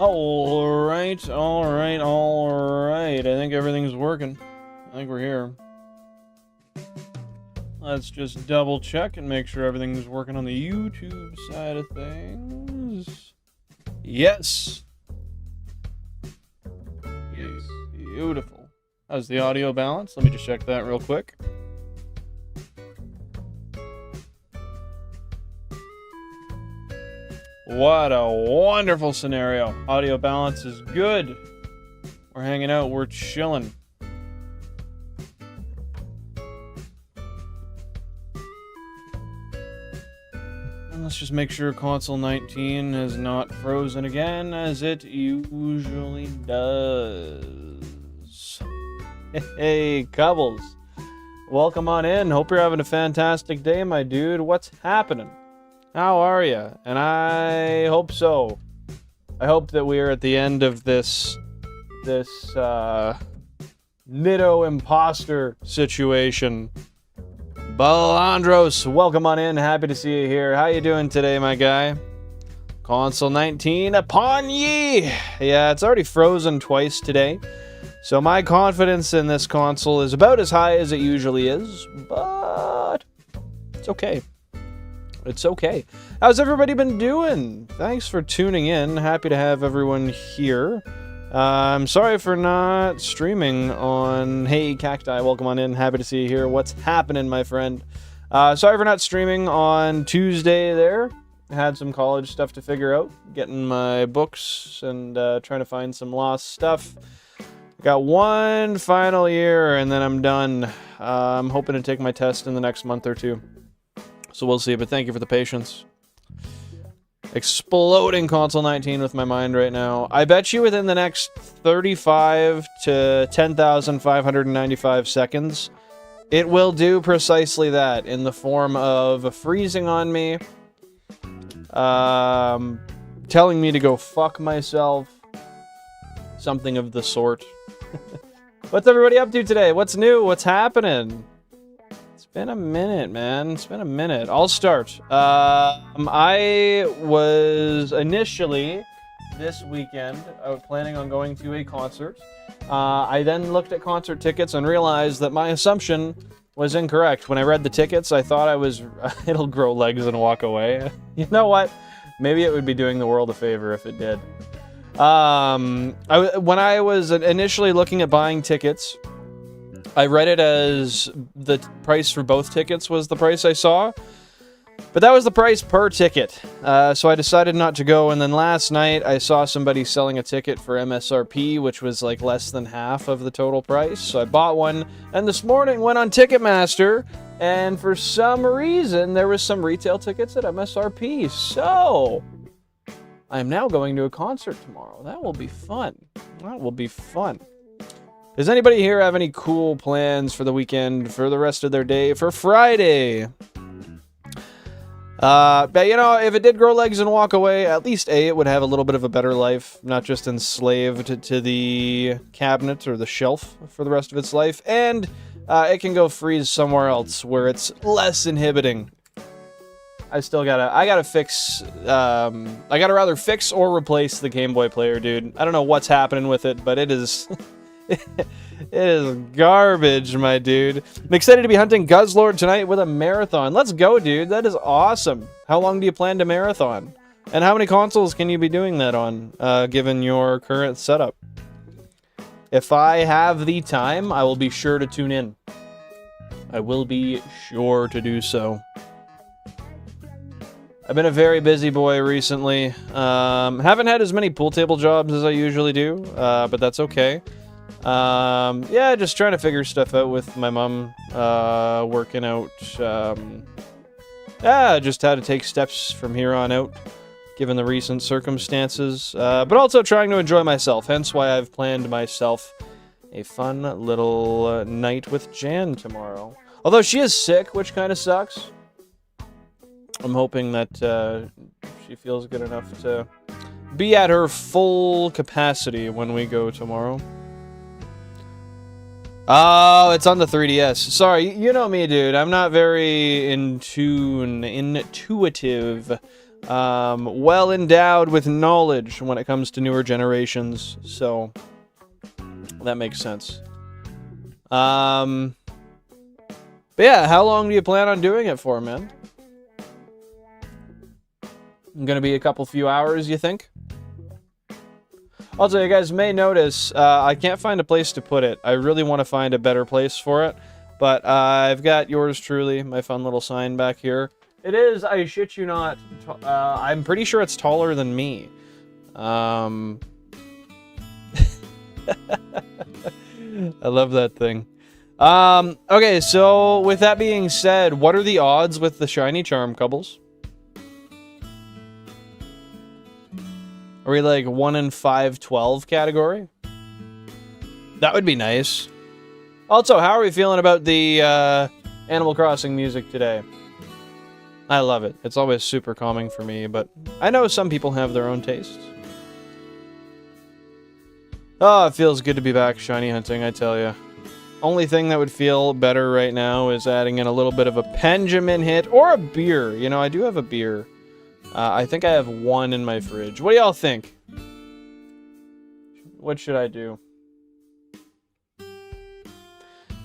Alright, alright, alright. I think everything's working. I think we're here. Let's just double check and make sure everything's working on the YouTube side of things. Yes! Yes. Beautiful. How's the audio balance? Let me just check that real quick. What a wonderful scenario. Audio balance is good. We're hanging out, we're chilling. And let's just make sure console 19 has not frozen again, as it usually does. Hey, Cubbles. Welcome on in. Hope you're having a fantastic day, my dude. What's happening? How are you? And I hope so. I hope that we are at the end of this Nido imposter situation. Balandros, welcome on in. Happy to see you here. How you doing today, my guy? Console 19 upon ye! Yeah, it's already frozen twice today. So my confidence in this console is about as high as it usually is, but it's okay. It's okay. How's everybody been doing? Thanks for tuning in. Happy to have everyone here. I'm sorry for not streaming on... Hey, Cacti, welcome on in. Happy to see you here. What's happening, my friend? Sorry for not streaming on Tuesday there. Had some college stuff to figure out. Getting my books and trying to find some lost stuff. Got one final year and then I'm done. I'm hoping to take my test in the next month or two. So we'll see, but thank you for the patience. Exploding console 19 with my mind right now. I bet you within the next 35 to 10,595 seconds, it will do precisely that in the form of freezing on me, telling me to go fuck myself, something of the sort. What's everybody up to today? What's new? What's happening? It's been a minute, man. It's been a minute. I'll start. I was initially, this weekend, planning on going to a concert. I then looked at concert tickets and realized that my assumption was incorrect. When I read the tickets, I thought I was, it'll grow legs and walk away. You know what? Maybe it would be doing the world a favor if it did. When I was initially looking at buying tickets, I read it as the price for both tickets was the price I saw, but that was the price per ticket. So I decided not to go, and then last night I saw somebody selling a ticket for MSRP, which was like less than half of the total price. So I bought one, and this morning went on Ticketmaster, and for some reason there was some retail tickets at MSRP. So I am now going to a concert tomorrow. That will be fun. That will be fun. Does anybody here have any cool plans for the weekend, for the rest of their day, for Friday? But you know, if it did grow legs and walk away, at least it would have a little bit of a better life, not just enslaved to the cabinet or the shelf for the rest of its life, and it can go freeze somewhere else where it's less inhibiting. I gotta fix, I gotta rather fix or replace the Game Boy player, dude. I don't know what's happening with it, but it is... It is garbage, my dude. I'm excited to be hunting Guzzlord tonight with a marathon. Let's go, dude. That is awesome. How long do you plan to marathon? And how many consoles can you be doing that on, given your current setup? If I have the time, I will be sure to tune in. I will be sure to do so. I've been a very busy boy recently. Haven't had as many pool table jobs as I usually do, but that's okay. Yeah, just trying to figure stuff out with my mom, working out, yeah, just how to take steps from here on out, given the recent circumstances, but also trying to enjoy myself, hence why I've planned myself a fun little night with Jan tomorrow. Although she is sick, which kind of sucks. I'm hoping that she feels good enough to be at her full capacity when we go tomorrow. Oh, it's on the 3DS. Sorry, you know me, dude. I'm not very intuitive well endowed with knowledge when it comes to newer generations, so that makes sense. But yeah, how long do you plan on doing it for, man? Gonna be a few hours, you think? Also, you guys may notice, I can't find a place to put it. I really want to find a better place for it. But I've got yours truly, my fun little sign back here. It is, I shit you not, I'm pretty sure it's taller than me. I love that thing. Okay, so with that being said, what are the odds with the shiny charm, Cubbles? Are we like 1 in 512 category? That would be nice. Also, how are we feeling about the Animal Crossing music today? I love it. It's always super calming for me, but I know some people have their own tastes. Oh, it feels good to be back shiny hunting, I tell ya. Only thing that would feel better right now is adding in a little bit of a Benjamin hit or a beer. You know, I do have a beer. I think I have one in my fridge. What do y'all think? What should I do?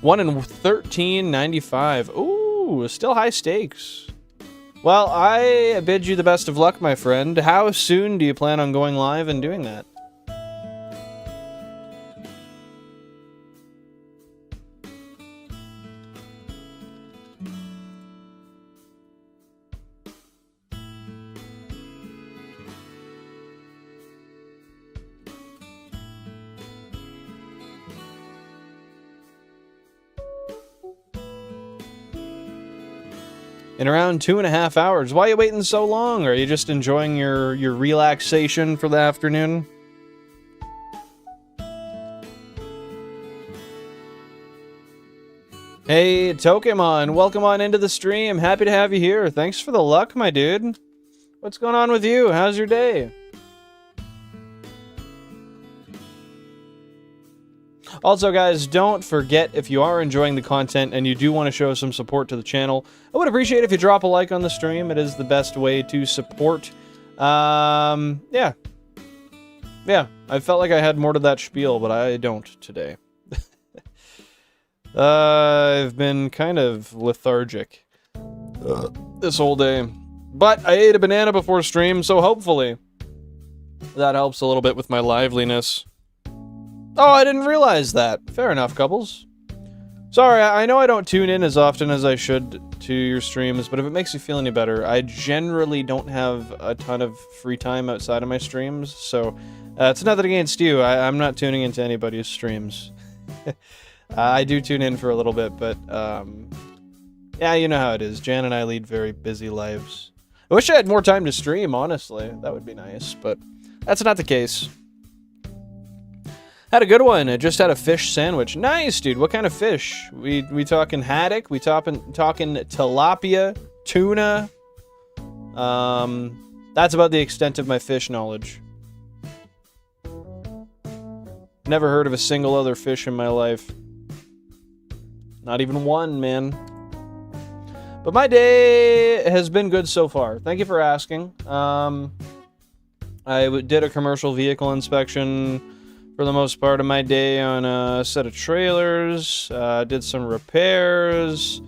1 in 13.95. Ooh, still high stakes. Well, I bid you the best of luck, my friend. How soon do you plan on going live and doing that? In around 2.5 hours. Why are you waiting so long? Are you just enjoying your relaxation for the afternoon? Hey, Tokemon, welcome on into the stream. Happy to have you here. Thanks for the luck, my dude. What's going on with you? How's your day? Also, guys, don't forget, if you are enjoying the content and you do want to show some support to the channel, I would appreciate if you drop a like on the stream. It is the best way to support. Yeah. Yeah, I felt like I had more to that spiel, but I don't today. I've been kind of lethargic this whole day. But I ate a banana before stream, so hopefully that helps a little bit with my liveliness. Oh, I didn't realize that. Fair enough, Couples. Sorry, I know I don't tune in as often as I should to your streams, but if it makes you feel any better, I generally don't have a ton of free time outside of my streams, so it's nothing against you. I'm not tuning into anybody's streams. I do tune in for a little bit, but yeah, you know how it is. Jan and I lead very busy lives. I wish I had more time to stream, honestly. That would be nice, but that's not the case. Had a good one. I just had a fish sandwich. Nice, dude. What kind of fish? We talking haddock? We talking tilapia, tuna. That's about the extent of my fish knowledge. Never heard of a single other fish in my life. Not even one, man. But my day has been good so far. Thank you for asking. I did a commercial vehicle inspection for the most part of my day on a set of trailers, did some repairs,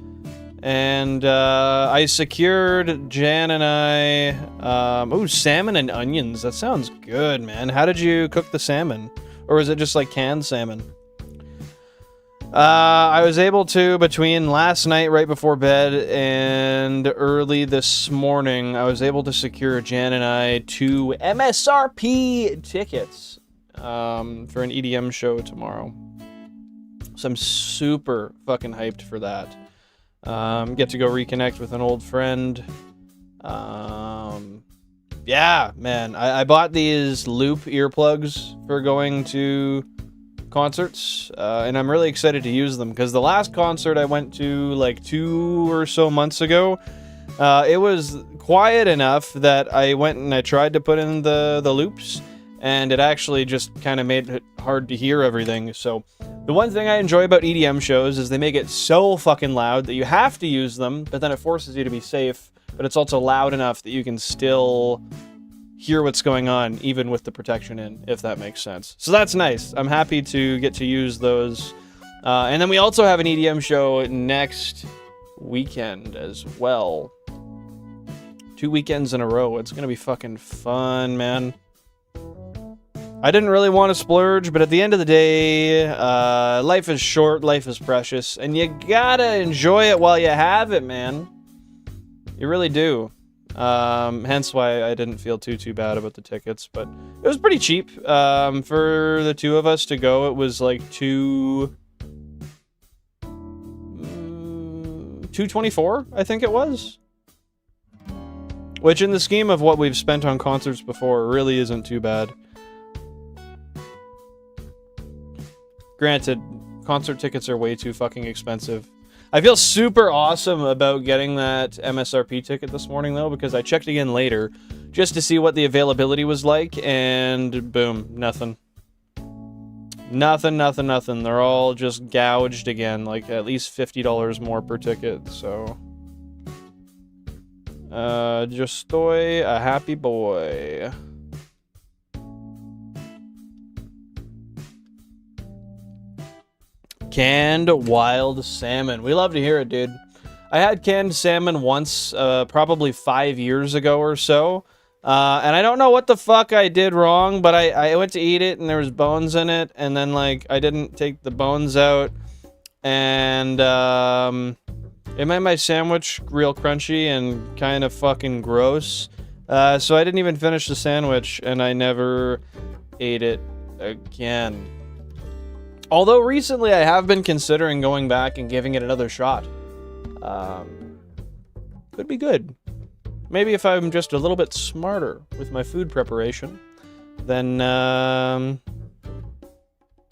and I secured Jan and I, ooh, salmon and onions. That sounds good, man. How did you cook the salmon? Or is it just like canned salmon? I was able to, between last night right before bed and early this morning, I was able to secure Jan and I 2 MSRP tickets for an EDM show tomorrow. So I'm super fucking hyped for that. Get to go reconnect with an old friend. Yeah, man. I bought these loop earplugs for going to concerts, and I'm really excited to use them, because the last concert I went to like 2 or so months ago, it was quiet enough that I went and I tried to put in the loops, and it actually just kind of made it hard to hear everything. So The one thing I enjoy about EDM shows is they make it so fucking loud that you have to use them, but then it forces you to be safe, but it's also loud enough that you can still hear what's going on, even with the protection in, if that makes sense. So that's nice. I'm happy to get to use those. And then we also have an EDM show next weekend as well. 2 weekends in a row. It's gonna be fucking fun, man. I didn't really want to splurge, but at the end of the day, life is short, life is precious, and you gotta enjoy it while you have it, man. You really do. Hence why I didn't feel too bad about the tickets, but it was pretty cheap. For the two of us to go, it was like $224, I think it was. Which in the scheme of what we've spent on concerts before really isn't too bad. Granted, concert tickets are way too fucking expensive. I feel super awesome about getting that MSRP ticket this morning, though, because I checked again later just to see what the availability was like, and boom, nothing. Nothing. They're all just gouged again, like at least $50 more per ticket, so... just estoy a happy boy. Canned wild salmon. We love to hear it, dude. I had canned salmon once, probably 5 years ago or so. And I don't know what the fuck I did wrong, but I went to eat it and there was bones in it. And then, like, I didn't take the bones out. And, it made my sandwich real crunchy and kind of fucking gross. So I didn't even finish the sandwich and I never ate it again. Although recently I have been considering going back and giving it another shot. Could be good. Maybe if I'm just a little bit smarter with my food preparation, then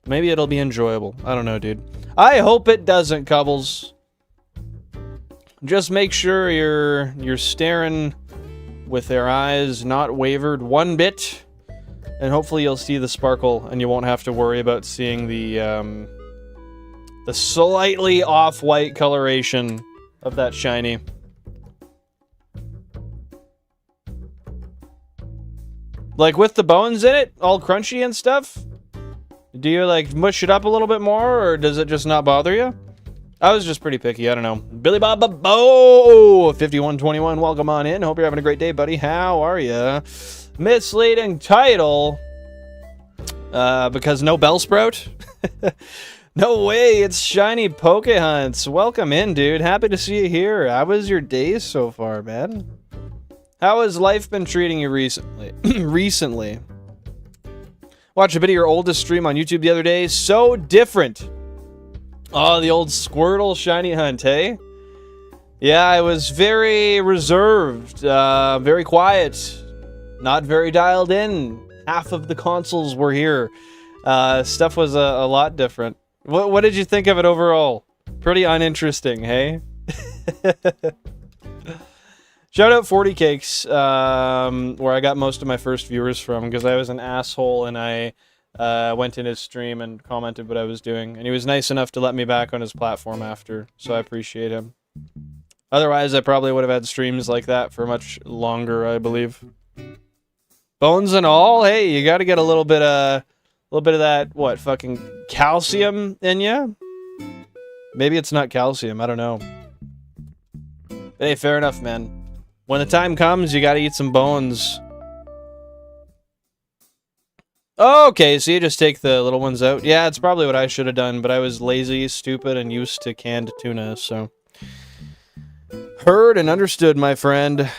maybe it'll be enjoyable. I don't know, dude. I hope it doesn't, Cubbles. Just make sure you're staring with their eyes not wavered one bit. And hopefully you'll see the sparkle, and you won't have to worry about seeing the slightly off-white coloration of that shiny. Like, with the bones in it, all crunchy and stuff, do you, like, mush it up a little bit more, or does it just not bother you? I was just pretty picky, I don't know. Billy Bob Bo 5121, welcome on in. Hope you're having a great day, buddy. How are ya? Misleading title. Because no Bellsprout? No way, it's Shiny Pokehunts. Welcome in, dude. Happy to see you here. How was your day so far, man? How has life been treating you recently? Recently. Watched a bit of your oldest stream on YouTube the other day. So different. Oh, the old Squirtle Shiny Hunt, hey? Yeah, I was very reserved, very quiet, not very dialed in. Half of the consoles were here. Stuff was a lot different. What did you think of it overall? Pretty uninteresting, hey? Shout out 40 Cakes, where I got most of my first viewers from, because I was an asshole and I went in his stream and commented what I was doing. And he was nice enough to let me back on his platform after, so I appreciate him. Otherwise, I probably would have had streams like that for much longer, I believe. Bones and all, hey, you got to get a little bit of that, what, fucking calcium in you? Maybe it's not calcium, I don't know. But hey, fair enough, man. When the time comes, you got to eat some bones. Okay, so you just take the little ones out. Yeah, it's probably what I should have done, but I was lazy, stupid, and used to canned tuna, so... Heard and understood, my friend.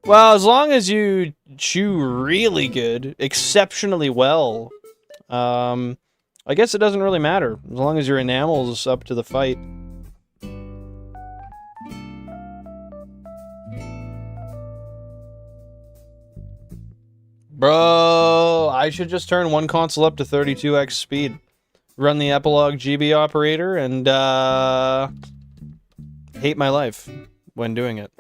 Well, as long as you chew really good, exceptionally well, I guess it doesn't really matter, as long as your enamel's up to the fight. Bro, I should just turn one console up to 32x speed. Run the Epilogue GB operator and, hate my life when doing it.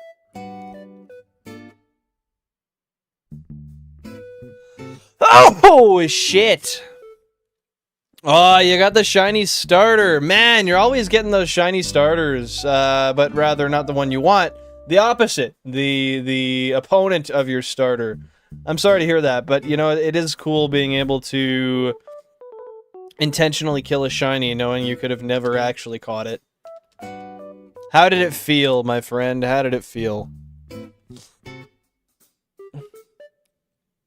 Oh, shit! Oh, you got the shiny starter. Man, you're always getting those shiny starters, but rather not the one you want. The opposite. The opponent of your starter. I'm sorry to hear that, but you know, it is cool being able to intentionally kill a shiny knowing you could have never actually caught it. How did it feel, my friend? How did it feel?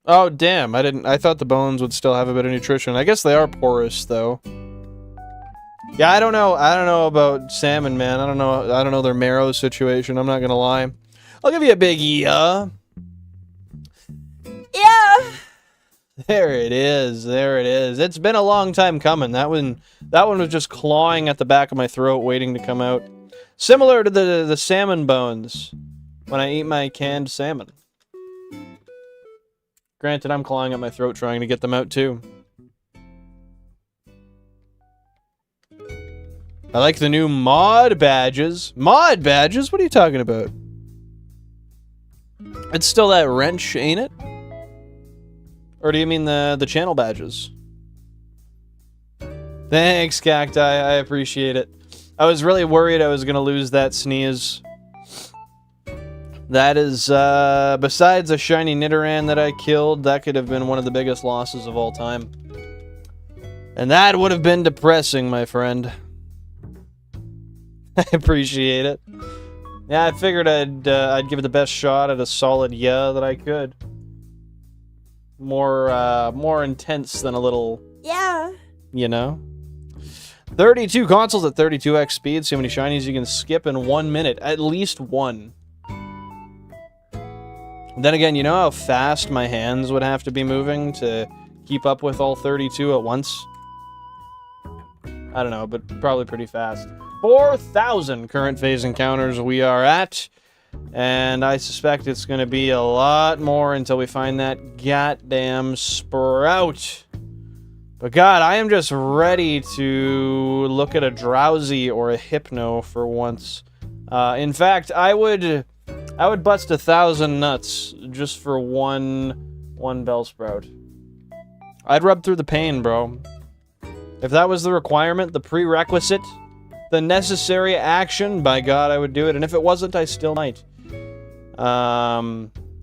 Oh, damn. I thought the bones would still have a bit of nutrition. I guess they are porous, though. Yeah, I don't know. I don't know about salmon, man. I don't know their marrow situation. I'm not gonna lie. I'll give you a big yeah. Yeah. There it is. There it is. It's been a long time coming. That one was just clawing at the back of my throat, waiting to come out. Similar to the salmon bones when I eat my canned salmon. Granted, I'm clawing at my throat trying to get them out too. I like the new mod badges. Mod badges? What are you talking about? It's still that wrench, ain't it? Or do you mean the channel badges? Thanks, Cacti. I appreciate it. I was really worried I was gonna lose that sneeze. That is, besides a shiny Nidoran that I killed, that could have been one of the biggest losses of all time. And that would have been depressing, my friend. I appreciate it. Yeah, I figured I'd give it the best shot at a solid yeah that I could. More intense than a little... Yeah. You know? 32 consoles at 32x speed. See how many shinies you can skip in 1 minute. At least one. Then again, you know how fast my hands would have to be moving to keep up with all 32 at once? I don't know, but probably pretty fast. 4,000 current phase encounters we are at. And I suspect it's going to be a lot more until we find that goddamn Sprout. But God, I am just ready to look at a Drowsy or a Hypno for once. In fact, I would bust 1,000 nuts just for one Bellsprout. I'd rub through the pain, bro. If that was the requirement, the prerequisite, the necessary action, by God, I would do it. And if it wasn't, I still might.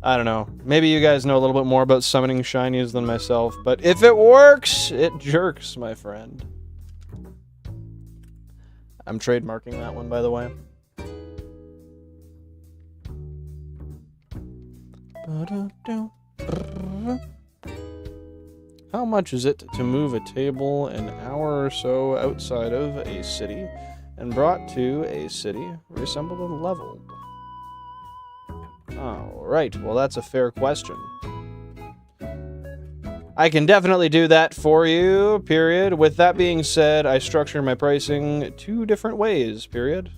I don't know. Maybe you guys know a little bit more about summoning shinies than myself. But if it works, it jerks, my friend. I'm trademarking that one, by the way. How much is it to move a table an hour or so outside of a city and brought to a city, reassembled and leveled? Alright, well that's a fair question. I can definitely do that for you, period. With that being said, I structure my pricing 2 different ways, period.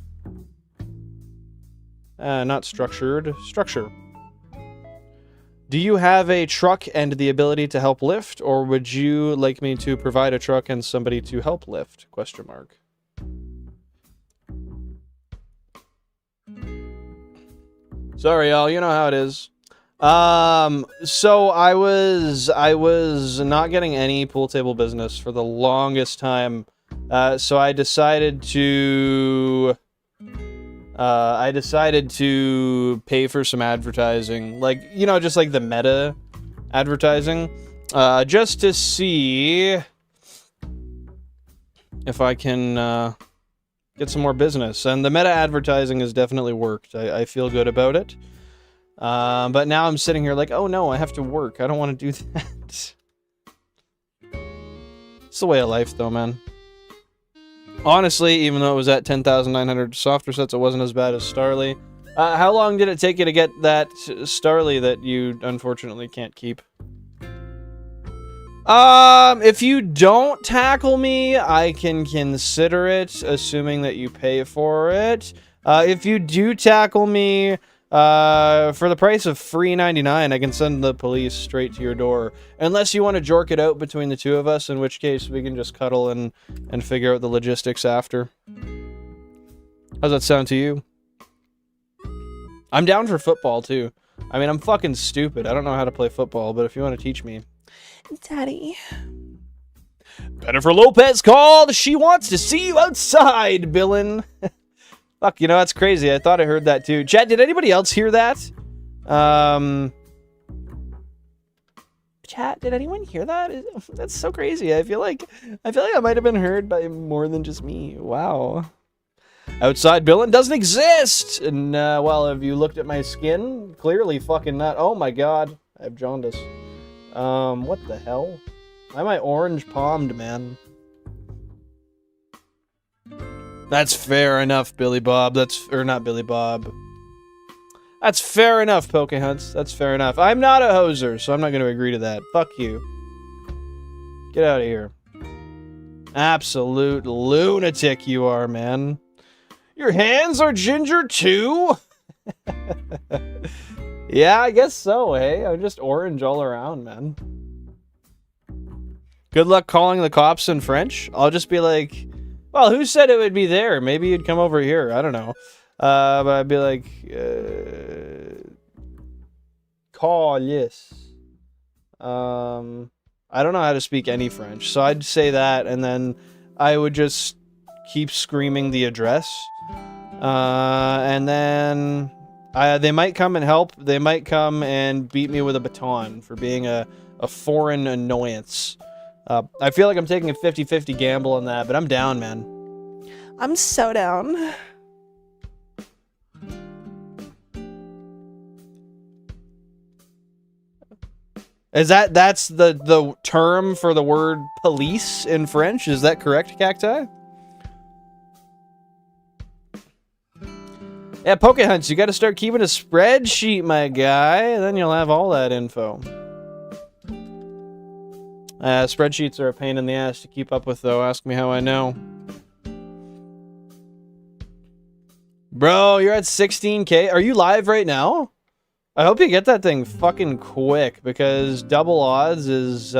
Not structured, structure. Do you have a truck and the ability to help lift, or would you like me to provide a truck and somebody to help lift? Question mark. Sorry, y'all. You know how it is. So I was not getting any pool table business for the longest time. So I decided to pay for some advertising, like, you know, just like the meta advertising, just to see if I can get some more business. And the meta advertising has definitely worked. I feel good about it. But now I'm sitting here like, oh no, I have to work. I don't want to do that. It's the way of life though, man. Honestly, even though it was at 10,900 soft resets, it wasn't as bad as Starly. How long did it take you to get that Starly that you unfortunately can't keep? If you don't tackle me, I can consider it, assuming that you pay for it. If you do tackle me, for the price of free 99, I can send the police straight to your door. Unless you want to jork it out between the two of us, in which case we can just cuddle and figure out the logistics after. How's that sound to you? I'm down for football, too. I mean, I'm fucking stupid. I don't know how to play football, but if you want to teach me... Daddy. Jennifer Lopez called. She wants to see you outside, Billin. Fuck, you know, that's crazy. I thought I heard that too. Chat, did anybody else hear that? Chat, did anyone hear that? That's so crazy. I feel like I might have been heard by more than just me. Wow. Outside Billin doesn't exist. And well, have you looked at my skin? Clearly fucking not. Oh my god. I have jaundice. What the hell? Why am I orange palmed, man? That's fair enough, Billy Bob. Or not Billy Bob. That's fair enough, Pokehunts. That's fair enough. I'm not a hoser, so I'm not going to agree to that. Fuck you. Get out of here. Absolute lunatic you are, man. Your hands are ginger too? Yeah, I guess so, hey? I'm just orange all around, man. Good luck calling the cops in French. I'll just be like, well, who said it would be there? Maybe you'd come over here. I don't know. But I'd be like, call, yes. I don't know how to speak any French. So I'd say that, and then I would just keep screaming the address. And then they might come and help. They might come and beat me with a baton for being a foreign annoyance. I feel like I'm taking a 50-50 gamble on that, but I'm down, man. I'm so down. That's the term for the word police in French? Is that correct, Cacti? Yeah, Pokehunts, you gotta start keeping a spreadsheet, my guy, and then you'll have all that info. Spreadsheets are a pain in the ass to keep up with, though. Ask me how I know. Bro, you're at 16K? Are you live right now? I hope you get that thing fucking quick, because double odds is,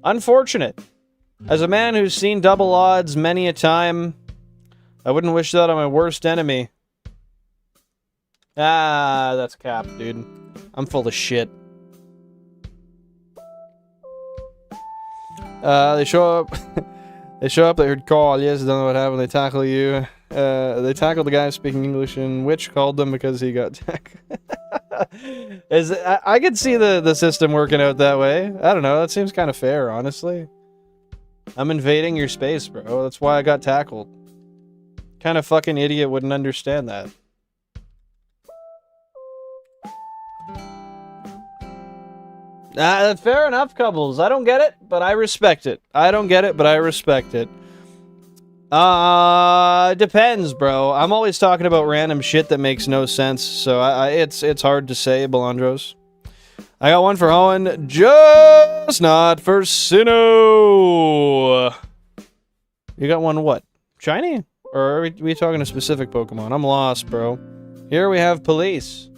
unfortunate. As a man who's seen double odds many a time, I wouldn't wish that on my worst enemy. Ah, that's cap, dude. I'm full of shit. They show up. They show up, they heard call, yes, don't know what happened, they tackle you. They tackled the guy speaking English, and Witch called them because he got tackled. I could see the system working out that way. I don't know, that seems kind of fair, honestly. I'm invading your space, bro. That's why I got tackled. Kind of fucking idiot wouldn't understand that. Fair enough, Cubbles. I don't get it, but I respect it. I don't get it, but I respect it. Depends, bro. I'm always talking about random shit that makes no sense, so it's hard to say, Belandros. I got one for Owen, just not for Sinnoh. You got one what? Shiny? Or are we talking a specific Pokemon? I'm lost, bro. Here we have police.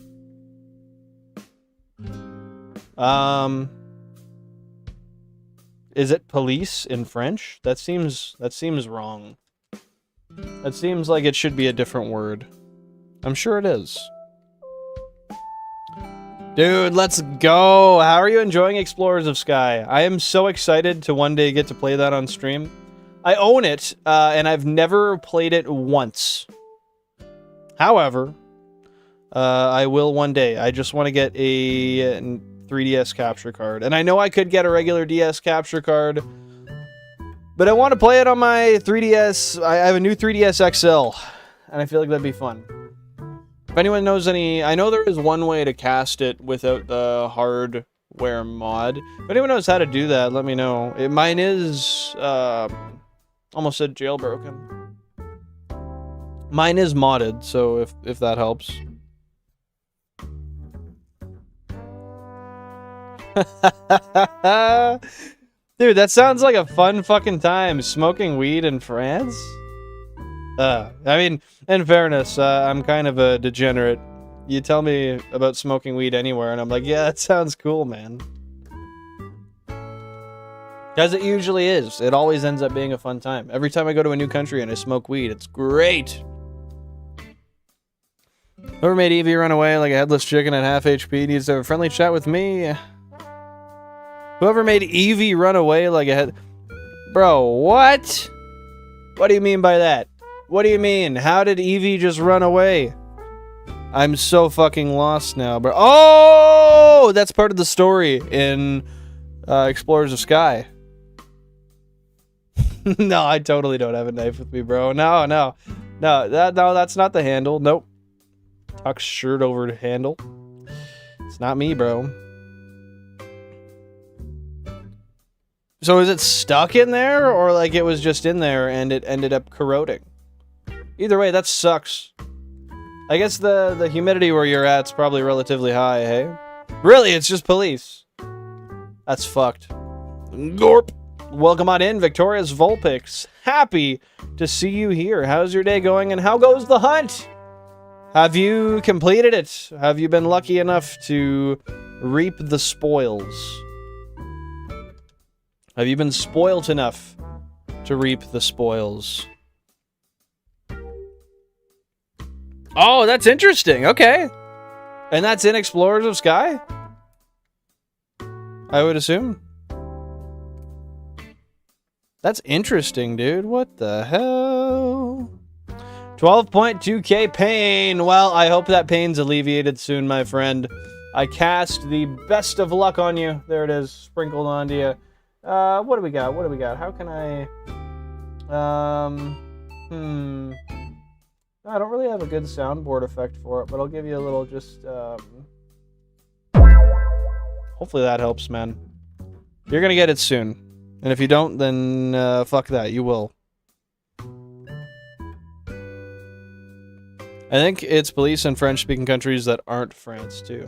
Is it police in French? That seems wrong. That seems like it should be a different word. I'm sure it is. Dude, let's go! How are you enjoying Explorers of Sky? I am so excited to one day get to play that on stream. I own it, and I've never played it once. However, I will one day. I just want to get a 3DS capture card. And I know I could get a regular DS capture card, but I want to play it on my 3DS. I have a new 3DS XL, and I feel like that'd be fun. If anyone knows any... I know there is one way to cast it without the hardware mod. If anyone knows how to do that, let me know. Mine is... almost said jailbroken. Mine is modded, so if that helps. Dude, that sounds like a fun fucking time. Smoking weed in France? I mean, in fairness, I'm kind of a degenerate. You tell me about smoking weed anywhere, and I'm like, yeah, that sounds cool, man. As it usually is. It always ends up being a fun time. Every time I go to a new country and I smoke weed, it's great. Whoever made Eevee run away like a headless chicken at half HP needs to have a friendly chat with me. Whoever made Eevee run away like a head... Bro, what? What do you mean by that? What do you mean? How did Eevee just run away? I'm so fucking lost now, bro. Oh! That's part of the story in Explorers of Sky. No, I totally don't have a knife with me, bro. No, that's not the handle. Nope. Tuck shirt over to handle. It's not me, bro. So is it stuck in there, or like it was just in there and it ended up corroding? Either way, that sucks. I guess the humidity where you're at's probably relatively high, hey? Really, it's just police. That's fucked. Gorp. Welcome on in, Victoria's Vulpix. Happy to see you here. How's your day going, and how goes the hunt? Have you completed it? Have you been lucky enough to reap the spoils? Have you been spoilt enough to reap the spoils? Oh, that's interesting. Okay. And that's in Explorers of Sky? I would assume. That's interesting, dude. What the hell? 12.2k pain. Well, I hope that pain's alleviated soon, my friend. I cast the best of luck on you. There it is, sprinkled onto you. What do we got? What do we got? How can I... I don't really have a good soundboard effect for it, but I'll give you a little just, Hopefully that helps, man. You're gonna get it soon. And if you don't, then, fuck that. You will. I think it's police in French-speaking countries that aren't France, too.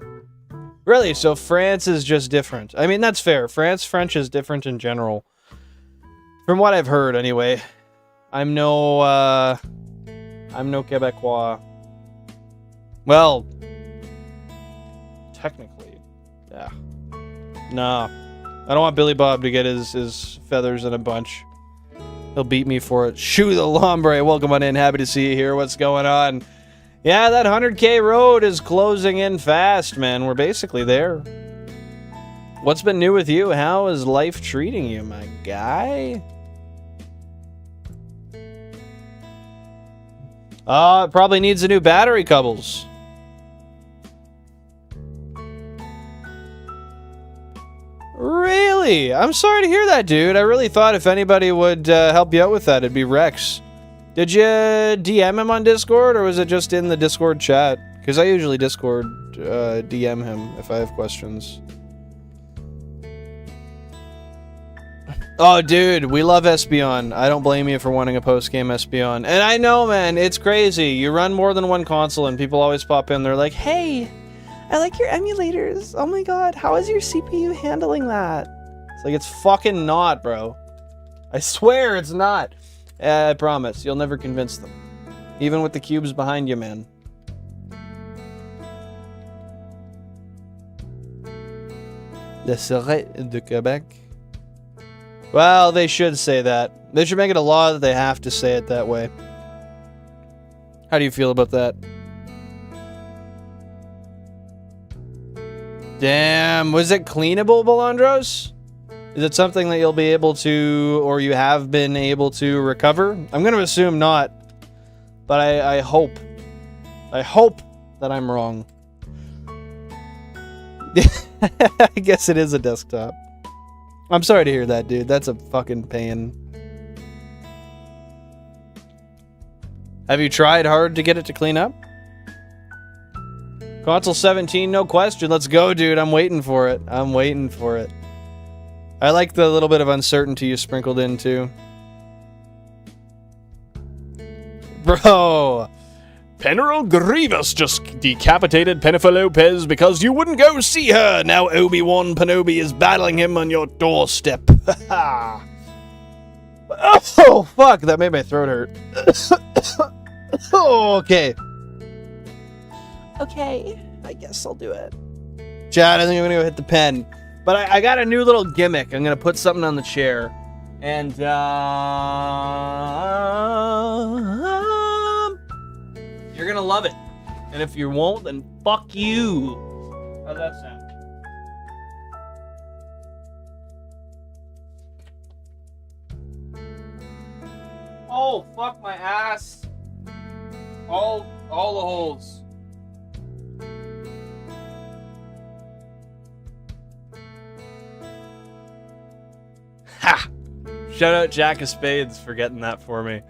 Really? So France is just different. I mean, that's fair. French is different in general. From what I've heard, anyway. I'm no Quebecois. Well, technically, yeah. Nah. I don't want Billy Bob to get his feathers in a bunch. He'll beat me for it. Shoo the Lombre, welcome on in. Happy to see you here. What's going on? Yeah, that 100k road is closing in fast, man. We're basically there. What's been new with you? How is life treating you, my guy? It probably needs a new battery, Cubbles. Really? I'm sorry to hear that, dude. I really thought if anybody would help you out with that, it'd be Rex. Did you DM him on Discord, or was it just in the Discord chat? Because I usually Discord DM him if I have questions. Oh, dude, we love Espeon. I don't blame you for wanting a post-game Espeon. And I know, man, it's crazy. You run more than one console, and people always pop in. They're like, hey, I like your emulators. Oh my god, how is your CPU handling that? It's like, it's fucking not, bro. I swear it's not. I promise. You'll never convince them. Even with the cubes behind you, man. Le Surette de Quebec. Well, they should say that. They should make it a law that they have to say it that way. How do you feel about that? Damn, was it cleanable, Balandros? Is it something that you'll be able to, or you have been able to recover? I'm going to assume not, but I hope. I hope that I'm wrong. I guess it is a desktop. I'm sorry to hear that, dude. That's a fucking pain. Have you tried hard to get it to clean up? Console 17, no question. Let's go, dude. I'm waiting for it. I'm waiting for it. I like the little bit of uncertainty you sprinkled in, too. Bro. General Grievous just decapitated Pennifer Lopez because you wouldn't go see her. Now Obi-Wan Kenobi is battling him on your doorstep. Oh, fuck. That made my throat hurt. Oh, okay. Okay. I guess I'll do it. Chad, I think I'm going to go hit the pen. But I got a new little gimmick. I'm going to put something on the chair. And, you're gonna love it. And if you won't, then fuck you. How's that sound? Oh, fuck my ass. All the holes. Ha! Shout out Jack of Spades for getting that for me.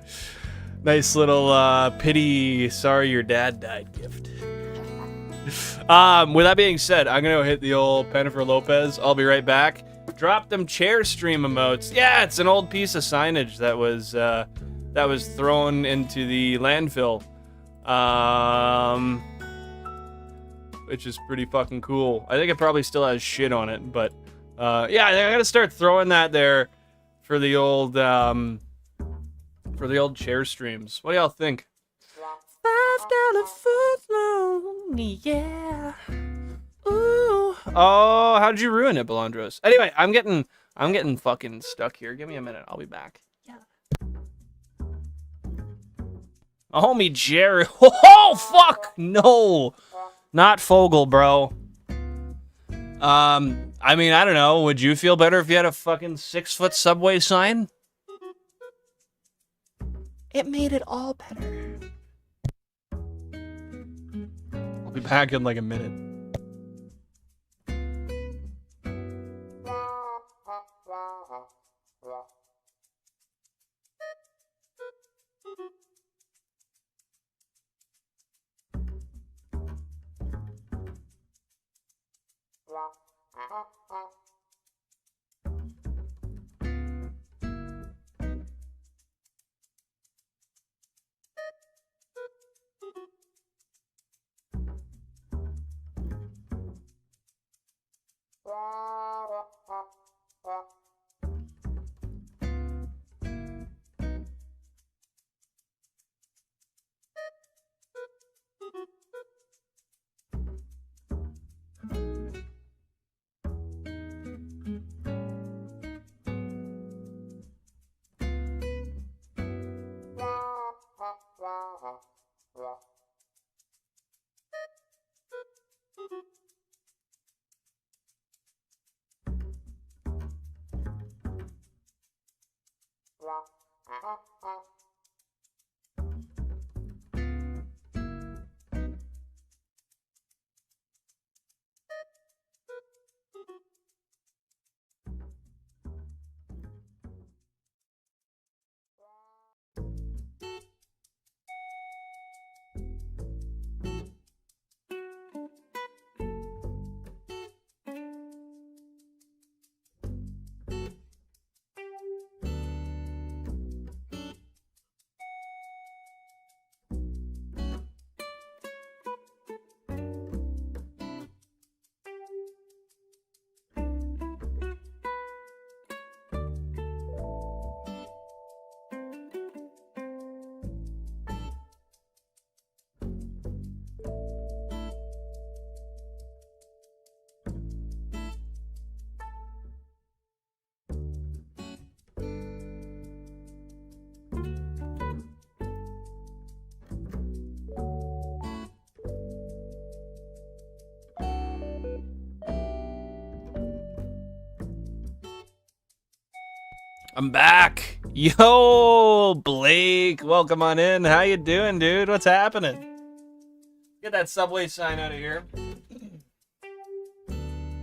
Nice little pity, sorry your dad died gift. With that being said, I'm gonna hit the old Jennifer Lopez. I'll be right back. Drop them chair stream emotes. Yeah, it's an old piece of signage that was thrown into the landfill, which is pretty fucking cool. I think it probably still has shit on it, but yeah, I gotta start throwing that there for the old chair streams. What do y'all think? $5 footlong, yeah. Ooh. Oh, how'd you ruin it, Belondros? Anyway, I'm getting fucking stuck here. Give me a minute. I'll be back. Yeah. My homie Jerry. Oh fuck! No, not Fogel, bro. I mean, I don't know. Would you feel better if you had a fucking 6-foot subway sign? It made it all better. I'll be back in like a minute. I'm back. Yo, Blake, welcome on in. How you doing, dude? What's happening? Get that subway sign out of here.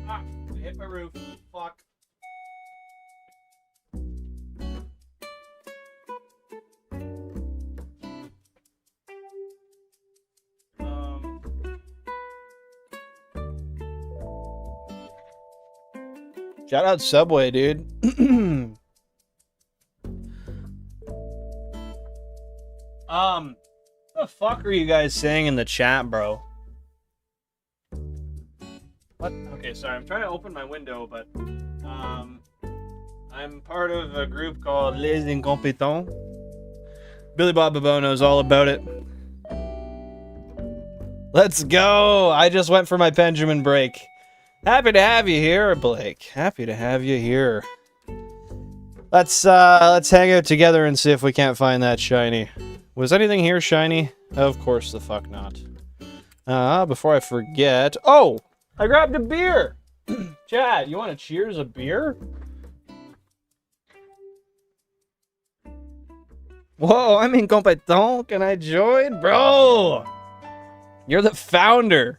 Ah, I hit my roof. Fuck. Shout out Subway, dude. What the fuck are you guys saying in the chat, bro? What? Okay, sorry, I'm trying to open my window, but I'm part of a group called Les Incompetents. Billy Bob Babo knows all about it. Let's go! I just went for my Benjamin break. Happy to have you here, Blake. Happy to have you here. Let's hang out together and see if we can't find that shiny. Was anything here shiny? Of course the fuck not. Before I forget... Oh! I grabbed a beer! Chad, you want to cheers a beer? Whoa, I'm incompetent. Can I join? Bro! You're the founder.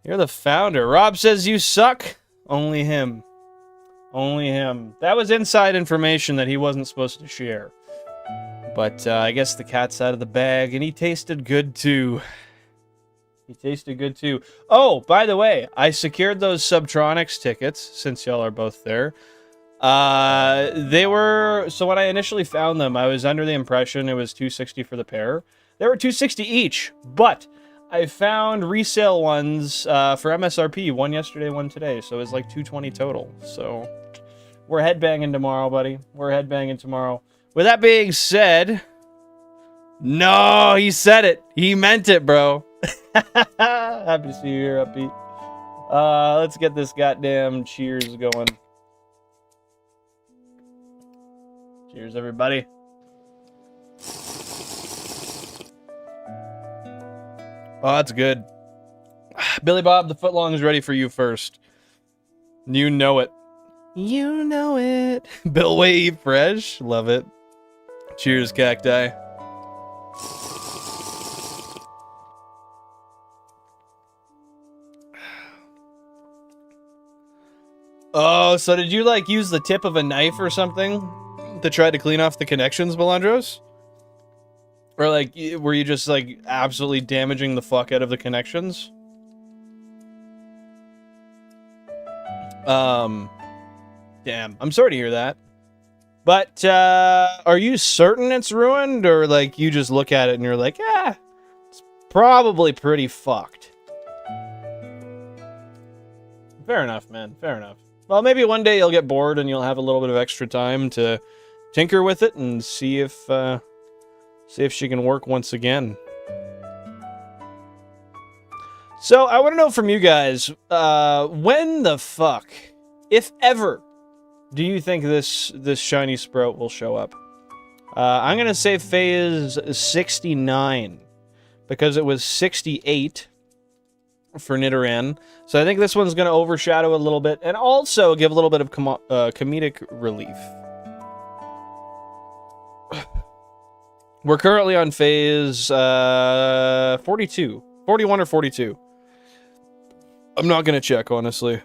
You're the founder. Rob says you suck. Only him. Only him. That was inside information that he wasn't supposed to share. But I guess the cat's out of the bag, and he tasted good too. He tasted good too. Oh, by the way, I secured those Subtronics tickets, since y'all are both there. They were... So when I initially found them, I was under the impression it was $260 for the pair. They were $260 each, but I found resale ones for MSRP. One yesterday, one today, so it was like $220 total. So we're headbanging tomorrow, buddy. We're headbanging tomorrow. With that being said... No, he said it. He meant it, bro. Happy to see you here, Upbeat. Let's get this goddamn cheers going. Cheers, everybody. Oh, that's good. Billy Bob, the footlong is ready for you first. You know it. You know it. Bill Wave Fresh. Love it. Cheers, cacti. Oh, so did you, like, use the tip of a knife or something to try to clean off the connections, Melandros? Or, like, were you just, like, absolutely damaging the fuck out of the connections? Damn. I'm sorry to hear that. But, are you certain it's ruined? Or, like, you just look at it and you're like, it's probably pretty fucked. Fair enough, man. Fair enough. Well, maybe one day you'll get bored and you'll have a little bit of extra time to tinker with it and see if she can work once again. So, I want to know from you guys, when the fuck, if ever, do you think this shiny Sprout will show up? I'm going to say phase 69, because it was 68 for Nidoran. So I think this one's going to overshadow a little bit, and also give a little bit of comedic relief. We're currently on phase 42. 41 or 42. I'm not going to check, honestly.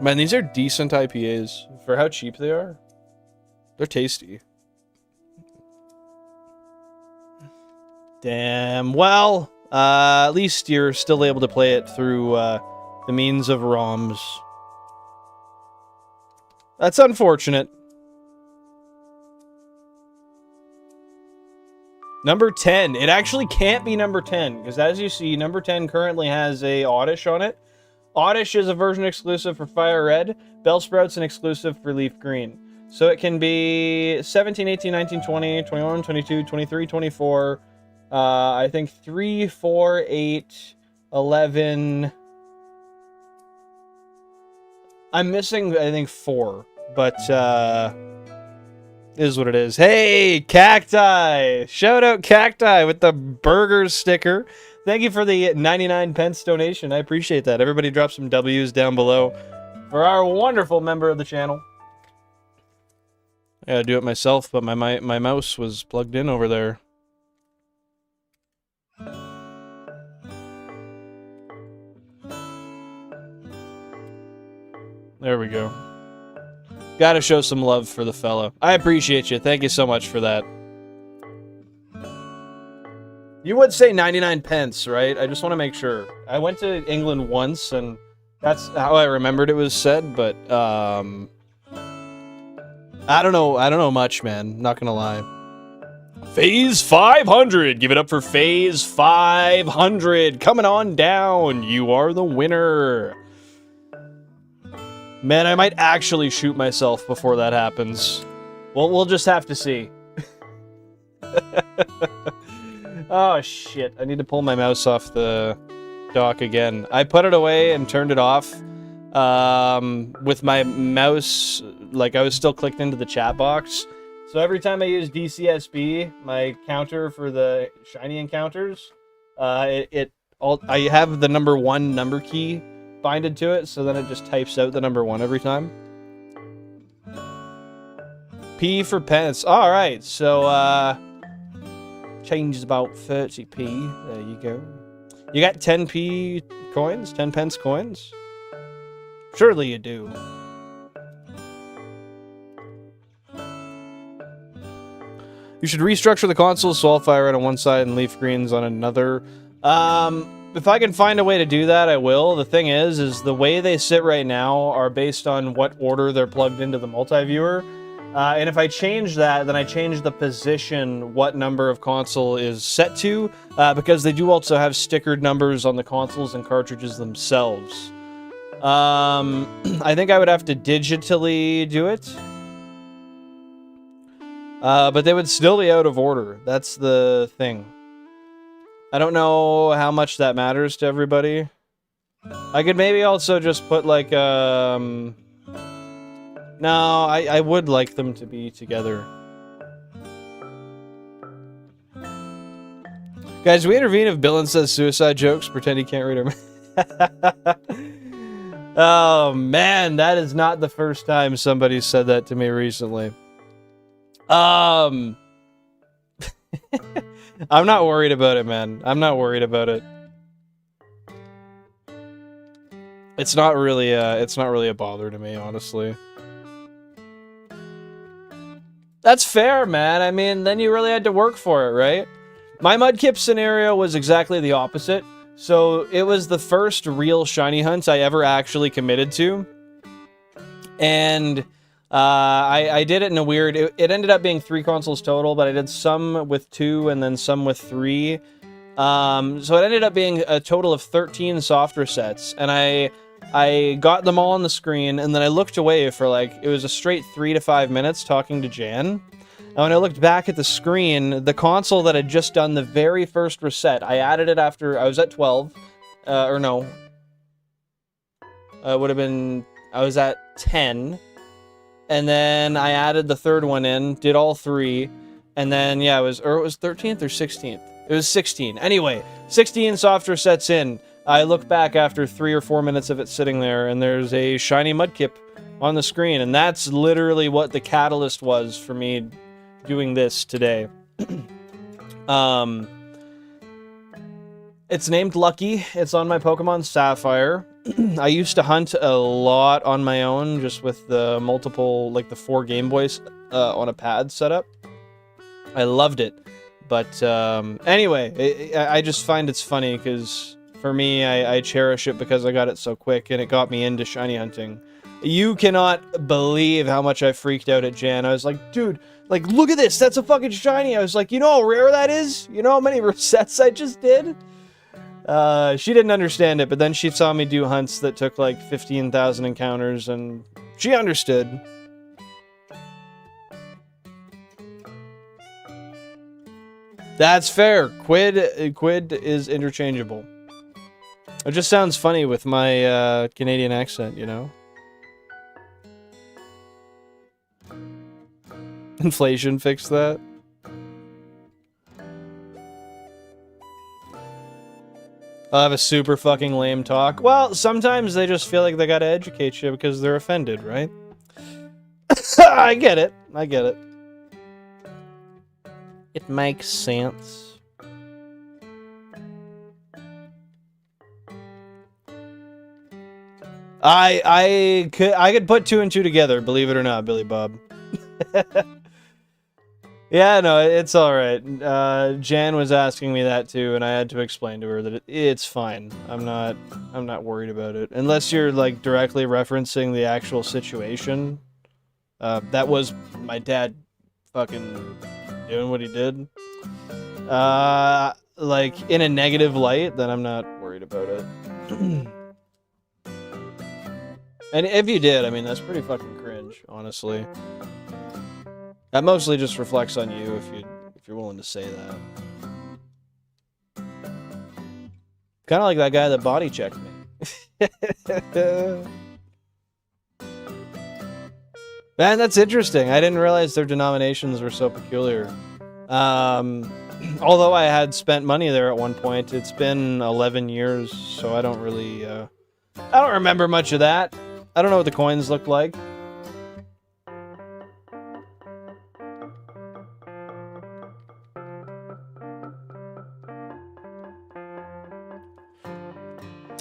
Man, these are decent IPAs. For how cheap they are, they're tasty. Damn. Well, at least you're still able to play it through the means of ROMs. That's unfortunate. Number 10. It actually can't be number 10, because as you see, number 10 currently has a Oddish on it. Oddish is a version exclusive for Fire Red. Bellsprout's an exclusive for Leaf Green. So it can be 17, 18, 19, 20, 21, 22, 23, 24... I think 3, 4, 8, 11... I'm missing, I think, 4. But, is what it is. Hey, Cacti! Shout out Cacti with the burger sticker. Thank you for the 99 pence donation. I appreciate that. Everybody drop some W's down below for our wonderful member of the channel. I gotta do it myself, but my mouse was plugged in over there. There we go. Gotta show some love for the fellow. I appreciate you. Thank you so much for that. You would say 99 pence, right? I just want to make sure. I went to England once, and that's how I remembered it was said, but, I don't know much, man. Not gonna lie. Phase 500! Give it up for Phase 500! Coming on down! You are the winner! Man, I might actually shoot myself before that happens. Well, we'll just have to see. Oh, shit. I need to pull my mouse off the dock again. I put it away and turned it off. With my mouse, like, I was still clicked into the chat box. So every time I use DCSB, my counter for the shiny encounters, I have the number 1 number key binded to it, so then it just types out the number 1 every time. P for pence. All right, so change is about 30p. There you go. You got 10p coins, 10 pence coins. Surely you do. You should restructure the console so I'll fire red on one side and leaf greens on another. If I can find a way to do that, I will. The thing is the way they sit right now are based on what order they're plugged into the multi-viewer. And if I change that, then I change the position what number of console is set to, because they do also have stickered numbers on the consoles and cartridges themselves. I think I would have to digitally do it. But they would still be out of order. That's the thing. I don't know how much that matters to everybody. I could maybe also just put like, no, I would like them to be together. Guys, we intervene if Dylan says suicide jokes, pretend he can't read our... Oh, man, that is not the first time somebody said that to me recently. I'm not worried about it, man. I'm not worried about it. It's not really a bother to me, honestly. That's fair, man. I mean, then you really had to work for it, right? My Mudkip scenario was exactly the opposite. So it was the first real shiny hunt I ever actually committed to. And I did it in a weird... It ended up being 3 consoles total, but I did some with 2 and then some with 3. So it ended up being a total of 13 soft resets. And I got them all on the screen, and then I looked away for like... It was a straight 3 to 5 minutes talking to Jan. And when I looked back at the screen, the console that had just done the very first reset, I added it after... I was at 12. Or no. It would have been... I was at 10. And then I added the third one in, did all 3, and then, yeah, it was 13th or 16th? It was 16. Anyway, 16 soft resets in. I look back after 3 or 4 minutes of it sitting there, and there's a shiny Mudkip on the screen, and that's literally what the catalyst was for me doing this today. It's named Lucky. It's on my Pokemon Sapphire. I used to hunt a lot on my own, just with the multiple, like the 4 Game Boys on a pad setup. I loved it. But anyway, I just find it's funny because for me, I cherish it because I got it so quick and it got me into shiny hunting. You cannot believe how much I freaked out at Jan. I was like, dude, like, look at this. That's a fucking shiny. I was like, you know how rare that is? You know how many resets I just did? She didn't understand it, but then she saw me do hunts that took like 15,000 encounters, and she understood. That's fair. Quid is interchangeable. It just sounds funny with my Canadian accent, you know? Inflation fixed that. I'll have a super fucking lame talk. Well, sometimes they just feel like they gotta educate you because they're offended, right? I get it. I get it. It makes sense. I could put 2 and 2 together, believe it or not, Billy Bob. Yeah, no, it's alright. Jan was asking me that too, and I had to explain to her that it's fine. I'm not worried about it. Unless you're, like, directly referencing the actual situation. That was my dad fucking doing what he did. Like, in a negative light, then I'm not worried about it. And if you did, I mean, that's pretty fucking cringe, honestly. That mostly just reflects on you if you're willing to say that. Kind of like that guy that body checked me. Man, that's interesting. I didn't realize their denominations were so peculiar. Although I had spent money there at one point, it's been 11 years, so I don't really... I don't remember much of that. I don't know what the coins look like.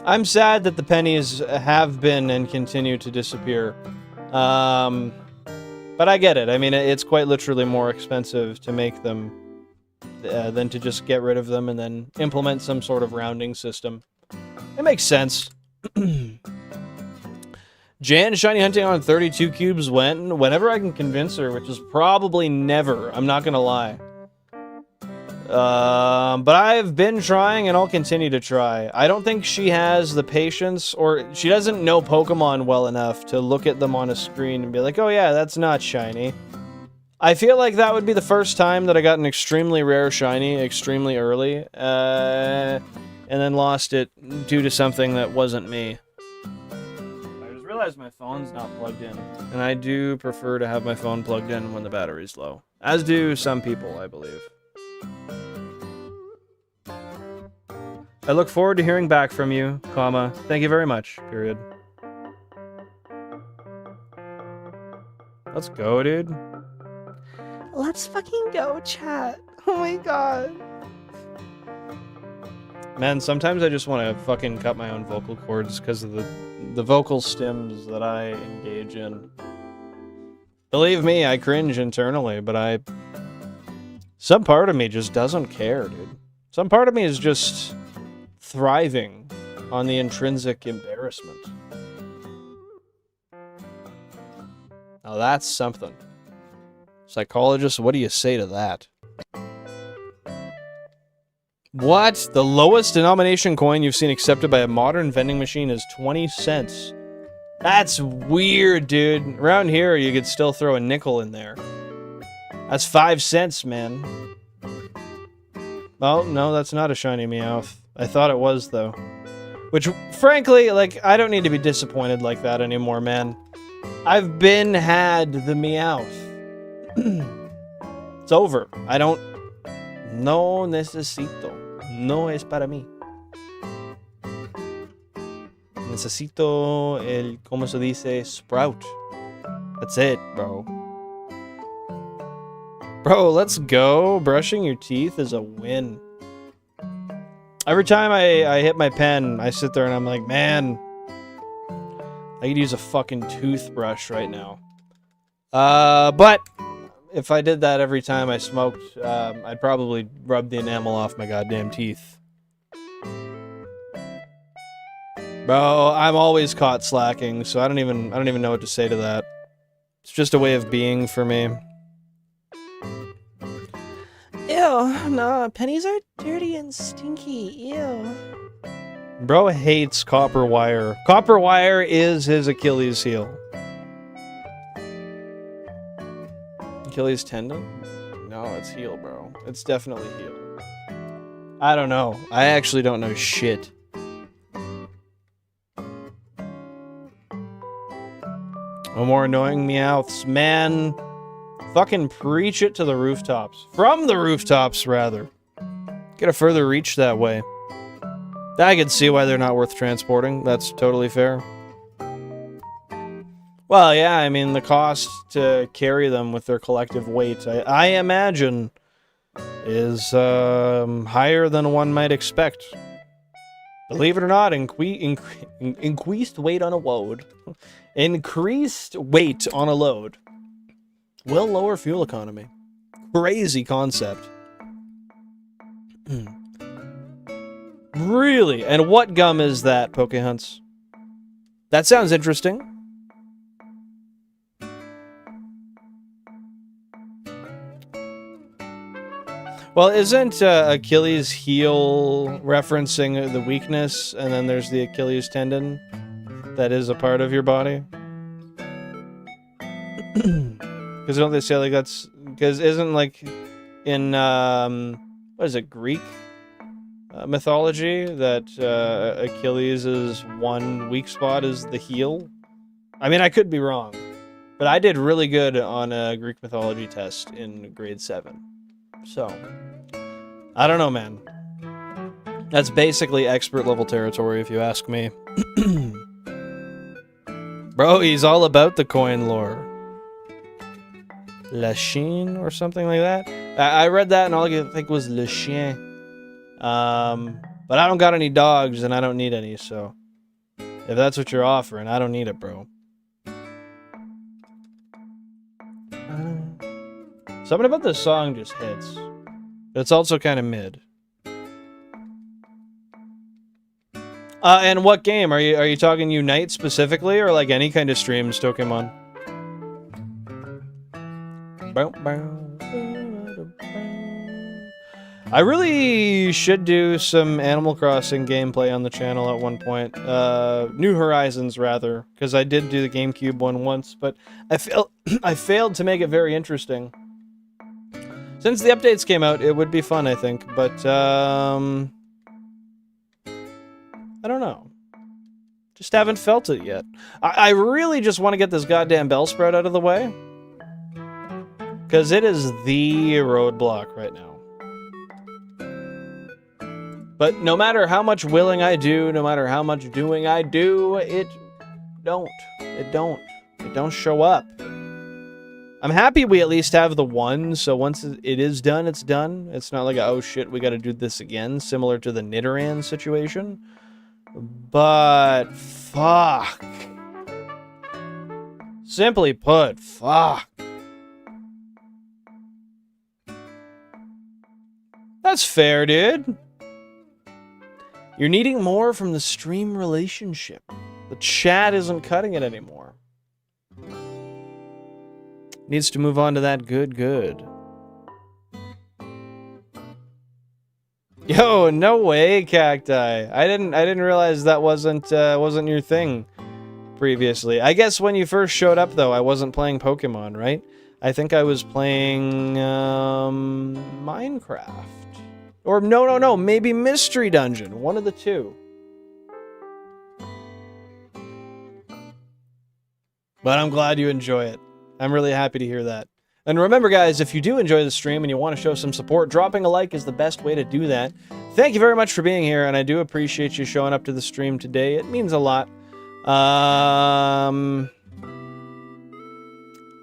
I'm sad that the pennies have been and continue to disappear. But I get it. I mean, it's quite literally more expensive to make them than to just get rid of them and then implement some sort of rounding system. It makes sense. Jan Shiny Hunting on 32 cubes whenever I can convince her, which is probably never. I'm not gonna lie. But I've been trying and I'll continue to try. I don't think she has the patience, or she doesn't know Pokemon well enough to look at them on a screen and be like, oh yeah, that's not shiny. I feel like that would be the first time that I got an extremely rare shiny extremely early, and then lost it due to something that wasn't me. I just realized my phone's not plugged in, and I do prefer to have my phone plugged in when the battery's low. As do some people, I believe. I look forward to hearing back from you, comma, thank you very much, period. Let's go, dude. Let's fucking go, chat. Oh my god. Man, sometimes I just want to fucking cut my own vocal cords because of the vocal stems that I engage in. Believe me, I cringe internally, but some part of me just doesn't care, dude. Some part of me is just thriving on the intrinsic embarrassment. Now that's something. Psychologist, what do you say to that? What? The lowest denomination coin you've seen accepted by a modern vending machine is 20 cents. That's weird, dude. Around here, you could still throw a nickel in there. That's 5 cents, man. Oh, no, that's not a shiny Meowth. I thought it was, though. Which, frankly, like, I don't need to be disappointed like that anymore, man. I've been had the Meowth. It's over. I don't... No necesito. No es para mí. Necesito el... ¿Cómo se dice? Sprout. That's it, bro. Bro, let's go. Brushing your teeth is a win. Every time I hit my pen, I sit there and I'm like, man, I could use a fucking toothbrush right now. But if I did that every time I smoked, I'd probably rub the enamel off my goddamn teeth. Bro, I'm always caught slacking, so I don't even know what to say to that. It's just a way of being for me. Ew, no, pennies are dirty and stinky, ew. Bro hates copper wire. Copper wire is his Achilles heel. Achilles tendon? No, it's heel, bro. It's definitely heel. I don't know. I actually don't know shit. No more annoying Meowths. Man, fucking preach it to the rooftops. From the rooftops, rather. Get a further reach that way. I can see why they're not worth transporting. That's totally fair. Well, yeah, I mean, the cost to carry them with their collective weight, I imagine, is higher than one might expect. Believe it or not, increased weight on a load. Increased weight on a load will lower fuel economy. Crazy concept. Really? And what gum is that, Pokehunts? That sounds interesting. Well, isn't Achilles' heel referencing the weakness, and then there's the Achilles tendon that is a part of your body? Because don't they say like that's... Because isn't like in, what is it, Greek mythology, that Achilles' one weak spot is the heel? I mean, I could be wrong, but I did really good on a Greek mythology test in grade 7. So, I don't know, man. That's basically expert level territory, if you ask me. Bro, he's all about the coin lore. La Chine or something like that. I read that and all I could think was Le Chien. But I don't got any dogs, and I don't need any, so... If that's what you're offering, I don't need it, bro. Something about this song just hits. But it's also kind of mid. And what game? Are you talking Unite specifically, or like any kind of streams, Pokemon? I really should do some Animal Crossing gameplay on the channel at one point. New Horizons, rather, because I did do the GameCube one once, but I failed to make it very interesting. Since the updates came out, it would be fun, I think, but I don't know. Just haven't felt it yet. I really just want to get this goddamn Bellsprout out of the way, because it is the roadblock right now. But no matter how much willing I do, no matter how much doing I do, it don't show up. I'm happy we at least have the one, so once it is done, it's done. It's not like, oh shit, we gotta do this again, similar to the Nidoran situation. But, fuck. Simply put, fuck. That's fair, dude. You're needing more from the stream relationship. The chat isn't cutting it anymore. Needs to move on to that good. Yo, no way, Cacti. I didn't realize that wasn't your thing previously. I guess when you first showed up though, I wasn't playing Pokemon, right? I think I was playing Minecraft. Or no, maybe Mystery Dungeon. One of the two. But I'm glad you enjoy it. I'm really happy to hear that. And remember, guys, if you do enjoy the stream and you want to show some support, dropping a like is the best way to do that. Thank you very much for being here, and I do appreciate you showing up to the stream today. It means a lot.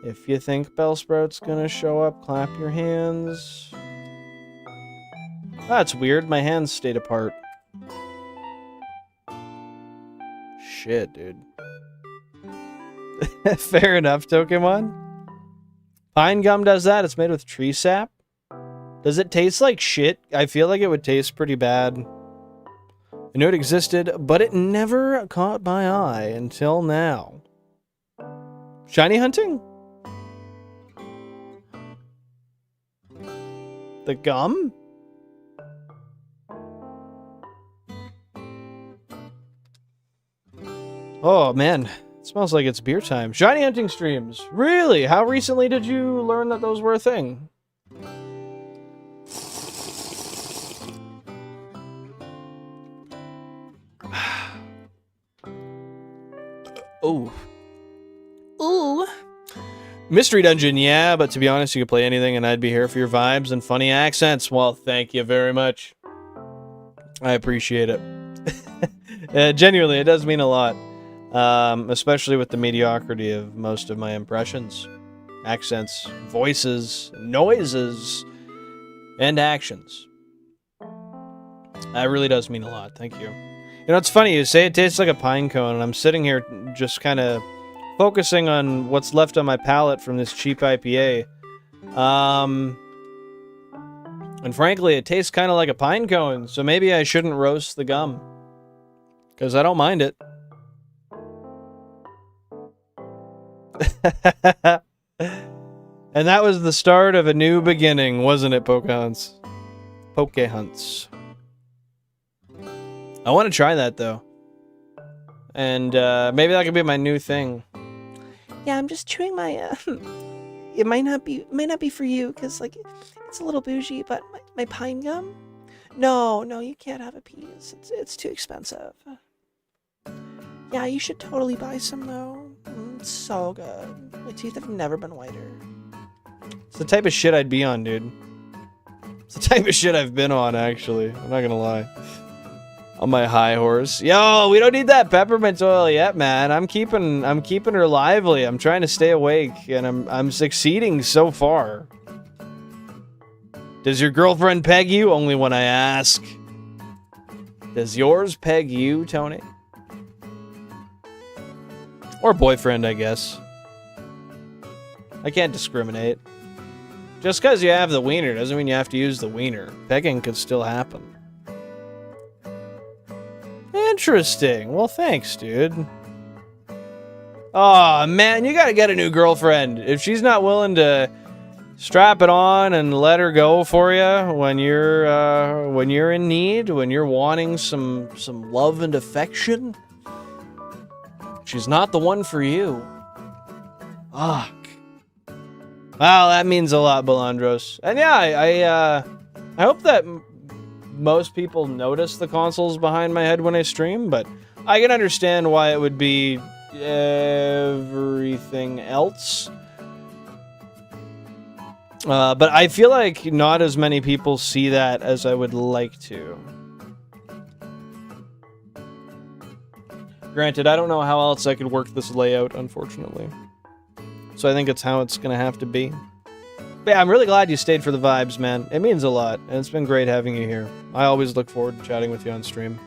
If you think Bellsprout's gonna show up, clap your hands. That's weird. My hands stayed apart. Shit, dude. Fair enough, Pokemon. Pine gum does that. It's made with tree sap. Does it taste like shit? I feel like it would taste pretty bad. I knew it existed, but it never caught my eye until now. Shiny hunting? The gum? Oh, man. It smells like it's beer time. Shiny hunting streams. Really? How recently did you learn that those were a thing? Oh. Ooh. Mystery Dungeon, yeah, but to be honest, you could play anything and I'd be here for your vibes and funny accents. Well, thank you very much. I appreciate it. Genuinely, it does mean a lot. Especially with the mediocrity of most of my impressions, accents, voices, noises, and actions. That really does mean a lot. Thank you. You know, it's funny, you say it tastes like a pine cone, and I'm sitting here just kind of focusing on what's left on my palate from this cheap IPA. And frankly, it tastes kind of like a pine cone, so maybe I shouldn't roast the gum. Because I don't mind it. And that was the start of a new beginning, wasn't it, Pokehunts? Pokehunts. I want to try that, though. And maybe that could be my new thing. Yeah, I'm just chewing my, it might not be for you, because, like, it's a little bougie, but my pine gum? No, you can't have a piece. It's too expensive. Yeah, you should totally buy some, though. It's so good. My teeth have never been whiter. It's the type of shit I'd be on, dude. It's the type of shit I've been on, actually. I'm not gonna lie. On my high horse. Yo, we don't need that peppermint oil yet, man. I'm keeping her lively. I'm trying to stay awake, and I'm succeeding so far. Does your girlfriend peg you? Only when I ask. Does yours peg you, Tony? Or boyfriend, I guess. I can't discriminate. Just because you have the wiener doesn't mean you have to use the wiener. Pegging could still happen. Interesting. Well, thanks, dude. Aw, man, you gotta get a new girlfriend. If she's not willing to strap it on and let her go for you when you're in need, when you're wanting some love and affection, she's not the one for you. Fuck. Wow, that means a lot, Balandros. And yeah, I hope that most people notice the consoles behind my head when I stream, but I can understand why it would be everything else. But I feel like not as many people see that as I would like to. Granted, I don't know how else I could work this layout, unfortunately. So I think it's how it's gonna have to be. But yeah, I'm really glad you stayed for the vibes, man. It means a lot, and it's been great having you here. I always look forward to chatting with you on stream.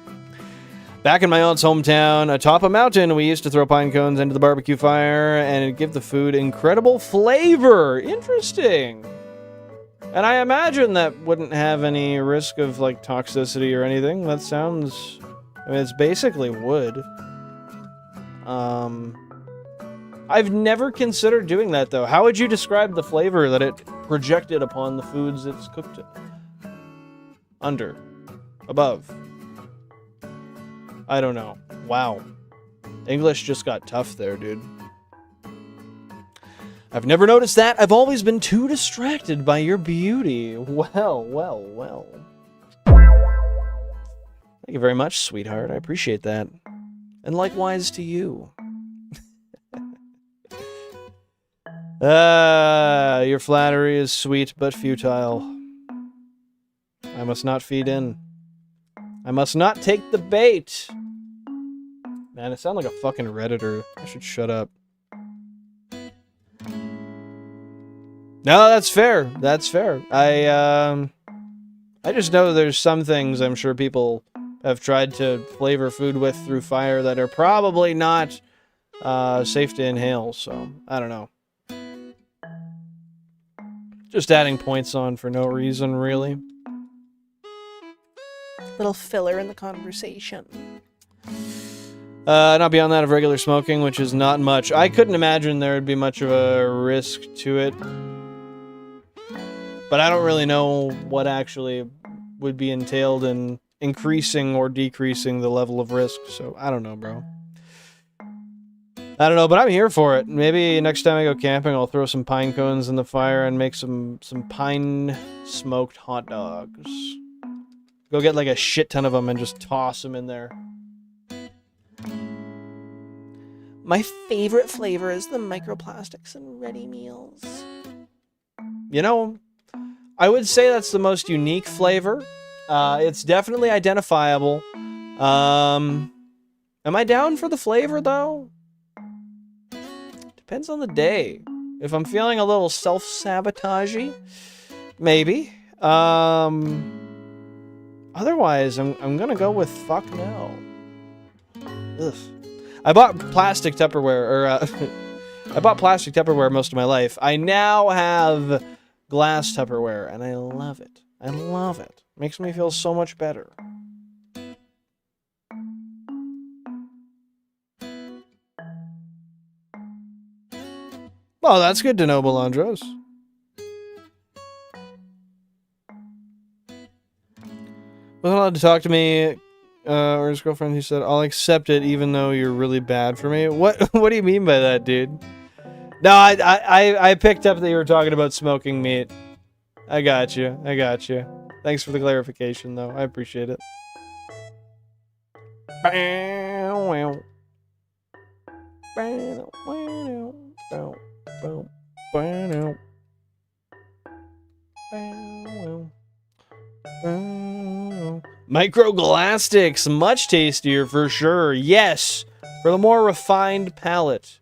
Back in my aunt's hometown, atop a mountain, we used to throw pine cones into the barbecue fire, and it'd give the food incredible flavor. Interesting. And I imagine that wouldn't have any risk of, like, toxicity or anything. That sounds... I mean, it's basically wood. I've never considered doing that, though. How would you describe the flavor that it projected upon the foods it's cooked under? Above? I don't know. Wow. English just got tough there, dude. I've never noticed that. I've always been too distracted by your beauty. Well, well, well. Thank you very much, sweetheart. I appreciate that. And likewise to you. Your flattery is sweet but futile. I must not feed in. I must not take the bait. Man, I sound like a fucking Redditor. I should shut up. No, that's fair. That's fair. I just know there's some things I'm sure people have tried to flavor food with through fire that are probably not safe to inhale, so I don't know. Just adding points on for no reason, really. Little filler in the conversation. Not beyond that of regular smoking, which is not much. I couldn't imagine there would be much of a risk to it. But I don't really know what actually would be entailed in increasing or decreasing the level of risk, so I don't know, bro. I don't know, but I'm here for it. Maybe next time I go camping, I'll throw some pine cones in the fire and make some pine smoked hot dogs. Go get like a shit ton of them and just toss them in there. My favorite flavor is the microplastics in ready meals. You know, I would say that's the most unique flavor. It's definitely identifiable. Am I down for the flavor, though? Depends on the day. If I'm feeling a little self-sabotagey, maybe. Otherwise, I'm gonna go with fuck no. Ugh. I bought plastic Tupperware, I bought plastic Tupperware most of my life. I now have glass Tupperware, and I love it. I love it. Makes me feel so much better. Well, that's good to know, Belandros. Wasn't allowed to talk to me, or his girlfriend, he said, I'll accept it even though you're really bad for me. What do you mean by that, dude? No, I picked up that you were talking about smoking meat. I got you. I got you. Thanks for the clarification, though. I appreciate it. Microglastics, much tastier for sure. Yes, for the more refined palate.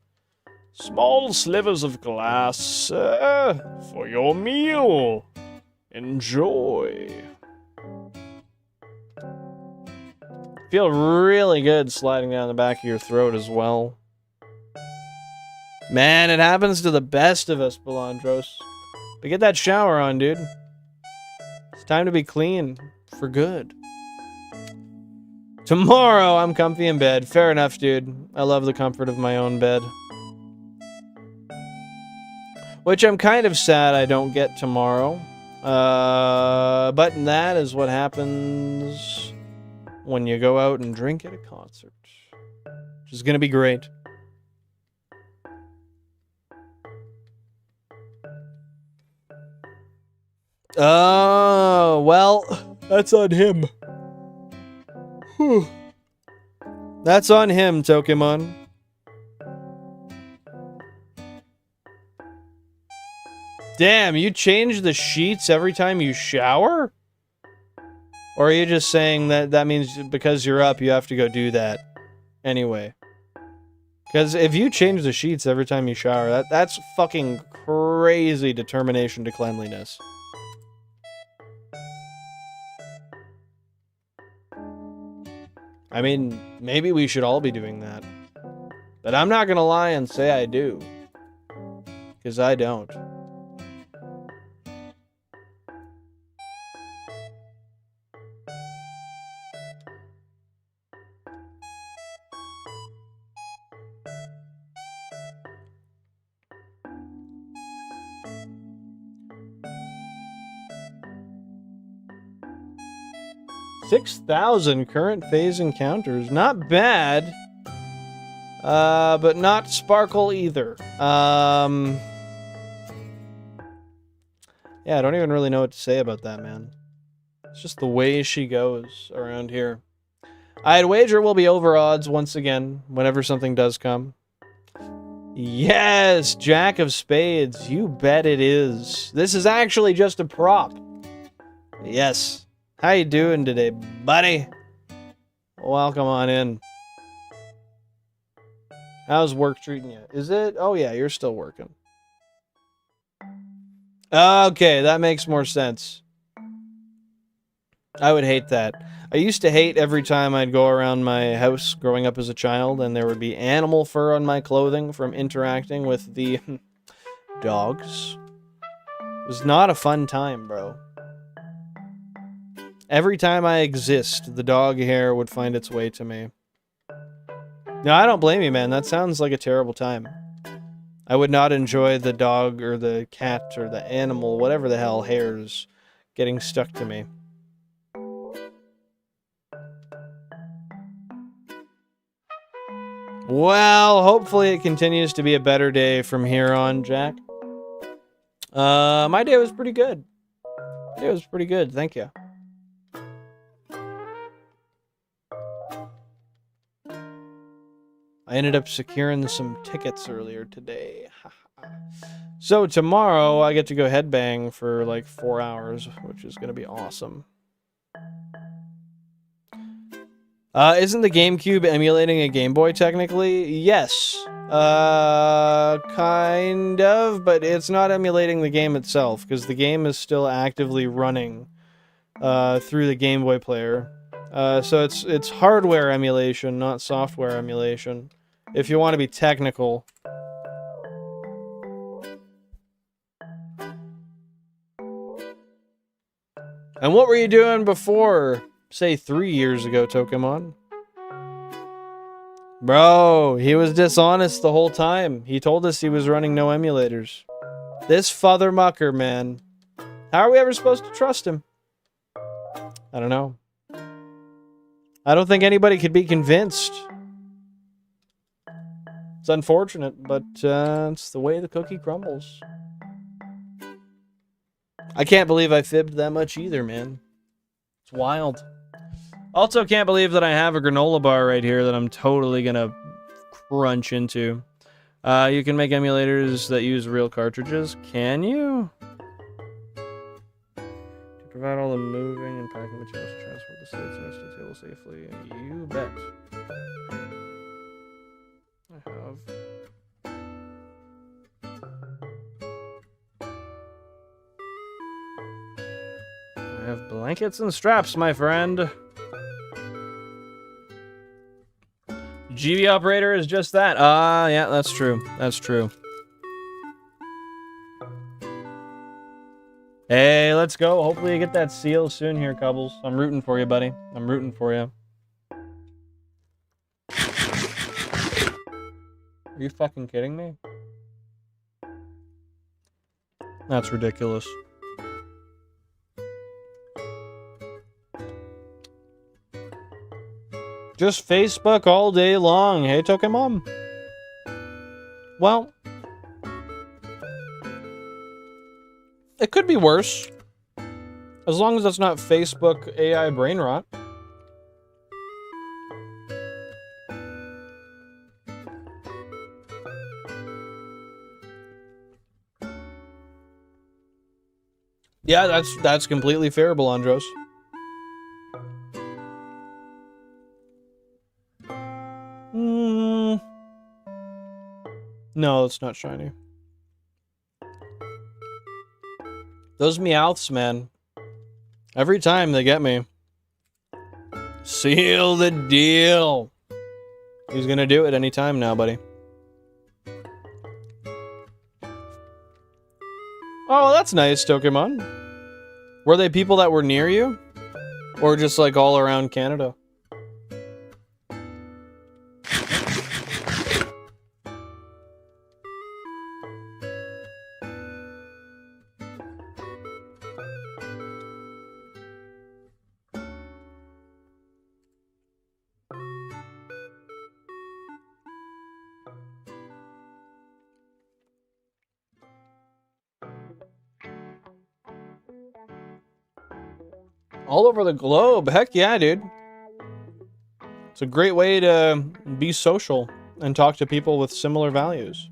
Small slivers of glass for your meal. Enjoy. Feel really good sliding down the back of your throat as well. Man, it happens to the best of us, Belandros. But get that shower on, dude. It's time to be clean. For good. Tomorrow, I'm comfy in bed. Fair enough, dude. I love the comfort of my own bed. Which I'm kind of sad I don't get tomorrow. But that is what happens when you go out and drink at a concert. Which is going to be great. Oh, well, that's on him. Whew. That's on him, Pokemon. Damn, you change the sheets every time you shower? Or are you just saying that means because you're up, you have to go do that anyway? Because if you change the sheets every time you shower, that's fucking crazy determination to cleanliness. I mean, maybe we should all be doing that. But I'm not gonna lie and say I do. Because I don't. $6,000 current phase encounters. Not bad. But not Sparkle either. Yeah, I don't even really know what to say about that, man. It's just the way she goes around here. I'd wager we'll be over odds once again, whenever something does come. Yes, Jack of Spades. You bet it is. This is actually just a prop. Yes. How you doing today, buddy? Welcome on in. How's work treating you? Is it? Oh yeah, you're still working. Okay, that makes more sense. I would hate that. I used to hate every time I'd go around my house growing up as a child and there would be animal fur on my clothing from interacting with the dogs. It was not a fun time, bro. Every time I exist, the dog hair would find its way to me. No, I don't blame you, man. That sounds like a terrible time. I would not enjoy the dog or the cat or the animal, whatever the hell, hairs getting stuck to me. Well, hopefully it continues to be a better day from here on, Jack. My day was pretty good. My day was pretty good, thank you. I ended up securing some tickets earlier today. So tomorrow I get to go headbang for like 4 hours, which is going to be awesome. Isn't the GameCube emulating a Game Boy technically? Yes. Kind of, but it's not emulating the game itself, because the game is still actively running through the Game Boy player. So it's hardware emulation, not software emulation, if you want to be technical. And what were you doing before, say, 3 years ago, Pokemon? Bro, he was dishonest the whole time. He told us he was running no emulators. This father mucker, man. How are we ever supposed to trust him? I don't know. I don't think anybody could be convinced. It's unfortunate, but it's the way the cookie crumbles. I can't believe I fibbed that much either, man. It's wild. Also can't believe that I have a granola bar right here that I'm totally gonna crunch into. You can make emulators that use real cartridges. Can you? To provide all the moving and packing materials to transport the states next to the table safely. You bet. I have. I have blankets and straps, my friend. GB operator is just that. Yeah, that's true. That's true. Hey, let's go. Hopefully you get that seal soon here, Cubbles. I'm rooting for you, buddy. I'm rooting for you. Are you fucking kidding me? That's ridiculous. Just Facebook all day long. Hey, Pokemon. Well, it could be worse. As long as that's not Facebook AI brain rot. Yeah, that's completely fair, Belandros. No, it's not shiny. Those Meowths, man. Every time they get me. Seal the deal. He's gonna do it anytime now, buddy. Oh, that's nice, Pokemon. Were they people that were near you? Or just like all around Canada? All over the globe. Heck yeah, dude. It's a great way to be social and talk to people with similar values,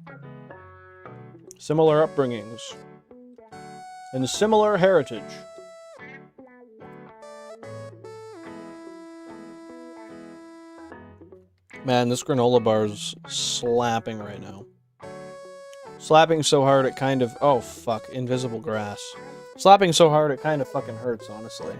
similar upbringings, and similar heritage. Man, this granola bar is slapping right now. Slapping so hard it kind of... Oh, fuck. Invisible grass. Slapping so hard it kind of fucking hurts, honestly.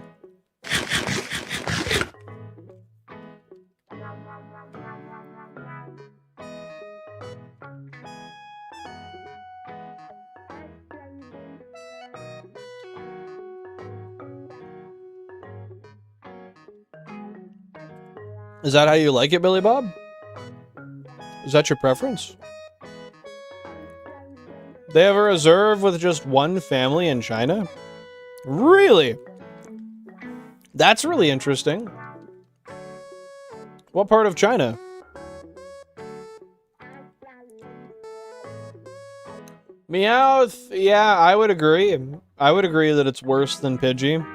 Is that how you like it, Billy Bob? Is that your preference? They have a reserve with just one family in China? Really? That's really interesting. What part of China? Meowth, yeah, I would agree. I would agree that it's worse than Pidgey.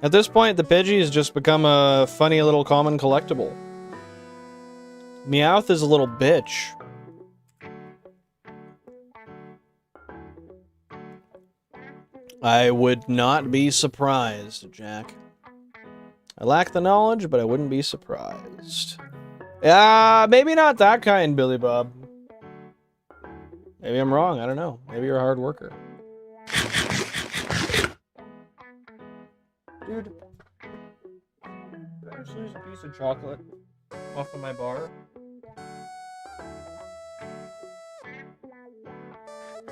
At this point, the Pidgey has just become a funny little common collectible. Meowth is a little bitch. I would not be surprised, Jack. I lack the knowledge, but I wouldn't be surprised. Maybe not that kind, Billy Bob. Maybe I'm wrong, I don't know. Maybe you're a hard worker. Dude, did I just lose a piece of chocolate off of my bar?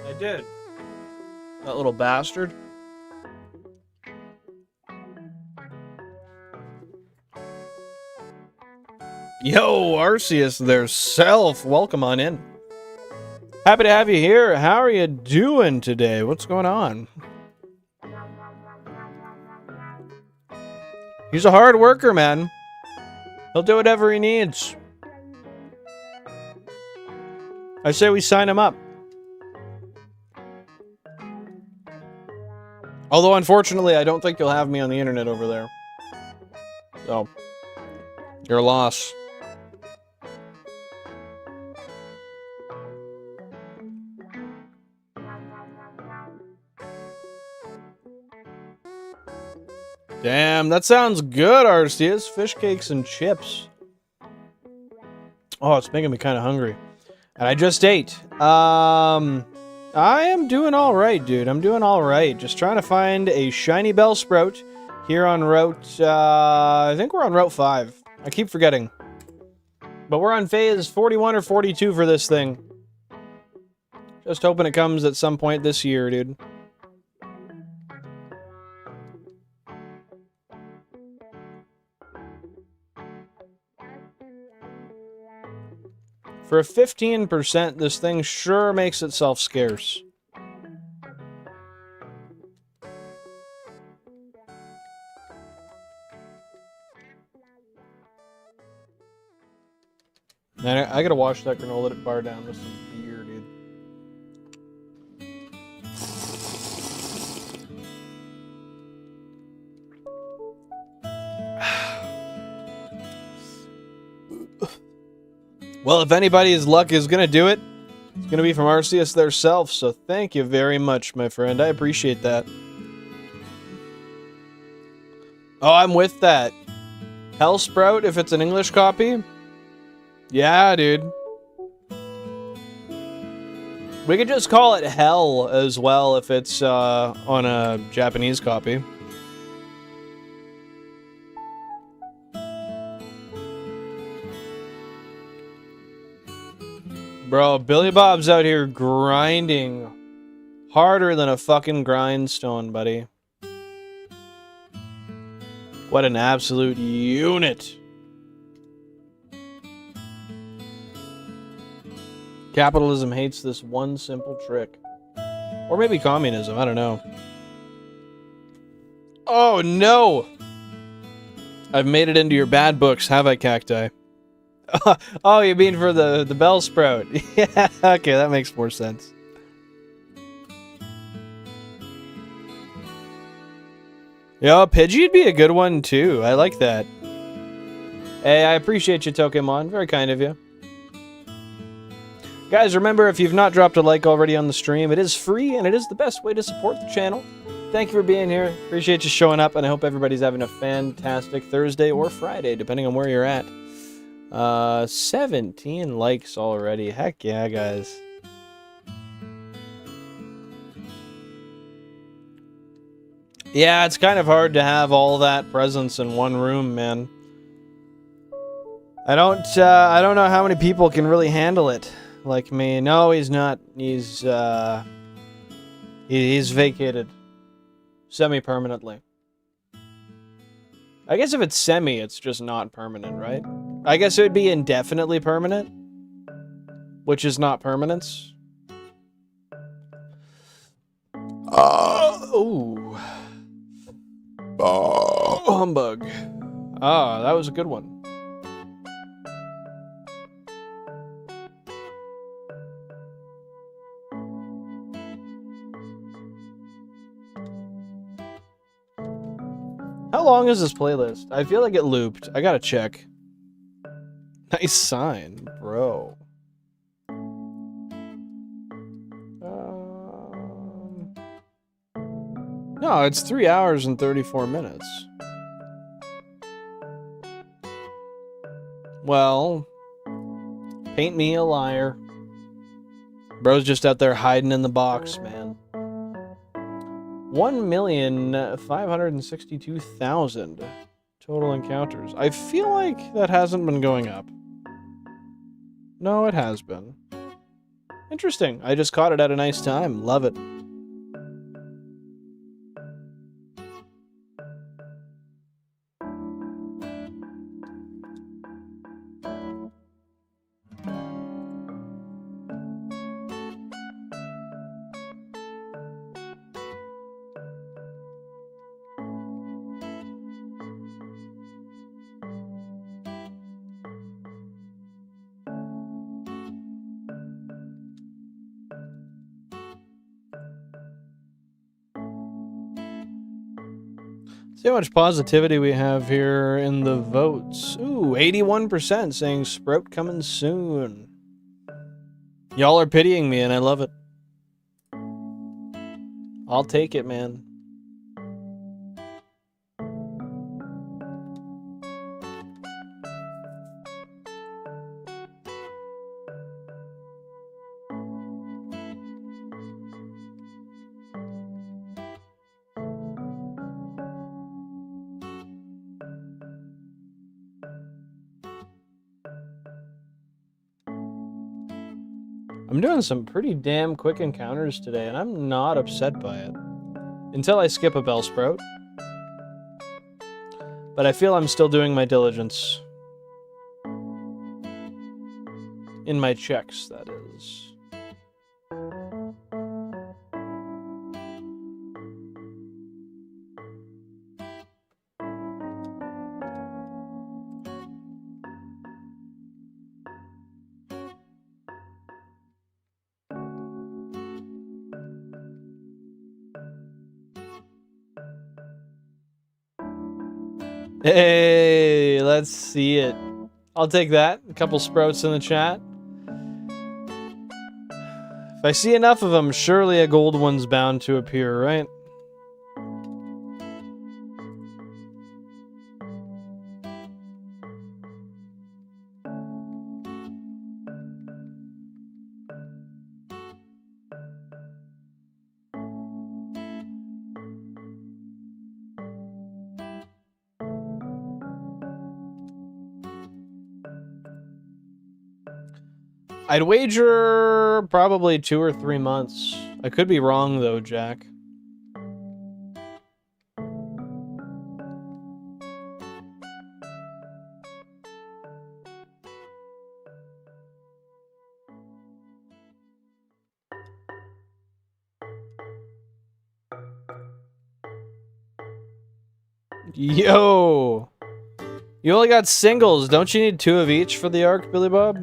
I did. That little bastard. Yo, Arceus, their self. Welcome on in. Happy to have you here. How are you doing today? What's going on? He's a hard worker, man. He'll do whatever he needs. I say we sign him up. Although, unfortunately, I don't think you'll have me on the internet over there. So, your loss. Damn, that sounds good, Arceus. Fish cakes and chips. Oh, it's making me kind of hungry. And I just ate. I am doing alright, dude. I'm doing alright. Just trying to find a shiny Bellsprout here on Route... I think we're on Route 5. I keep forgetting. But we're on phase 41 or 42 for this thing. Just hoping it comes at some point this year, dude. For a 15%, this thing sure makes itself scarce. Man, I gotta wash that granola bar down with some beer, dude. Well, if anybody's luck is gonna do it, it's gonna be from Arceus theirself, so thank you very much, my friend. I appreciate that. Oh, I'm with that. Bellsprout, if it's an English copy? Yeah, dude. We could just call it Hell as well if it's on a Japanese copy. Bro, Billy Bob's out here grinding harder than a fucking grindstone, buddy. What an absolute unit. Capitalism hates this one simple trick. Or maybe communism, I don't know. Oh no! I've made it into your bad books, have I, Cacti? Oh, you mean for the Bellsprout? Yeah, okay, that makes more sense. Yo, Pidgey'd be a good one too. I like that. Hey, I appreciate you, Tokemon. Very kind of you. Guys, remember, if you've not dropped a like already on the stream, it is free and it is the best way to support the channel. Thank you for being here. Appreciate you showing up, and I hope everybody's having a fantastic Thursday or Friday, depending on where you're at. 17 likes already. Heck yeah, guys. Yeah, it's kind of hard to have all that presence in one room, man. I don't know how many people can really handle it like me. No, he's not. He's vacated semi-permanently. I guess if it's semi, it's just not permanent, right? I guess it would be indefinitely permanent, which is not permanence. Oh, humbug. Ah, that was a good one. How long is this playlist? I feel like it looped. I gotta check. Nice sign, bro. No, it's 3 hours and 34 minutes. Well, paint me a liar. Bro's just out there hiding in the box, man. 1,562,000 total encounters. I feel like that hasn't been going up. No, it has been. Interesting. I just caught it at a nice time. Love it. See how much positivity we have here in the votes. Ooh, 81% saying Sprout coming soon. Y'all are pitying me, and I love it. I'll take it, man. I'm doing some pretty damn quick encounters today, and I'm not upset by it. Until I skip a Bellsprout. But I feel I'm still doing my diligence. In my checks, that is. Hey, let's see it. I'll take that. A couple sprouts in the chat. If I see enough of them, surely a gold one's bound to appear, right? I'd wager probably 2 or 3 months. I could be wrong though, Jack. Yo! You only got singles. Don't you need 2 of each for the arc, Billy Bob?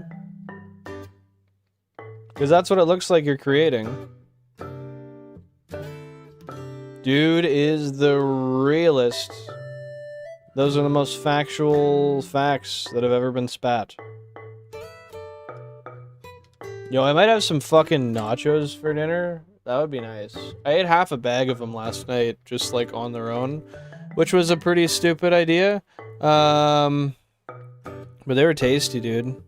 Because that's what it looks like you're creating. Dude is the realist. Those are the most factual facts that have ever been spat. Yo, I might have some fucking nachos for dinner. That would be nice. I ate half a bag of them last night, just like on their own, which was a pretty stupid idea. But they were tasty, dude.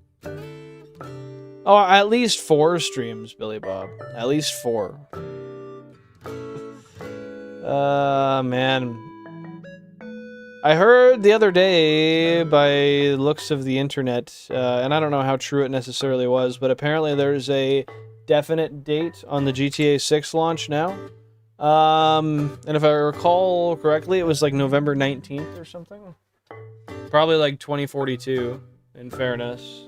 Oh, at least 4 streams, Billy Bob. At least 4. Man. I heard the other day, by the looks of the internet, and I don't know how true it necessarily was, but apparently there's a definite date on the GTA 6 launch now. And if I recall correctly, it was like November 19th or something. Probably like 2042, in fairness.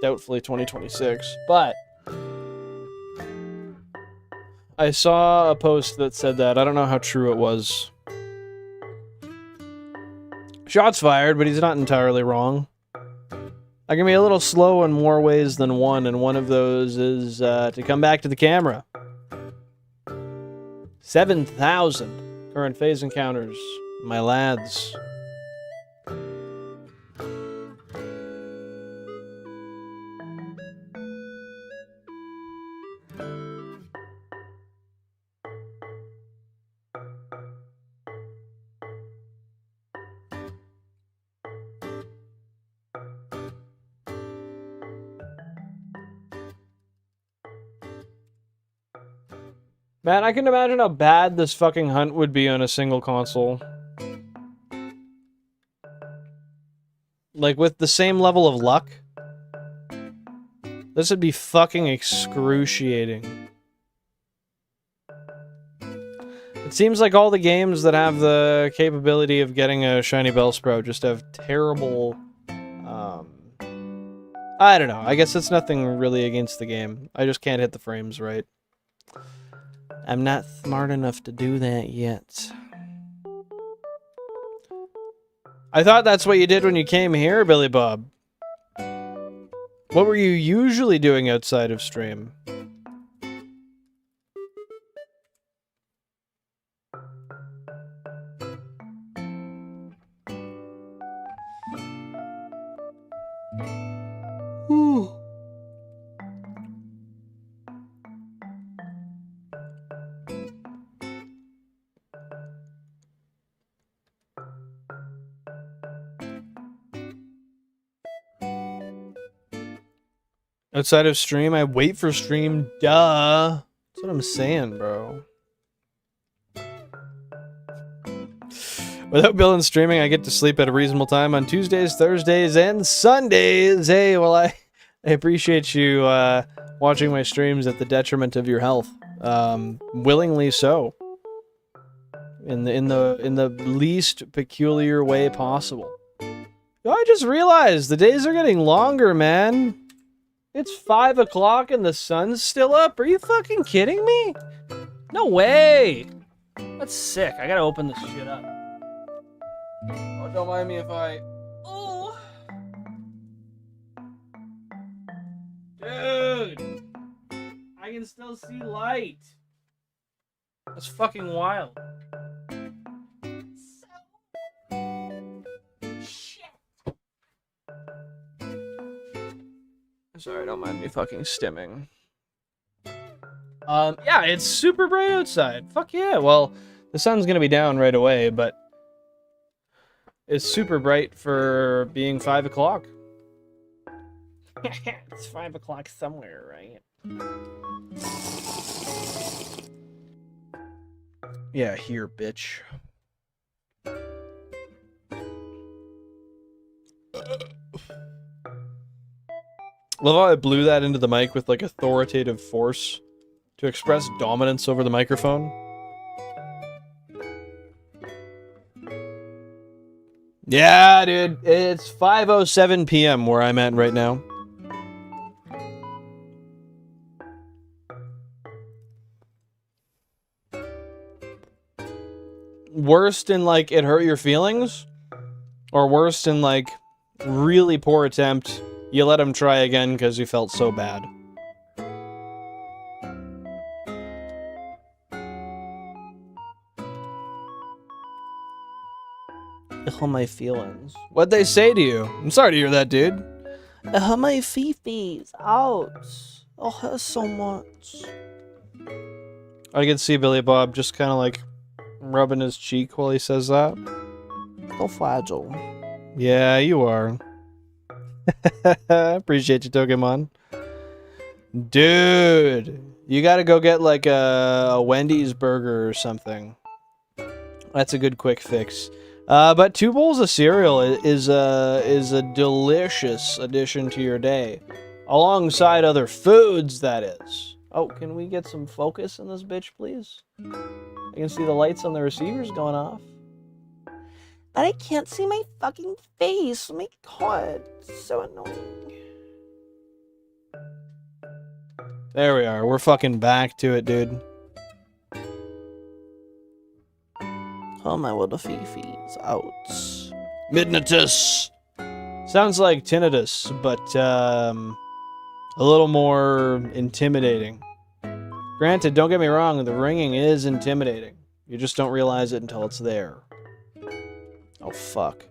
Doubtfully 2026, but I saw a post that said that. I don't know how true it was. Shots fired, but he's not entirely wrong. I can be a little slow in more ways than one, and one of those is to come back to the camera. 7,000 current phase encounters, my lads. Man, I can imagine how bad this fucking hunt would be on a single console. Like, with the same level of luck. This would be fucking excruciating. It seems like all the games that have the capability of getting a shiny Bellsprout just have terrible... I don't know. I guess it's nothing really against the game. I just can't hit the frames right. I'm not smart enough to do that yet. I thought that's what you did when you came here, Billy Bob. What were you usually doing outside of stream? Ooh. Outside of stream, I wait for stream. Duh. That's what I'm saying, bro. Without Bill and streaming, I get to sleep at a reasonable time on Tuesdays, Thursdays, and Sundays. Hey, well, I appreciate you watching my streams at the detriment of your health. Willingly so. In the least peculiar way possible. I just realized the days are getting longer, man. It's 5 o'clock and the sun's still up. Are you fucking kidding me? No way. That's sick. I gotta open this shit up. Oh, don't mind me if I... Oh. Dude. I can still see light. That's fucking wild. Sorry, don't mind me fucking stimming. Yeah, it's super bright outside. Fuck yeah. Well, the sun's gonna be down right away, but it's super bright for being 5 o'clock. It's 5 o'clock somewhere, right? Yeah, here, bitch. Love how I blew that into the mic with like authoritative force to express dominance over the microphone. Yeah, dude, it's 5:07 p.m. where I'm at right now. Worst in like it hurt your feelings? Or worst in like really poor attempt, you let him try again because you felt so bad? hurt my feelings. What'd they say to you? I'm sorry to hear that, dude. It hurt my feet. Ouch. It hurt so much. I can see Billy Bob just kind of like rubbing his cheek while he says that. So fragile. Yeah, you are. Appreciate you, Pokemon. Dude, you gotta go get like a Wendy's burger or something. That's a good quick fix. But 2 bowls of cereal is a delicious addition to your day. Alongside other foods, that is. Oh, can we get some focus in this bitch, please? I can see the lights on the receivers going off. But I can't see my fucking face. Oh my god. It's so annoying. There we are. We're fucking back to it, dude. Oh, my little fifis. Ouch. Midnitus. Sounds like tinnitus, but a little more intimidating. Granted, don't get me wrong, the ringing is intimidating. You just don't realize it until it's there. Oh, fuck.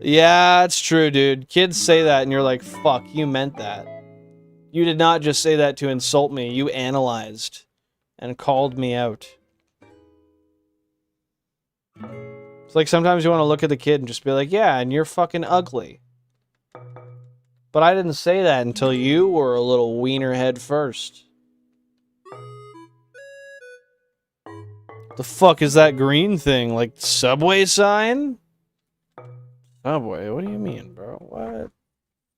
Yeah, it's true, dude. Kids say that and you're like, fuck, you meant that. You did not just say that to insult me. You analyzed and called me out. It's like sometimes you want to look at the kid and just be like, yeah, and you're fucking ugly. But I didn't say that until you were a little wiener head first. The fuck is that green thing? Like subway sign? Subway? What do you mean, bro? What?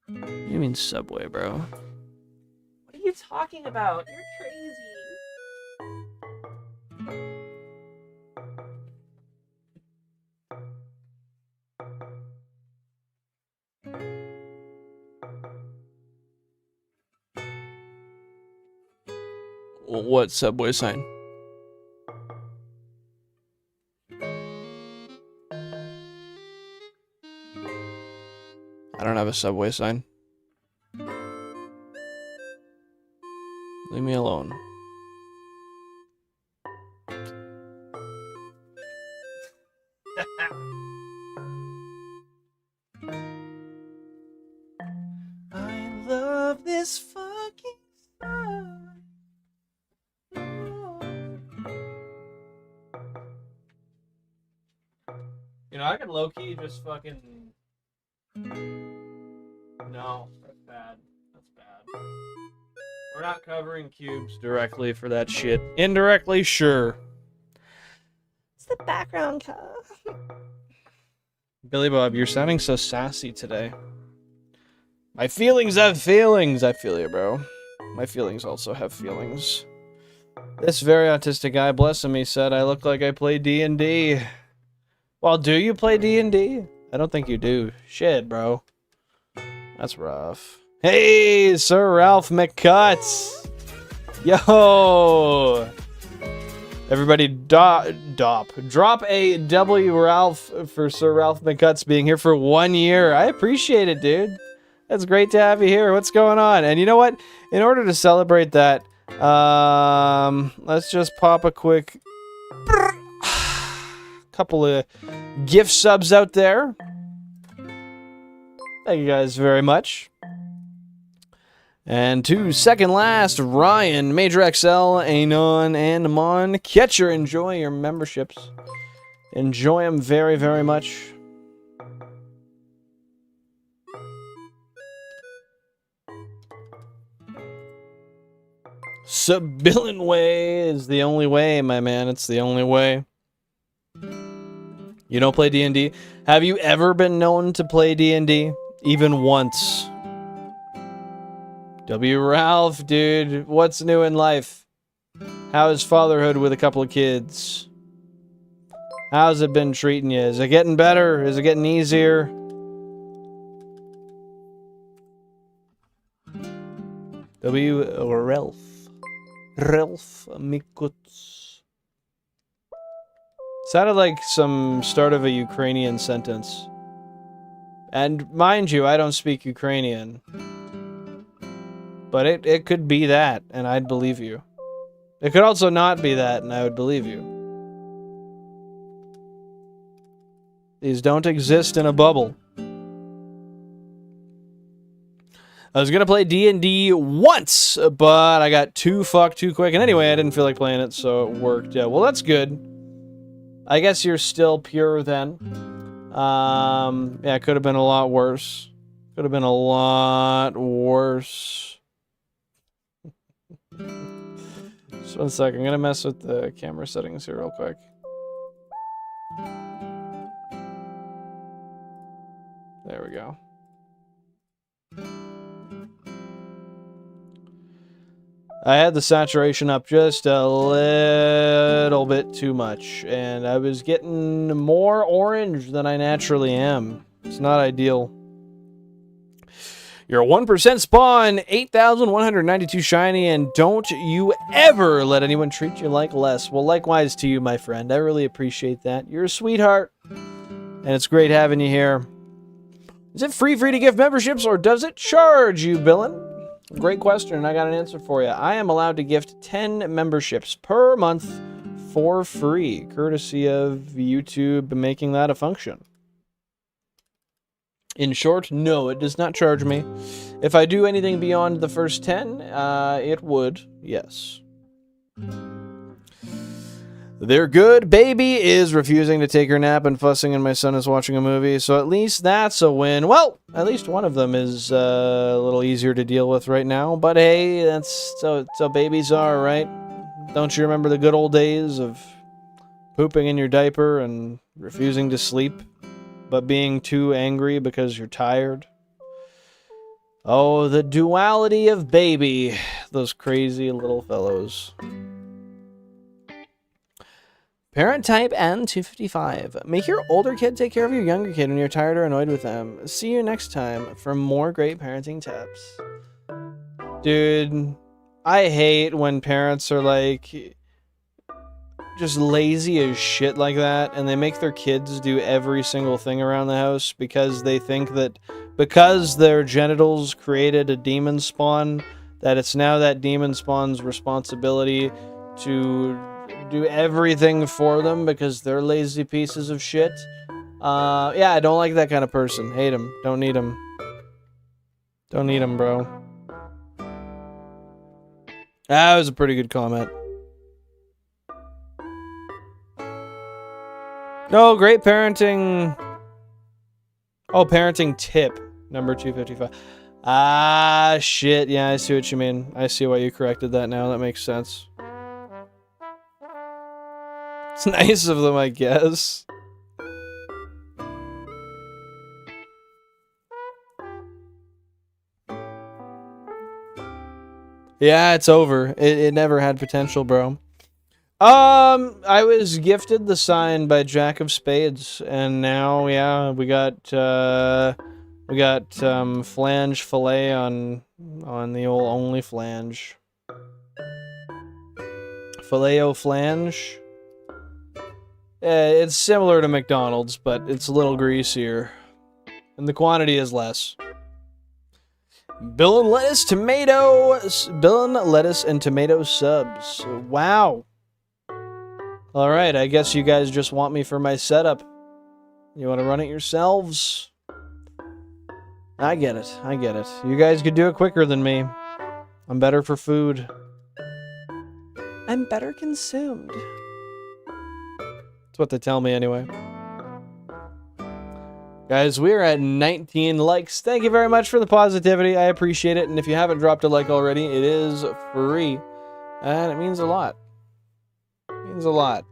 You mean subway, bro? What are you talking about? You're crazy. What subway sign? I don't have a subway sign. Leave me alone. I love this fucking song. You know, I could low-key just fucking... No, that's bad. That's bad. We're not covering cubes directly for that shit. Indirectly, sure. It's the background color. Billy Bob, you're sounding so sassy today. My feelings have feelings. I feel you, bro. My feelings also have feelings. This very autistic guy, bless him, he said, I look like I play D&D. Well, do you play D&D? I don't think you do. Shit, bro. That's rough. Hey, Sir Ralph McCuts! Yo! Everybody drop a W Ralph for Sir Ralph McCuts being here for 1 year. I appreciate it, dude. That's great to have you here. What's going on? And you know what? In order to celebrate that, let's just pop a quick couple of gift subs out there. Thank you guys very much. And to second last, Ryan, Major XL, Anon, and Mon Catcher. Enjoy your memberships. Enjoy them very, very much. Sibyllin way is the only way, my man. It's the only way. You don't play D&D? Have you ever been known to play D&D? Even once? W. Ralph, dude. What's new in life? How is fatherhood with a couple of kids? How's it been treating you? Is it getting better? Is it getting easier? W. Ralph. Ralph Mikuts. Sounded like some start of a Ukrainian sentence. And mind you, I don't speak Ukrainian. But it could be that, and I'd believe you. It could also not be that, and I would believe you. These don't exist in a bubble. I was gonna play D&D once, but I got too fucked too quick. And anyway, I didn't feel like playing it, so it worked. Yeah, well, that's good. I guess you're still pure then. Yeah, it could have been a lot worse. Could have been a lot worse. Just 1 second. I'm gonna mess with the camera settings here real quick. There we go. I had the saturation up just a little bit too much, and I was getting more orange than I naturally am. It's not ideal. You're a 1% spawn, 8,192 shiny, and don't you ever let anyone treat you like less. Well, likewise to you, my friend. I really appreciate that. You're a sweetheart, and it's great having you here. Is it free to give memberships, or does it charge you, Billin? Great question, and I got an answer for you. I am allowed to gift 10 memberships per month for free, courtesy of YouTube making that a function. In short, no, it does not charge me. If I do anything beyond the first 10, it would, yes. Their good baby is refusing to take her nap and fussing, and my son is watching a movie, so at least that's a win. Well, at least one of them is a little easier to deal with right now, but hey, that's so babies are, right? Don't you remember the good old days of pooping in your diaper and refusing to sleep, but being too angry because you're tired? Oh, the duality of baby, those crazy little fellows. Parent type and 255. Make your older kid take care of your younger kid when you're tired or annoyed with them. See you next time for more great parenting tips. Dude, I hate when parents are like just lazy as shit like that, and they make their kids do every single thing around the house because they think that because their genitals created a demon spawn, that it's now that demon spawn's responsibility to do everything for them because they're lazy pieces of shit. Yeah, I don't like that kind of person. Hate him. Don't need him. Don't need him, bro. That was a pretty good comment. No, great parenting. Oh, parenting tip. Number 255. Ah, shit. Yeah, I see what you mean. I see why you corrected that now. That makes sense. It's nice of them, I guess. Yeah, it's over. It never had potential, bro. I was gifted the sign by Jack of Spades, and now, yeah, we got flange fillet on the old only flange. Filet-o flange. It's similar to McDonald's, but it's a little greasier, and the quantity is less. Bill and lettuce, and tomato subs. Wow. All right, I guess you guys just want me for my setup. You want to run it yourselves? I get it. I get it. You guys could do it quicker than me. I'm better for food. I'm better consumed. That's what they tell me anyway. Guys, we're at 19 likes. Thank you very much for the positivity. I appreciate it. And if you haven't dropped a like already, it is free. And it means a lot. It means a lot.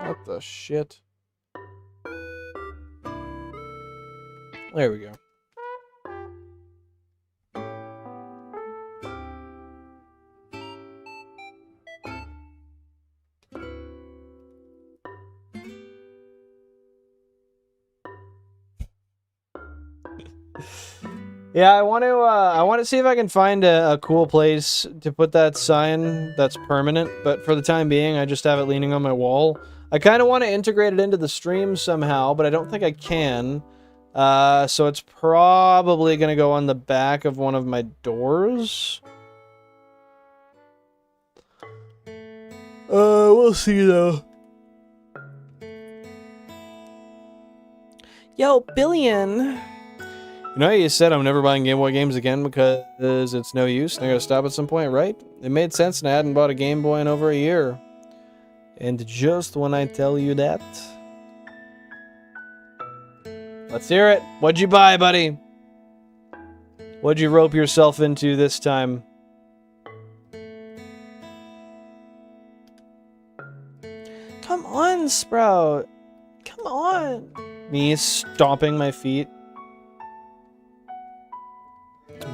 What the shit? There we go. Yeah, I want to see if I can find a cool place to put that sign that's permanent, but for the time being, I just have it leaning on my wall. I kind of want to integrate it into the stream somehow, but I don't think I can. So it's probably going to go on the back of one of my doors. We'll see though. Yo, Billion. You know, you said I'm never buying Game Boy games again because it's no use and I gotta stop at some point, right? It made sense and I hadn't bought a Game Boy in over a year. And just when I tell you that... Let's hear it. What'd you buy, buddy? What'd you rope yourself into this time? Come on, Sprout. Come on. Me stomping my feet.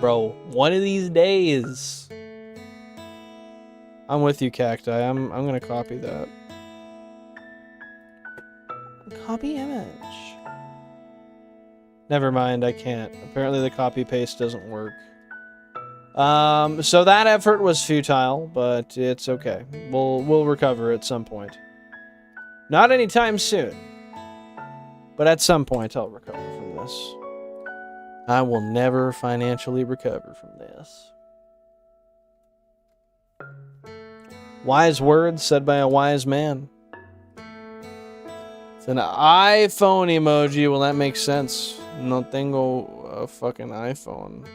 Bro, one of these days. I'm with you, Cacti. I'm gonna copy that. Copy image. Never mind, I can't. Apparently the copy paste doesn't work. So that effort was futile, but it's okay. We'll recover at some point. Not anytime soon. But at some point I'll recover from this. I will never financially recover from this. Wise words said by a wise man. It's an iPhone emoji. Well, that makes sense. No tengo a fucking iPhone.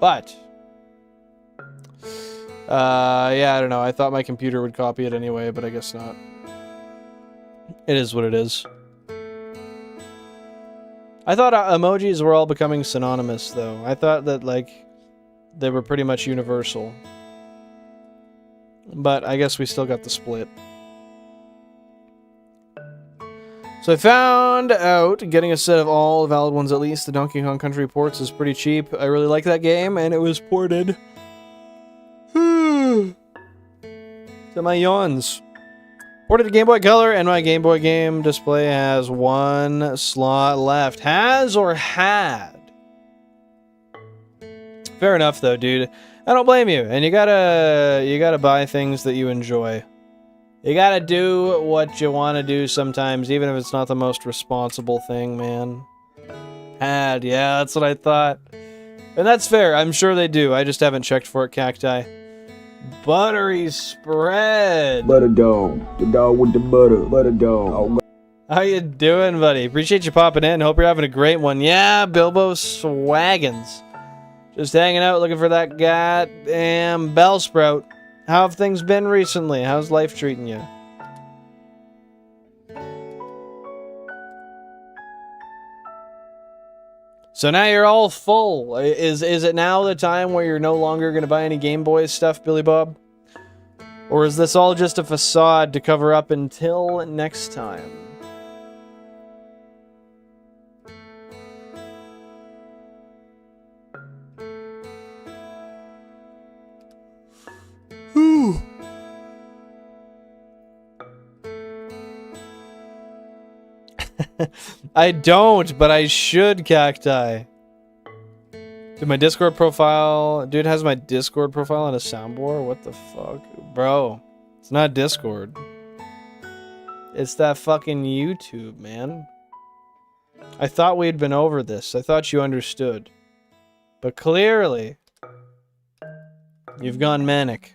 But, yeah, I don't know. I thought my computer would copy it anyway, but I guess not. It is what it is. I thought emojis were all becoming synonymous, though. I thought that, like, they were pretty much universal. But I guess we still got the split. So I found out getting a set of all valid ones at least, the Donkey Kong Country ports, is pretty cheap. I really like that game, and it was ported to my yawns. Ported to Game Boy Color, and my Game Boy game display has one slot left. Has or had? Fair enough, though, dude. I don't blame you. And you gotta buy things that you enjoy. You gotta do what you want to do sometimes, even if it's not the most responsible thing, man. Had, yeah, that's what I thought. And that's fair. I'm sure they do. I just haven't checked for it, Cacti. Buttery spread. Butter dog. The dog with the butter dog. How you doing, buddy? Appreciate you popping in. Hope you're having a great one. Yeah, Bilbo Swaggins. Just hanging out looking for that goddamn Bellsprout. How have things been recently? How's life treating you? So now you're all full. Is it now the time where you're no longer going to buy any Game Boy stuff, Billy Bob? Or is this all just a facade to cover up until next time? Whew. I don't, but I should, Cacti. Dude, my Discord profile... Dude has my Discord profile on a soundboard? What the fuck? Bro, it's not Discord. It's that fucking YouTube, man. I thought we'd been over this. I thought you understood. But clearly, you've gone manic.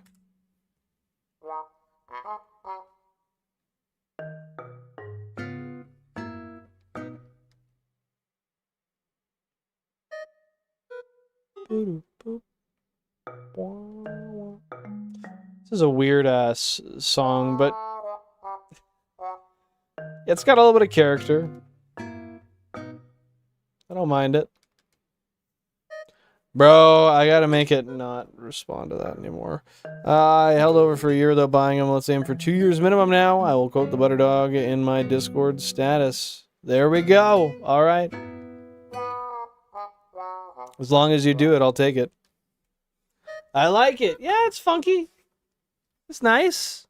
This is a weird ass song, but it's got a little bit of character. I don't mind it. Bro, I gotta make it not respond to that anymore. I held over for a year without buying them. Let's aim for 2 years minimum now. I will quote the butter dog in my Discord status. There we go. All right. As long as you do it, I'll take it. I like it. Yeah, it's funky. It's nice.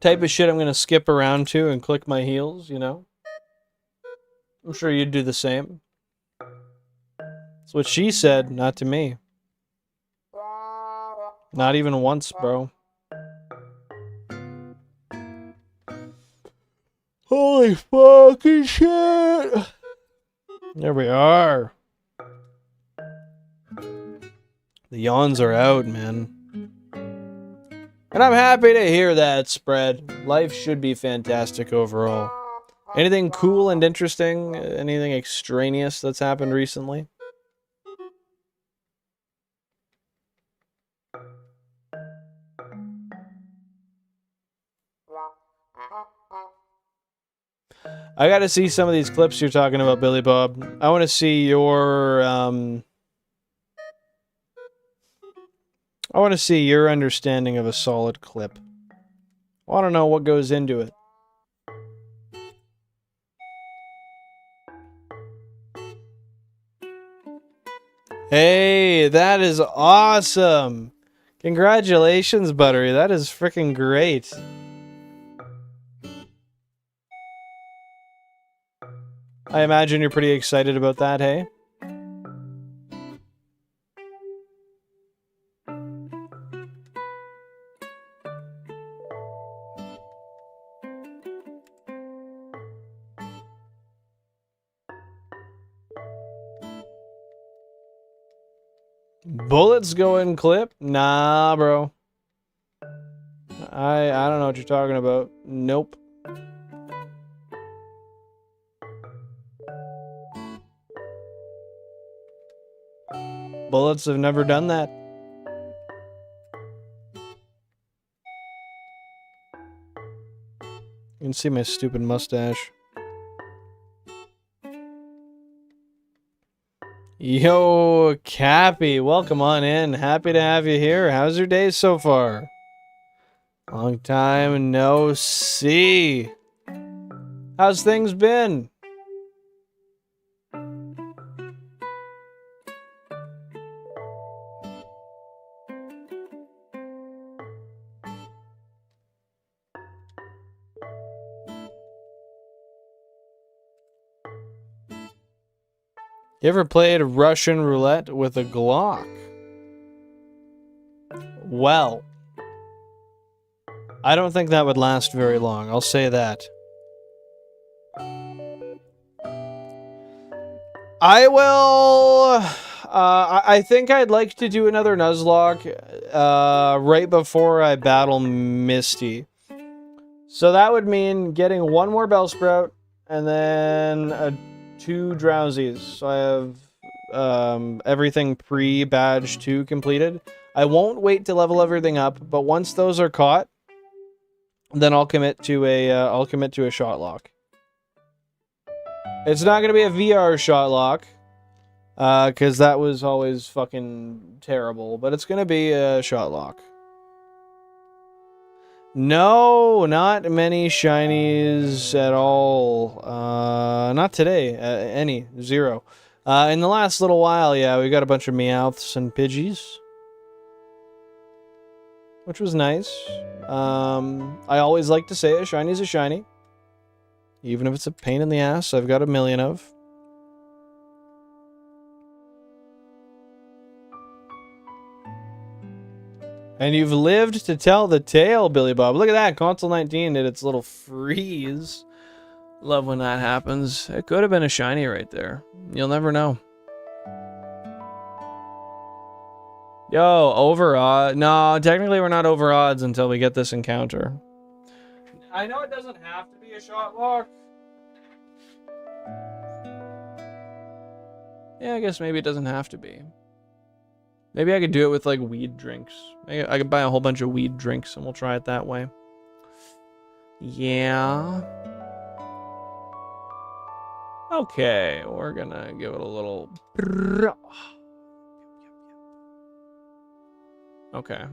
Type of shit I'm gonna skip around to and click my heels, you know? I'm sure you'd do the same. That's what she said, not to me. Not even once, bro. Holy fucking shit! There we are. The yawns are out, man. And I'm happy to hear that, Spread. Life should be fantastic overall. Anything cool and interesting? Anything extraneous that's happened recently? I gotta see some of these clips you're talking about, Billy Bob. I want to see your, I want to see your understanding of a solid clip. I want to know what goes into it. Hey, that is awesome! Congratulations, Buttery. That is freaking great. I imagine you're pretty excited about that, hey? Bullets go in clip? Nah, bro. I don't know what you're talking about. Nope. Bullets have never done that. You can see my stupid mustache. Yo, Cappy, welcome on in. Happy to have you here. How's your day so far? Long time no see. How's things been? You ever played Russian roulette with a Glock? Well, I don't think that would last very long, I'll say that. I will... I think I'd like to do another Nuzlocke right before I battle Misty. So that would mean getting one more Bellsprout and then 2 Drowsies. So I have everything pre-badge 2 completed. I won't wait to level everything up, but once those are caught, then I'll commit to a shot lock. It's not gonna be a VR shot lock, because that was always fucking terrible. But it's gonna be a shot lock. No, not many shinies at all. Not today. Any. Zero. In the last little while, yeah, we got a bunch of Meowths and Pidgeys. Which was nice. I always like to say a shiny's a shiny. Even if it's a pain in the ass, I've got a million of. And you've lived to tell the tale, Billy Bob. Look at that. Console 19 did its little freeze. Love when that happens. It could have been a shiny right there. You'll never know. Yo, over odds. No, technically we're not over odds until we get this encounter. I know it doesn't have to be a shot lock. Yeah, I guess maybe it doesn't have to be. Maybe I could do it with, like, weed drinks. Maybe I could buy a whole bunch of weed drinks, and we'll try it that way. Yeah. Okay, we're gonna give it a little... Okay.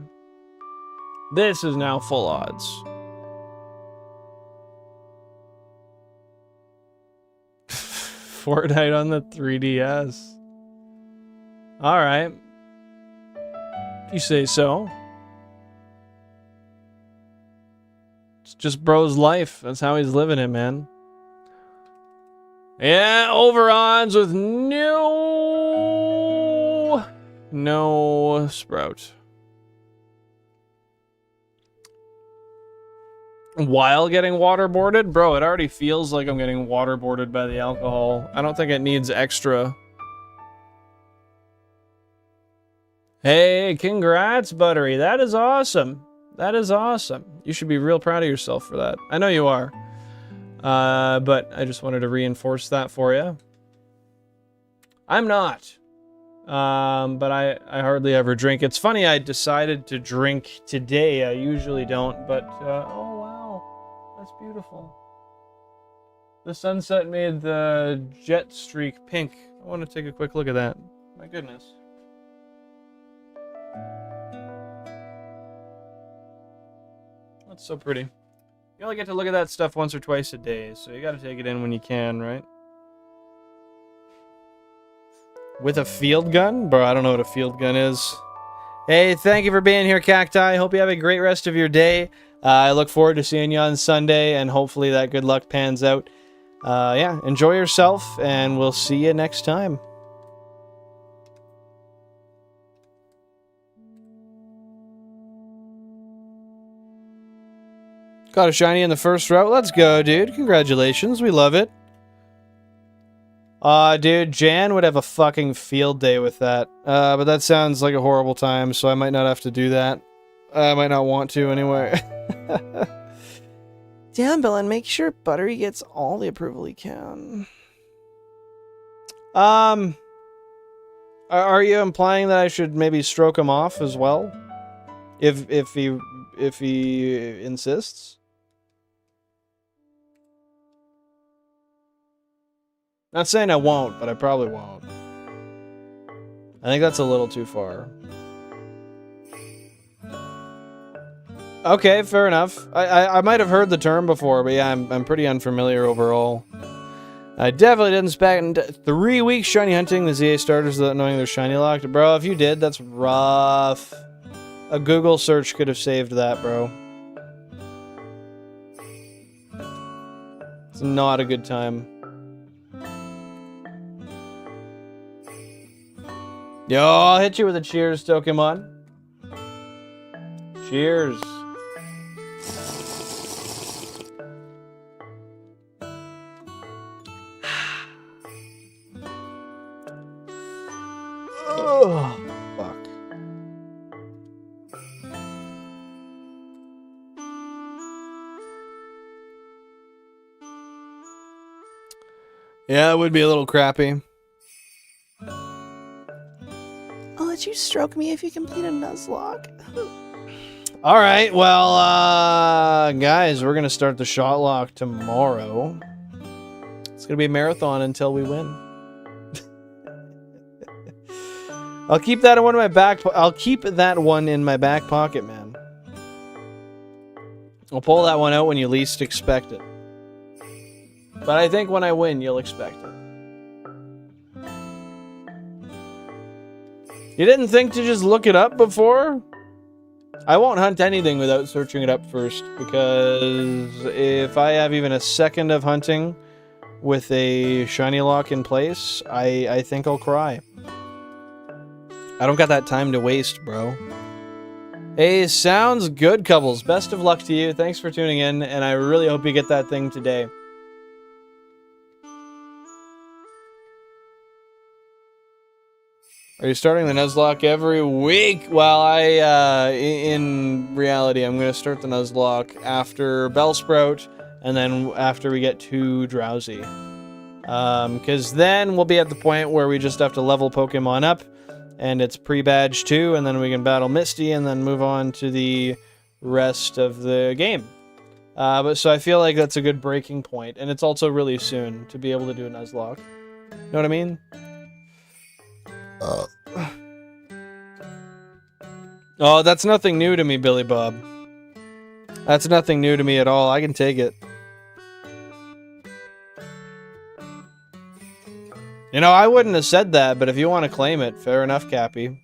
This is now full odds. Fortnite on the 3DS. Alright. If you say so. It's just bro's life. That's how he's living it, man. Yeah, over odds with no Sprout. While getting waterboarded? Bro, it already feels like I'm getting waterboarded by the alcohol. I don't think it needs extra. Hey, congrats, Buttery. That is awesome. That is awesome. You should be real proud of yourself for that. I know you are. But I just wanted to reinforce that for you. I'm not. But I hardly ever drink. It's funny, I decided to drink today. I usually don't, but, oh wow. That's beautiful. The sunset made the jet streak pink. I want to take a quick look at that. My goodness. That's so pretty. You only get to look at that stuff once or twice a day, so you gotta take it in when you can, right? With a field gun? Bro, I don't know what a field gun is. Hey, thank you for being here, Cacti. Hope you have a great rest of your day. I look forward to seeing you on Sunday, and hopefully that good luck pans out. Yeah, enjoy yourself, and we'll see you next time. Got a shiny in the first route. Let's go, dude. Congratulations. We love it. Dude, Jan would have a fucking field day with that. But that sounds like a horrible time, so I might not have to do that. I might not want to anyway. Damn, Bill, and make sure Buttery gets all the approval he can. Are you implying that I should maybe stroke him off as well? If he insists? Not saying I won't, but I probably won't. I think that's a little too far. Okay, fair enough. I might have heard the term before, but yeah, I'm pretty unfamiliar overall. I definitely didn't spend 3 weeks shiny hunting the ZA starters without knowing they're shiny locked. Bro, if you did, that's rough. A Google search could have saved that, bro. It's not a good time. Yo, I'll hit you with a cheers, Pokemon. Cheers. Oh, fuck. Yeah, it would be a little crappy. I'll let you stroke me if you complete a Nuzlocke. Alright, well, guys, we're gonna start the shot lock tomorrow. It's gonna be a marathon until we win. I'll keep that in one of my back. I'll keep that one in my back pocket, man. I'll pull that one out when you least expect it. But I think when I win, you'll expect it. You didn't think to just look it up before? I won't hunt anything without searching it up first, because if I have even a second of hunting with a shiny lock in place, I think I'll cry. I don't got that time to waste, bro. Hey, sounds good, Cubbles. Best of luck to you. Thanks for tuning in, and I really hope you get that thing today. Are you starting the Nuzlocke every week? Well, in reality, I'm going to start the Nuzlocke after Bellsprout, and then after we get too drowsy. Because then we'll be at the point where we just have to level Pokemon up, and it's pre-badge 2, and then we can battle Misty, and then move on to the rest of the game. So I feel like that's a good breaking point, and it's also really soon to be able to do a Nuzlocke. Know what I mean? Oh, that's nothing new to me, Billy Bob. That's nothing new to me at all. I can take it. You know, I wouldn't have said that, but if you want to claim it, fair enough, Cappy.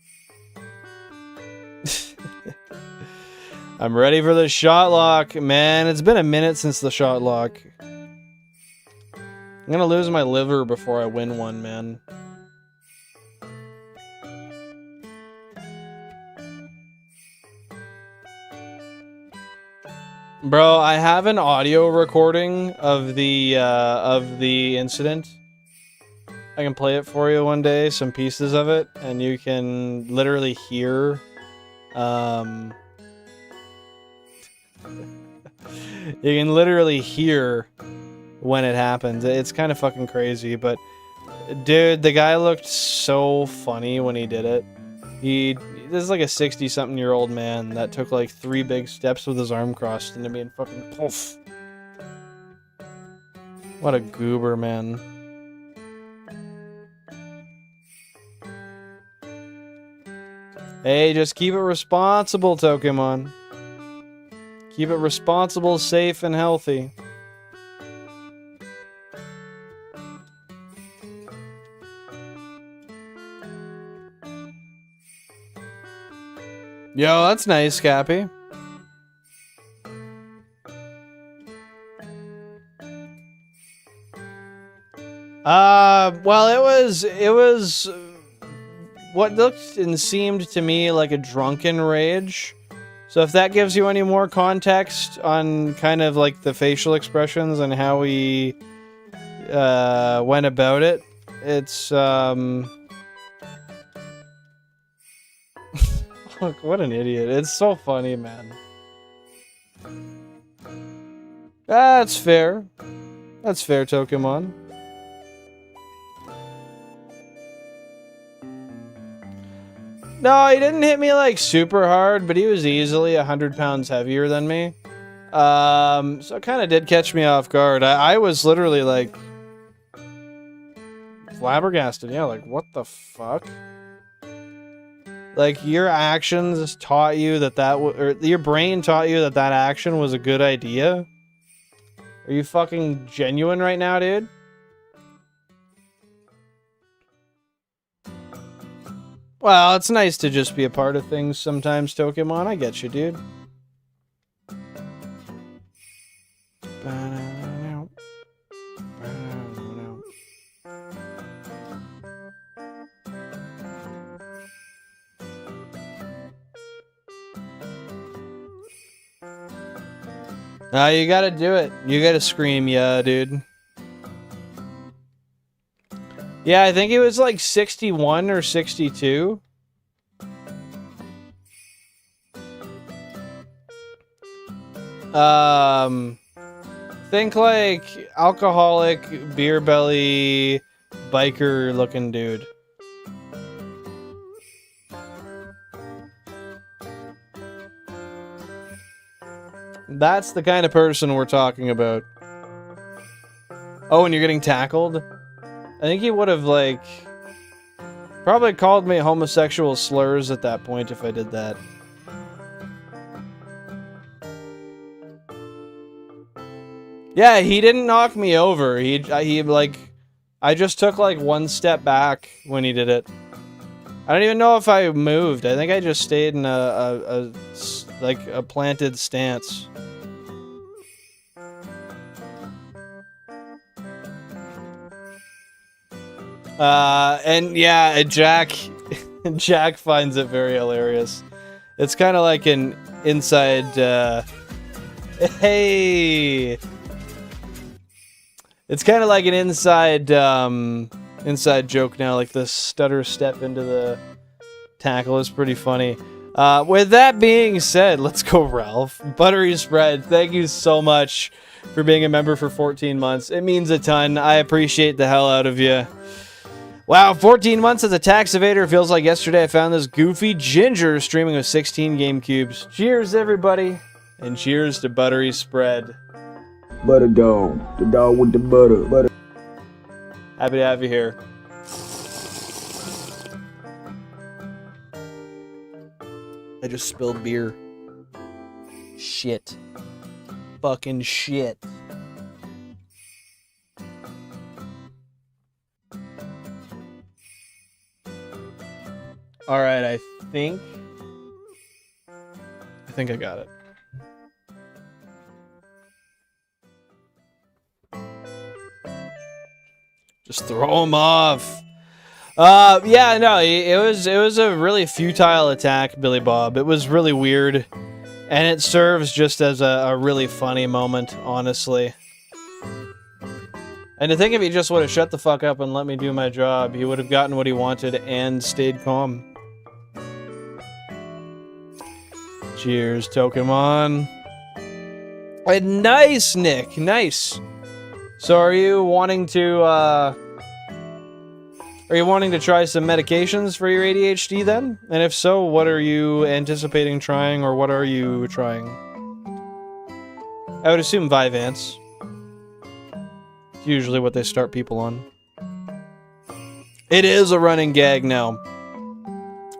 I'm ready for the shot lock. Man, it's been a minute since the shot lock. I'm gonna lose my liver before I win one, man. Bro, I have an audio recording of the incident. I can play it for you one day, some pieces of it, and you can literally hear, you can literally hear when it happens. It's kind of fucking crazy, but dude, the guy looked so funny when he did it. This is like a 60-something-year-old man that took like 3 big steps with his arm crossed into me and fucking poof. What a goober, man. Hey, just keep it responsible, Pokemon. Keep it responsible, safe, and healthy. Yo, that's nice, Cappy. Well, it was what looked and seemed to me like a drunken rage. So if that gives you any more context on kind of like the facial expressions and how we went about it, it's look, what an idiot. It's so funny, man. That's fair. That's fair, Pokemon. No, he didn't hit me like super hard, but he was easily 100 pounds heavier than me. So it kind of did catch me off guard. I was literally like flabbergasted. Yeah, like what the fuck? Like your actions taught you that or your brain taught you that action was a good idea? Are you fucking genuine right now, dude? Well, it's nice to just be a part of things sometimes, Pokemon. I get you, dude. No, you gotta do it. You gotta scream, yeah, dude. Yeah, I think it was like 61 or 62. Think like alcoholic, beer belly, biker looking dude. That's the kind of person we're talking about. Oh, and you're getting tackled? I think he would have, like, probably called me homosexual slurs at that point if I did that. Yeah, he didn't knock me over. He like, I just took like one step back when he did it. I don't even know if I moved. I think I just stayed in a planted stance. And yeah, Jack finds it very hilarious. It's kind of like an inside, hey! It's kind of like an inside joke now, like the stutter step into the tackle is pretty funny. With that being said, let's go, Ralph. Buttery Spread, thank you so much for being a member for 14 months. It means a ton. I appreciate the hell out of you. Wow, 14 months as a tax evader. Feels like yesterday I found this goofy ginger streaming with 16 GameCubes. Cheers, everybody. And cheers to Buttery Spread. Butter dog. The dog with the butter. Happy to have you here. I just spilled beer. Shit. Fucking shit. Alright, I think I got it. Just throw him off. Yeah, no, it was a really futile attack, Billy Bob. It was really weird, and it serves just as a really funny moment, honestly. And to think if he just would have shut the fuck up and let me do my job, he would have gotten what he wanted and stayed calm. Cheers, Pokemon. Nice, Nick. Nice. So are you wanting to try some medications for your ADHD then? And if so, what are you anticipating trying, or what are you trying? I would assume Vyvanse. It's usually what they start people on. It is a running gag now.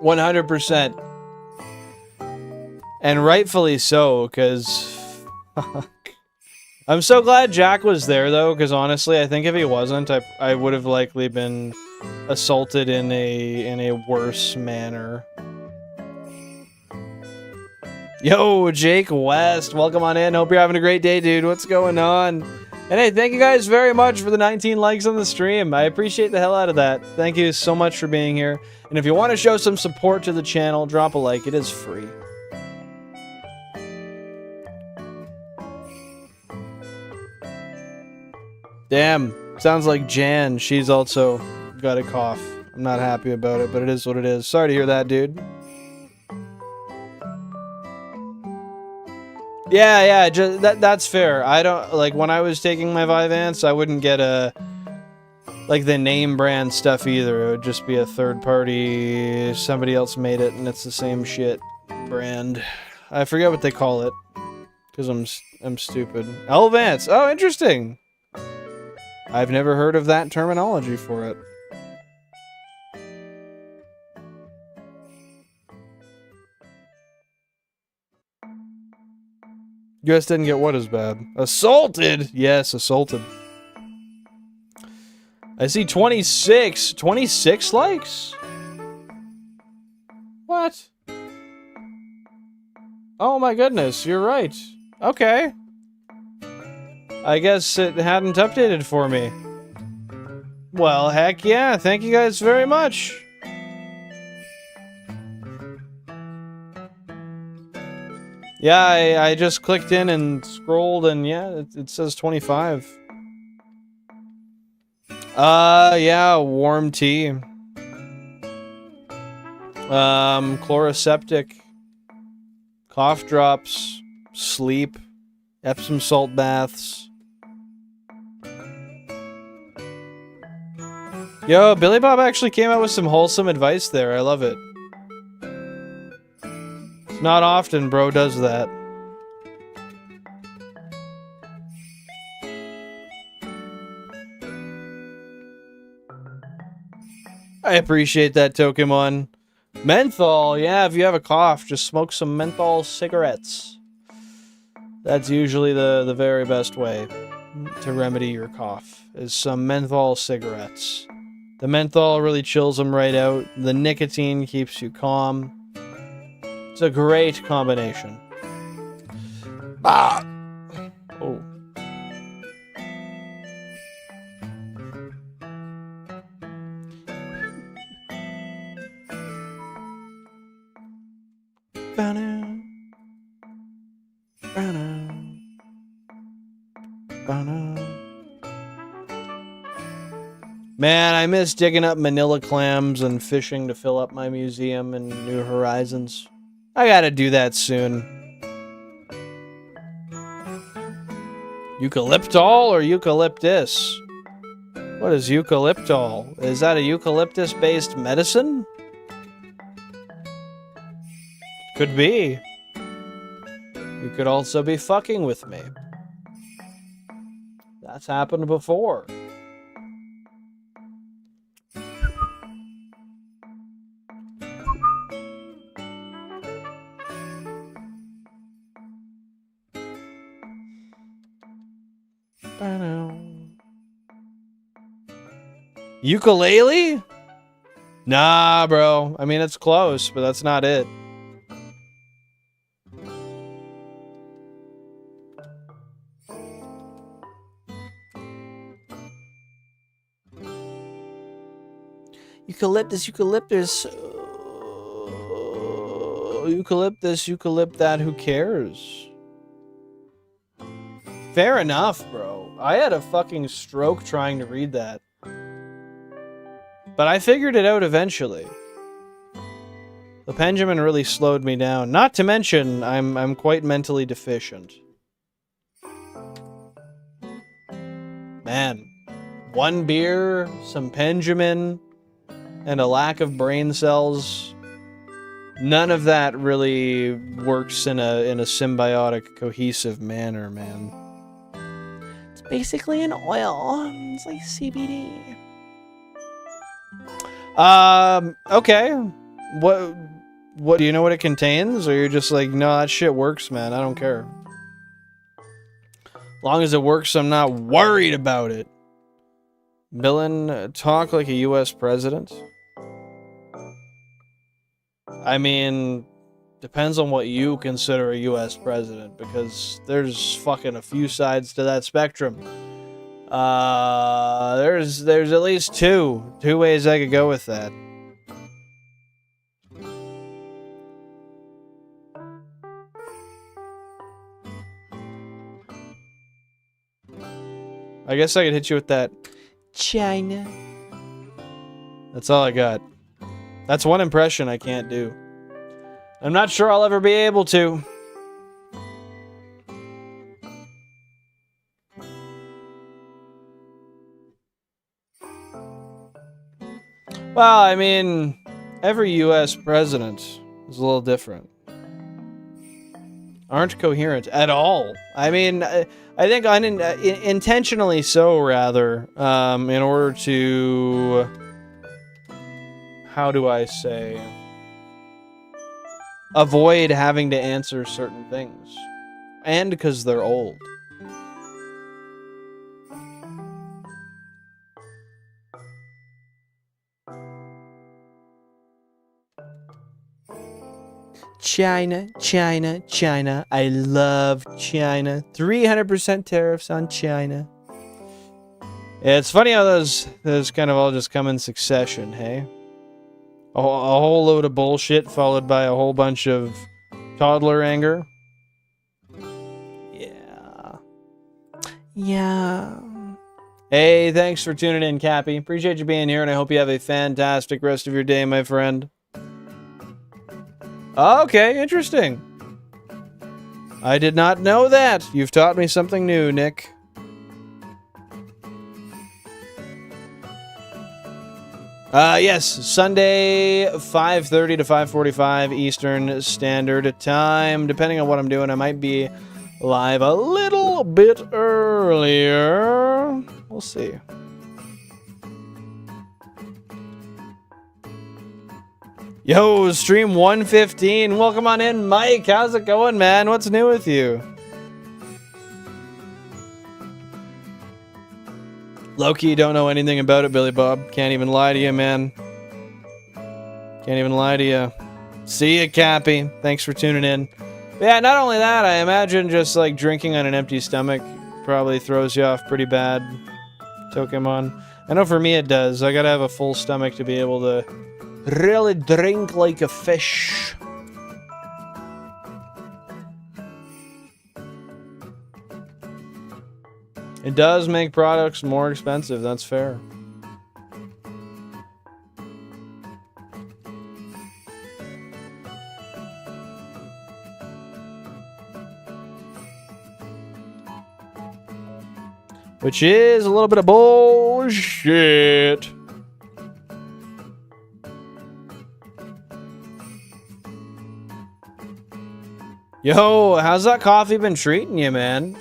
100%. And rightfully so, because... I'm so glad Jack was there, though, because honestly, I think if he wasn't, I would have likely been assaulted in a worse manner. Yo, Jake West, welcome on in. Hope you're having a great day, dude. What's going on? And hey, thank you guys very much for the 19 likes on the stream. I appreciate the hell out of that. Thank you so much for being here. And if you want to show some support to the channel, drop a like. It is free. Damn, sounds like Jan. She's also got a cough. I'm not happy about it, but it is what it is. Sorry to hear that, dude. Yeah, just, that's fair. I don't, like, when I was taking my Vyvanse, I wouldn't get like, the name brand stuff either. It would just be a third party, somebody else made it, and it's the same shit brand. I forget what they call it, because I'm stupid. Elvance! Oh, interesting! I've never heard of that terminology for it. You guys didn't get what is bad. Assaulted! Yes, assaulted. I see 26. 26 likes? What? Oh my goodness, you're right. Okay. I guess it hadn't updated for me. Well, heck yeah. Thank you guys very much. Yeah, I just clicked in and scrolled, and yeah, it says 25. Yeah, warm tea. Chloroseptic. Cough drops. Sleep. Epsom salt baths. Yo, Billy Bob actually came out with some wholesome advice there. I love it. It's not often bro does that. I appreciate that, Pokemon. Menthol, yeah, if you have a cough, just smoke some menthol cigarettes. That's usually the very best way to remedy your cough, is some menthol cigarettes. The menthol really chills them right out. The nicotine keeps you calm. It's a great combination. Ah! Oh. Ba-na. Ba-na. Ba-na. Man, I miss digging up manila clams and fishing to fill up my museum in New Horizons. I gotta do that soon. Eucalyptol or eucalyptus? What is eucalyptol? Is that a eucalyptus-based medicine? Could be. You could also be fucking with me. That's happened before. Ukulele? Nah, bro. I mean, it's close, but that's not it. Eucalyptus, eucalyptus. Eucalyptus, eucalypt that, who cares? Fair enough, bro. I had a fucking stroke trying to read that. But I figured it out eventually. The Pendulum really slowed me down. Not to mention, I'm quite mentally deficient. Man. One beer, some Pendulum, and a lack of brain cells. None of that really works in a symbiotic, cohesive manner, man. It's basically an oil. It's like CBD. Okay. What do you know what it contains? Or you're just like, no, that shit works, man. I don't care. As long as it works, I'm not worried about it. Villain, talk like a US president? I mean, depends on what you consider a US president, because there's fucking a few sides to that spectrum. There's at least two ways I could go with that. I guess I could hit you with that. China. That's all I got. That's one impression I can't do. I'm not sure I'll ever be able to. Well, I mean, every US president is a little different. Aren't coherent at all. I mean, I think intentionally so, rather, in order to... How do I say? Avoid having to answer certain things. And because they're old. China, China, China. I love China. 300% tariffs on China. Yeah, it's funny how those kind of all just come in succession, hey? A whole load of bullshit followed by a whole bunch of toddler anger. Yeah. Yeah. Hey, thanks for tuning in, Cappy. Appreciate you being here, and I hope you have a fantastic rest of your day, my friend. Okay, interesting. I did not know that. You've taught me something new, Nick. Yes, Sunday, 5:30 to 5:45 Eastern Standard Time. Depending on what I'm doing, I might be live a little bit earlier. We'll see. Yo, stream 115. Welcome on in, Mike. How's it going, man? What's new with you? Loki, don't know anything about it, Billy Bob. Can't even lie to you, man. Can't even lie to you. See ya, Cappy. Thanks for tuning in. But yeah, not only that, I imagine just like drinking on an empty stomach probably throws you off pretty bad, Pokemon. I know for me it does. I gotta have a full stomach to be able to really drink like a fish. It does make products more expensive, that's fair. Which is a little bit of bullshit. Yo, how's that coffee been treating you, man?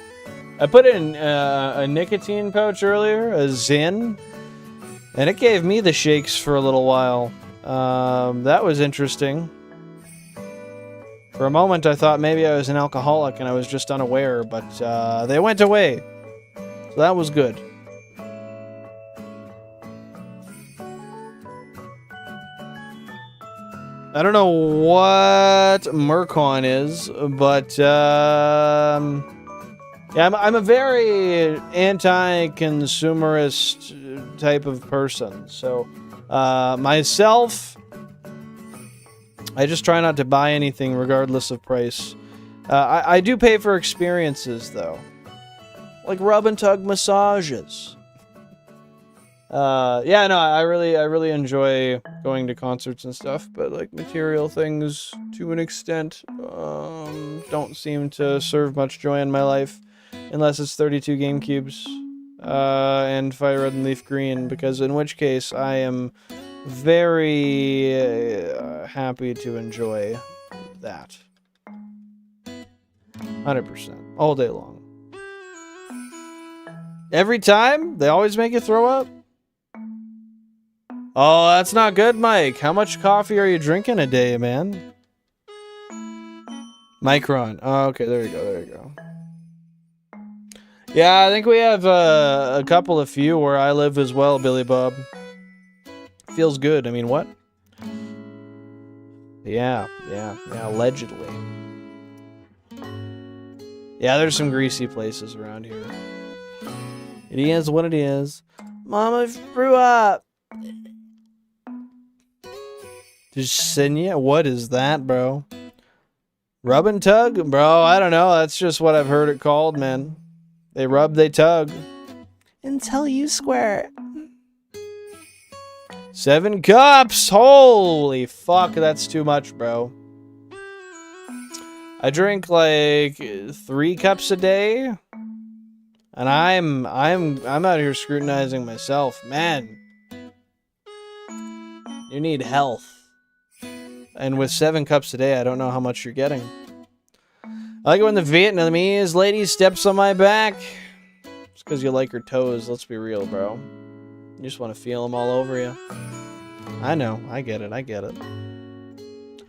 I put in a nicotine pouch earlier, a Zin, and it gave me the shakes for a little while. That was interesting. For a moment, I thought maybe I was an alcoholic and I was just unaware, but they went away. So that was good. I don't know what Mercon is, but yeah, I'm a very anti-consumerist type of person. So myself, I just try not to buy anything regardless of price. I do pay for experiences though, like rub and tug massages. Yeah, no, I really enjoy going to concerts and stuff, but like material things to an extent don't seem to serve much joy in my life, unless it's 32 GameCubes and Fire Red and Leaf Green, because in which case I am very happy to enjoy that. 100%, all day long. Every time? They always make you throw up? Oh, that's not good, Mike. How much coffee are you drinking a day, man? Micron. Oh, okay, there you go, there you go. Yeah, I think we have a couple of few where I live as well, Billy Bob. Feels good. I mean, what? Yeah, allegedly. Yeah, there's some greasy places around here. It is what it is. Mama threw up. Yesenia? What is that, bro? Rub and tug? Bro, I don't know. That's just what I've heard it called, man. They rub, they tug. Until you squirt. 7 cups! Holy fuck, that's too much, bro. I drink like 3 cups a day. And I'm out here scrutinizing myself. Man. You need health. And with 7 cups a day, I don't know how much you're getting. I like it when the Vietnamese lady steps on my back. It's because you like her toes, let's be real, bro. You just want to feel them all over you. I know, I get it.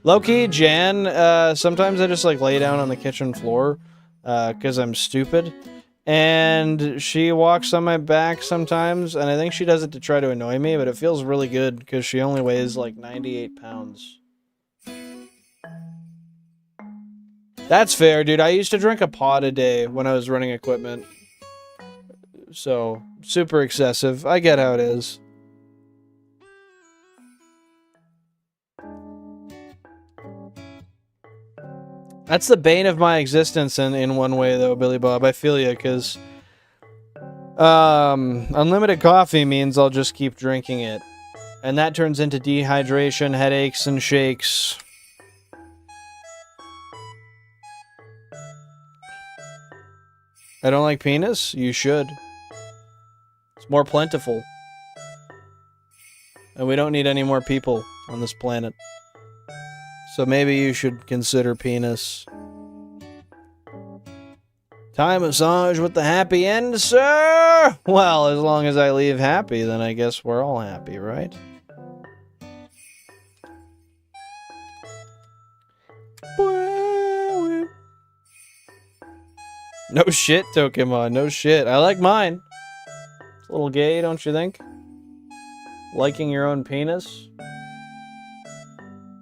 Low-key, Jan, sometimes I just like lay down on the kitchen floor because I'm stupid. And she walks on my back sometimes, and I think she does it to try to annoy me, but it feels really good because she only weighs like 98 pounds. That's fair, dude. I used to drink a pot a day when I was running equipment. So, super excessive. I get how it is. That's the bane of my existence in one way, though, Billy Bob. I feel you, because unlimited coffee means I'll just keep drinking it. And that turns into dehydration, headaches, and shakes. I don't like penis? You should. It's more plentiful. And we don't need any more people on this planet. So maybe you should consider penis. Thai massage with the happy end, sir? Well, as long as I leave happy, then I guess we're all happy, right? No shit, Pokemon. No shit. I like mine. It's a little gay, don't you think? Liking your own penis?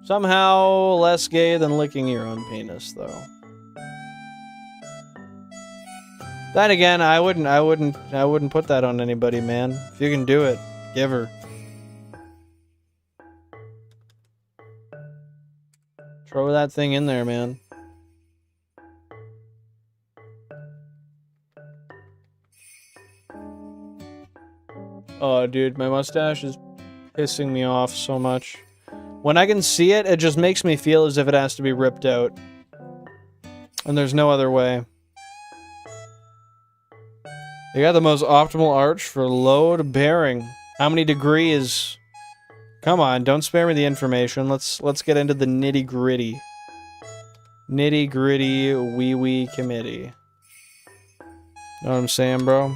Somehow less gay than licking your own penis, though. Then again, I wouldn't put that on anybody, man. If you can do it, give her. Throw that thing in there, man. Oh, dude, my mustache is pissing me off so much. When I can see it, it just makes me feel as if it has to be ripped out. And there's no other way. They got the most optimal arch for load bearing. How many degrees? Come on, don't spare me the information. Let's get into the nitty-gritty. Nitty-gritty wee-wee committee. Know what I'm saying, bro?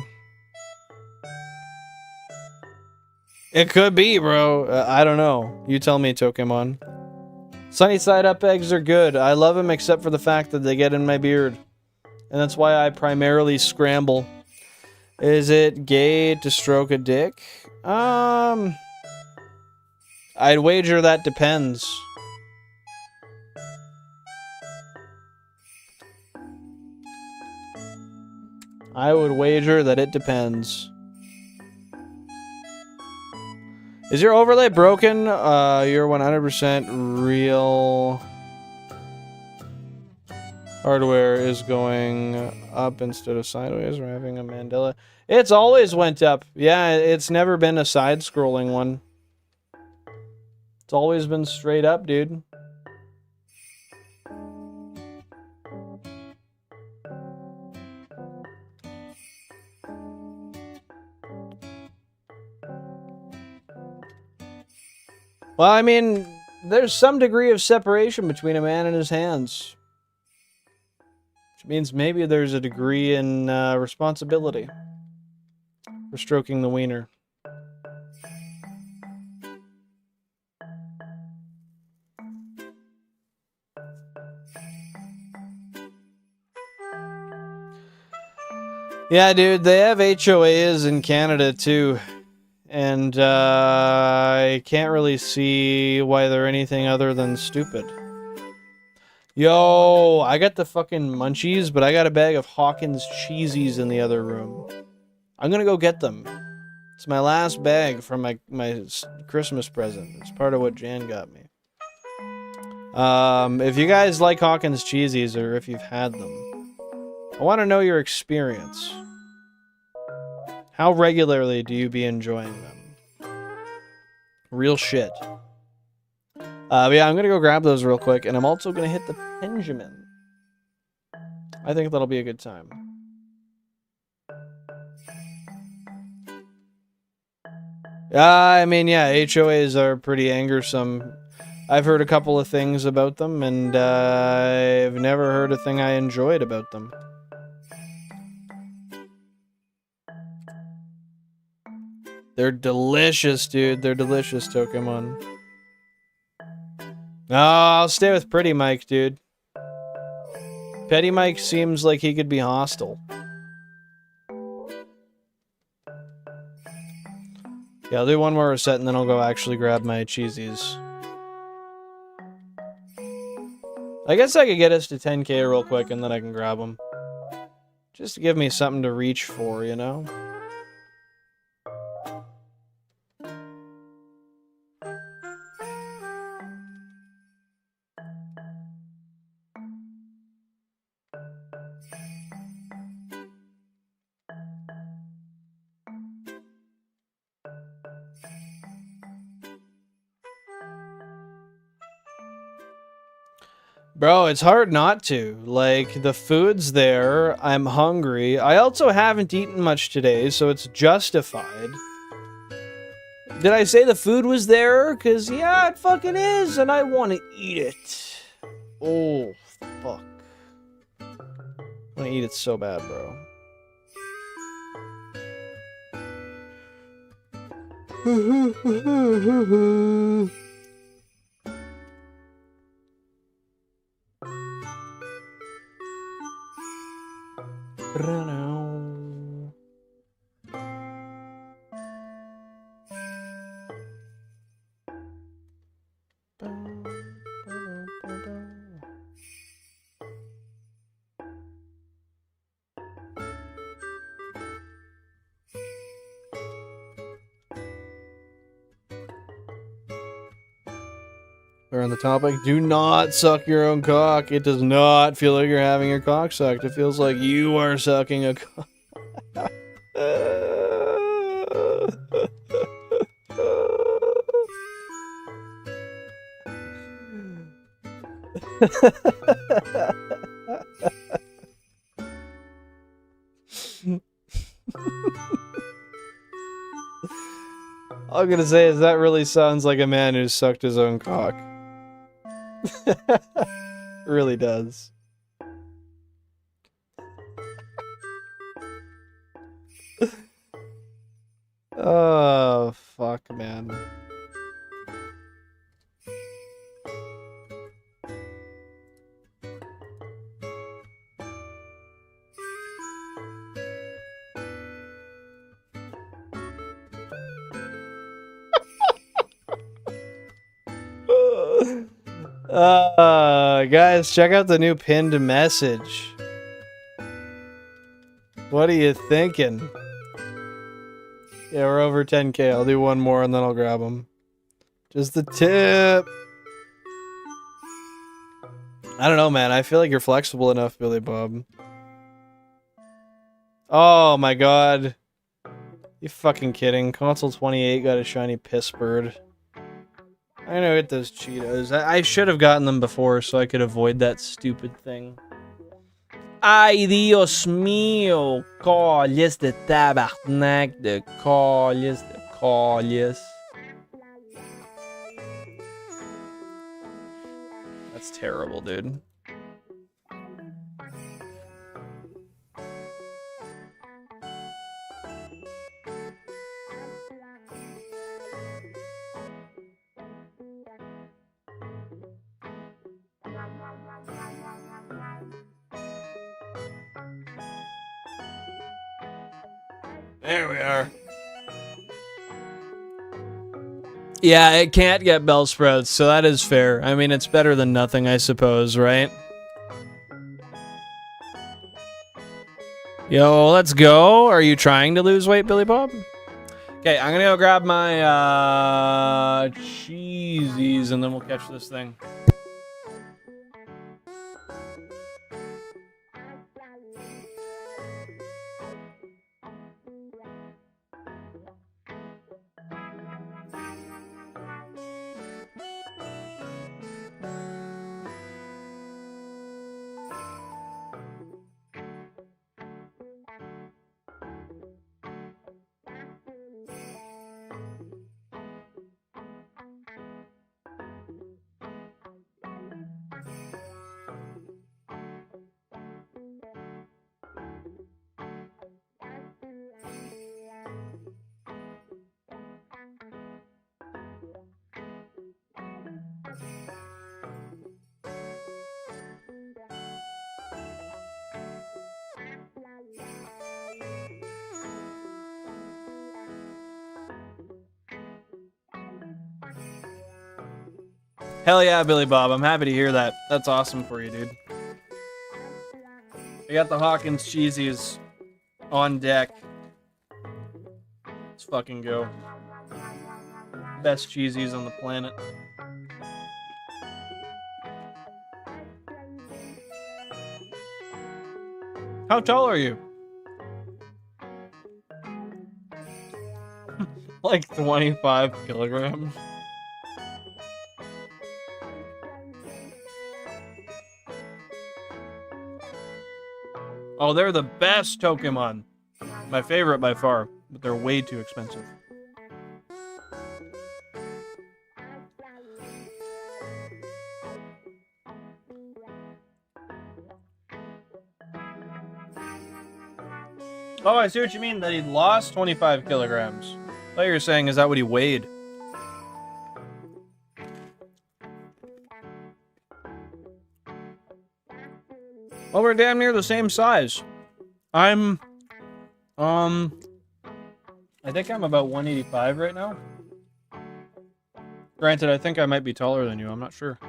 It could be, bro. I don't know. You tell me, Pokemon. Sunny side up eggs are good. I love them except for the fact that they get in my beard. And that's why I primarily scramble. Is it gay to stroke a dick? I'd wager that depends. I would wager that it depends. Is your overlay broken? You're 100% real. Hardware is going up instead of sideways. We're having a Mandela. It's always went up. Yeah, it's never been a side-scrolling one. It's always been straight up, dude. Well, I mean, there's some degree of separation between a man and his hands. Which means maybe there's a degree in responsibility for stroking the wiener. Yeah, dude, they have HOAs in Canada, too. And I can't really see why they're anything other than stupid. Yo, I got the fucking munchies, but I got a bag of Hawkins cheesies in the other room. I'm gonna go get them. It's my last bag from my Christmas present. It's part of what Jan got me. If you guys like Hawkins cheesies, or if you've had them, I want to know your experience. How regularly do you be enjoying them? Real shit. But yeah, I'm gonna go grab those real quick, and I'm also gonna hit the Benjamin. I think that'll be a good time. I mean, yeah, HOAs are pretty angersome. I've heard a couple of things about them, and I've never heard a thing I enjoyed about them. They're delicious, dude. They're delicious, Pokemon. Oh, I'll stay with Pretty Mike, dude. Petty Mike seems like he could be hostile. Yeah, I'll do one more reset, and then I'll go actually grab my cheesies. I guess I could get us to 10k real quick, and then I can grab them. Just to give me something to reach for, you know? Bro, it's hard not to. Like, the food's there, I'm hungry. I also haven't eaten much today, so it's justified. Did I say the food was there? Because, yeah, it fucking is, and I want to eat it. Oh, fuck. I want to eat it so bad, bro. We're on the topic. Do not suck your own cock. It does not feel like you're having your cock sucked. It feels like you are sucking a cock. All I'm gonna say is that really sounds like a man who sucked his own cock. Really does. Oh, fuck, man. Guys, check out the new pinned message. What are you thinking? Yeah, we're over 10K. I'll do one more and then I'll grab them. Just the tip. I don't know, man. I feel like you're flexible enough, Billy Bob. Oh my god. You fucking kidding? Console 28 got a shiny piss bird. I'm gonna get those Cheetos. I should have gotten them before so I could avoid that stupid thing. Ay, Dios mío! Colles de tabarnak de colles de colles. That's terrible, dude. There we are. Yeah, it can't get Bellsprouts, so that is fair. I mean, it's better than nothing, I suppose, right? Yo, let's go. Are you trying to lose weight, Billy Bob? Okay, I'm gonna go grab my cheesies, and then we'll catch this thing. Hell yeah, Billy Bob. I'm happy to hear that. That's awesome for you, dude. I got the Hawkins cheesies on deck. Let's fucking go. Best cheesies on the planet. How tall are you? Like 25 kilograms. Oh, they're the best Pokemon. My favorite by far, but they're way too expensive. Oh, I see what you mean, that he lost 25 kilograms. I thought you were saying, is that what he weighed? Well, we're damn near the same size. I'm, I think I'm about 185 right now. Granted, I think I might be taller than you. I'm not sure.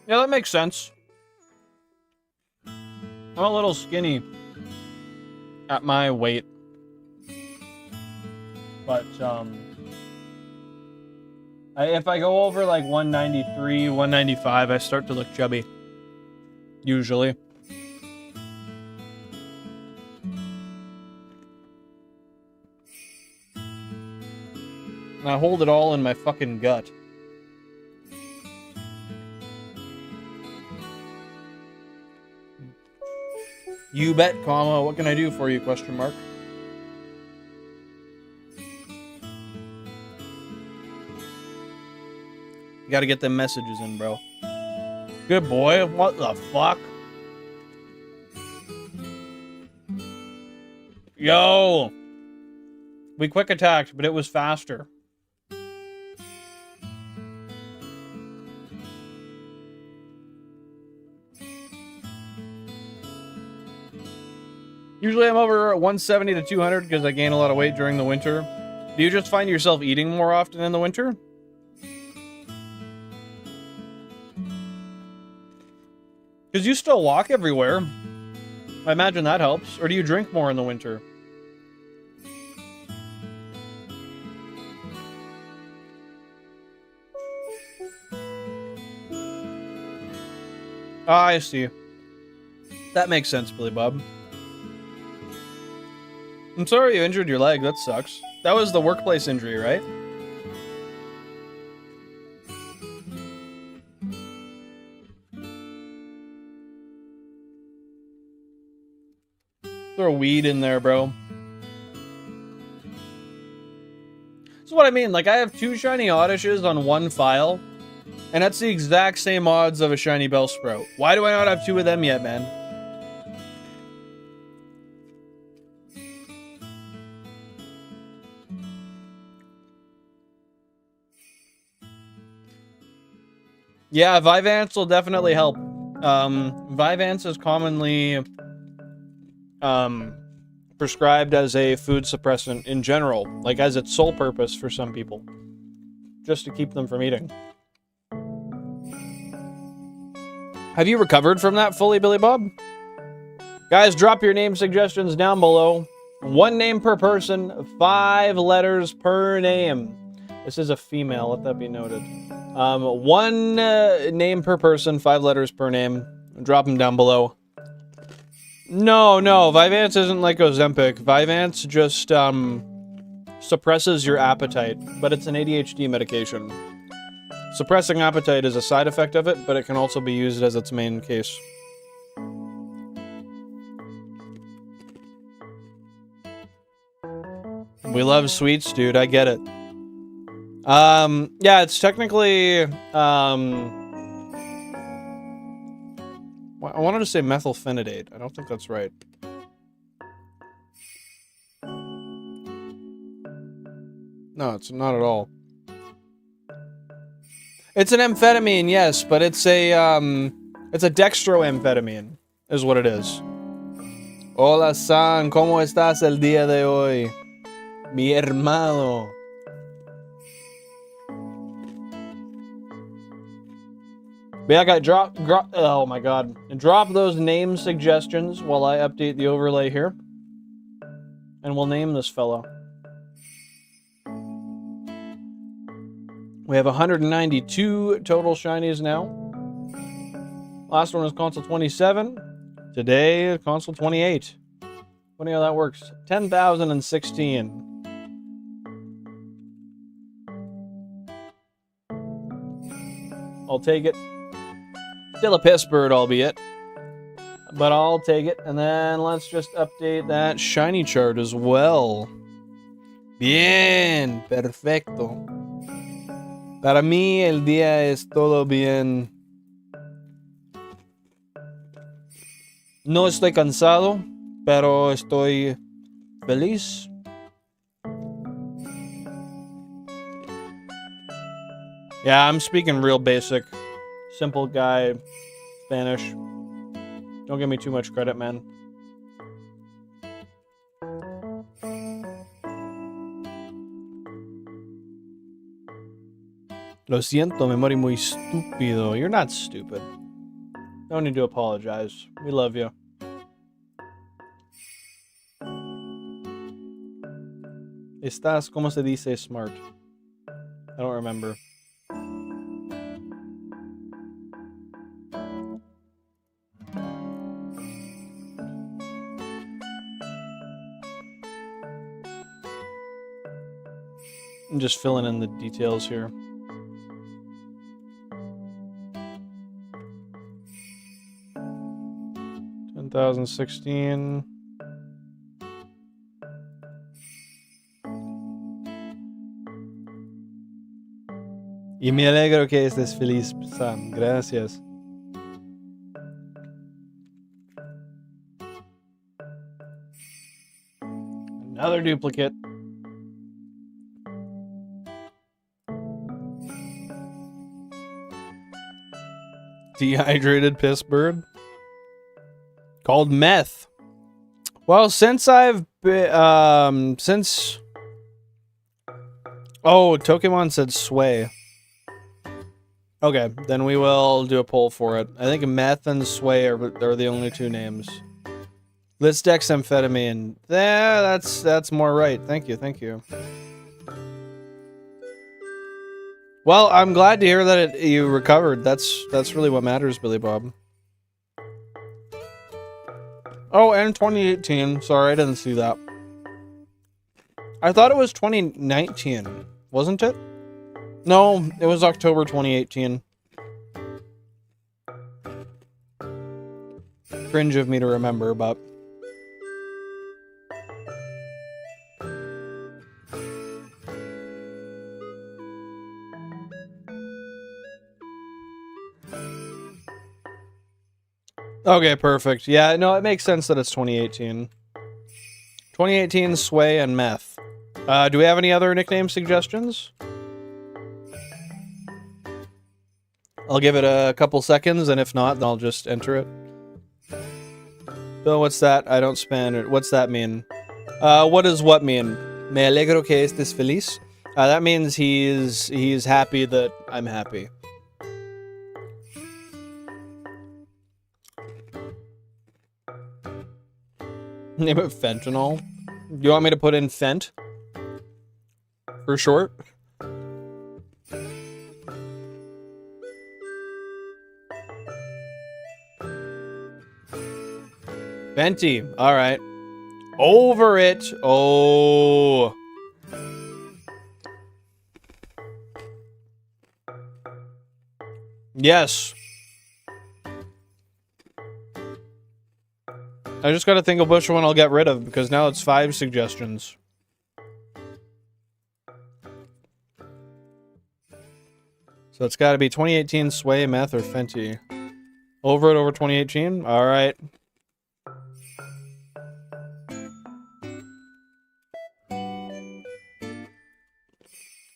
Yeah, that makes sense. I'm a little skinny at my weight. But, if I go over like 193, 195, I start to look chubby. Usually. And I hold it all in my fucking gut. You bet, comma, what can I do for you, question mark? You gotta get them messages in, bro. Good boy, what the fuck? Yo! We quick attacked, but it was faster. Usually I'm over 170 to 200 because I gain a lot of weight during the winter. Do you just find yourself eating more often in the winter? Because you still walk everywhere. I imagine that helps. Or do you drink more in the winter? Ah, I see. That makes sense, Billy Bob. I'm sorry you injured your leg, that sucks. That was the workplace injury, right? Throw weed in there, bro. This is what I mean, like I have 2 shiny Oddishes on 1 file, and that's the exact same odds of a shiny Bellsprout. Why do I not have 2 of them yet, man? Yeah, Vyvanse will definitely help. Vyvanse is commonly prescribed as a food suppressant in general, like as its sole purpose for some people, just to keep them from eating. Have you recovered from that fully, Billy Bob? Guys, drop your name suggestions down below. 1 name per person, 5 letters per name. This is a female, let that be noted. 1 name per person, 5 letters per name. Drop them down below. No, Vyvanse isn't like Ozempic. Vyvanse just suppresses your appetite, but it's an ADHD medication. Suppressing appetite is a side effect of it, but it can also be used as its main case. We love sweets, dude, I get it. Yeah, it's technically, I wanted to say methylphenidate. I don't think that's right. No, it's not at all. It's an amphetamine, yes, but it's a dextroamphetamine, is what it is. Hola, San, ¿cómo estás el día de hoy? Mi hermano. But yeah, guys, oh my god. Drop those name suggestions while I update the overlay here. And we'll name this fellow. We have 192 total shinies now. Last one was console 27. Today, console 28. Funny how that works. 10,016. I'll take it. Still a piss bird, albeit. But I'll take it. And then let's just update that shiny chart as well. Bien. Perfecto. Para mí, el día es todo bien. No estoy cansado, pero estoy Feliz. Yeah, I'm speaking real basic. Simple guy, Spanish. Don't give me too much credit, man. Lo siento, me morí muy estúpido. You're not stupid. No need to apologize. We love you. Estás, ¿cómo se dice smart? I don't remember. I'm just filling in the details here. In 2016. Y me alegro que estés feliz, Sam. Gracias. Another duplicate. Dehydrated piss bird. Called meth. Well, since I've been, since... Oh, Pokemon said sway. Okay, then we will do a poll for it. I think meth and sway are the only two names. Let's dexamphetamine. Yeah, that's more right. Thank you, thank you. Well, I'm glad to hear that you recovered. That's really what matters, Billy Bob. Oh, and 2018. Sorry, I didn't see that. I thought it was 2019, wasn't it? No, it was October 2018. Cringe of me to remember, but... Okay, perfect. Yeah, no, it makes sense that it's 2018. 2018, sway, and meth. Do we have any other nickname suggestions? I'll give it a couple seconds, and if not, then I'll just enter it. Bill, what's that? I don't span it. What's that mean? What does what mean? Me alegro que estés feliz. That means he's happy that I'm happy. Name it fentanyl. Do you want me to put in fent? For short? Venti. Alright. Over it. Oh. Yes. I just gotta think of which one I'll get rid of, because now it's 5 suggestions. So it's gotta be 2018 sway, meth, or Fenty. Over 2018? Alright.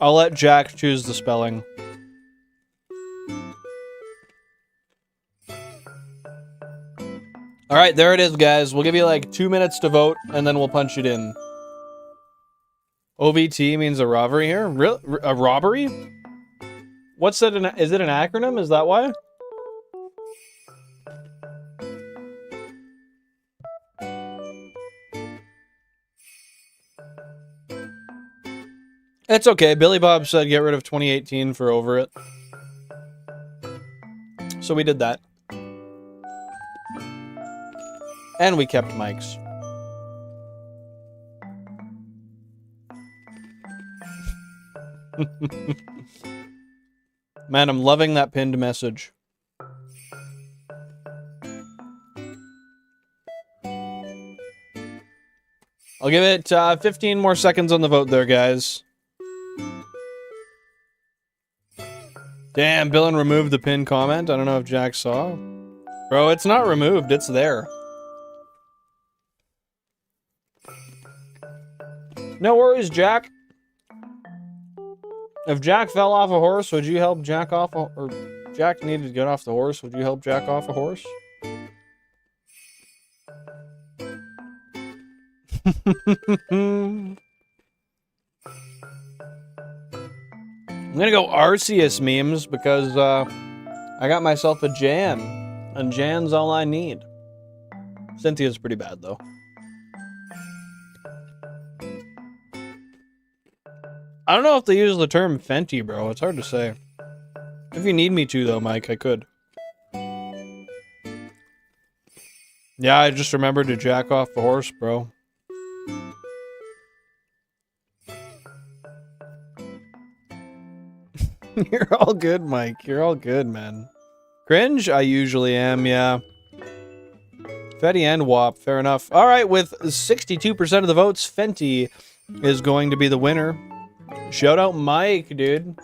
I'll let Jack choose the spelling. Alright, there it is, guys. We'll give you like 2 minutes to vote, and then we'll punch it in. OVT means a robbery here? A robbery? What's it? Is it an acronym? Is that why? It's okay. Billy Bob said get rid of 2018 for over it. So we did that. And we kept Mike's. Man, I'm loving that pinned message. I'll give it 15 more seconds on the vote there, guys. Damn, Billin removed the pinned comment. I don't know if Jack saw. Bro, it's not removed. It's there. No worries, Jack. If Jack fell off a horse, would you help Jack off a... Or Jack needed to get off the horse, would you help Jack off a horse? I'm gonna go Arceus memes because I got myself a Jan, and Jan's all I need. Cynthia's pretty bad though. I don't know if they use the term Fenty, bro. It's hard to say. If you need me to though, Mike, I could. Yeah, I just remembered to jack off the horse, bro. You're all good, Mike. You're all good, man. Cringe? I usually am, yeah. Fetty and WAP, fair enough. Alright, with 62% of the votes, Fenty is going to be the winner. Shout out Mike, dude.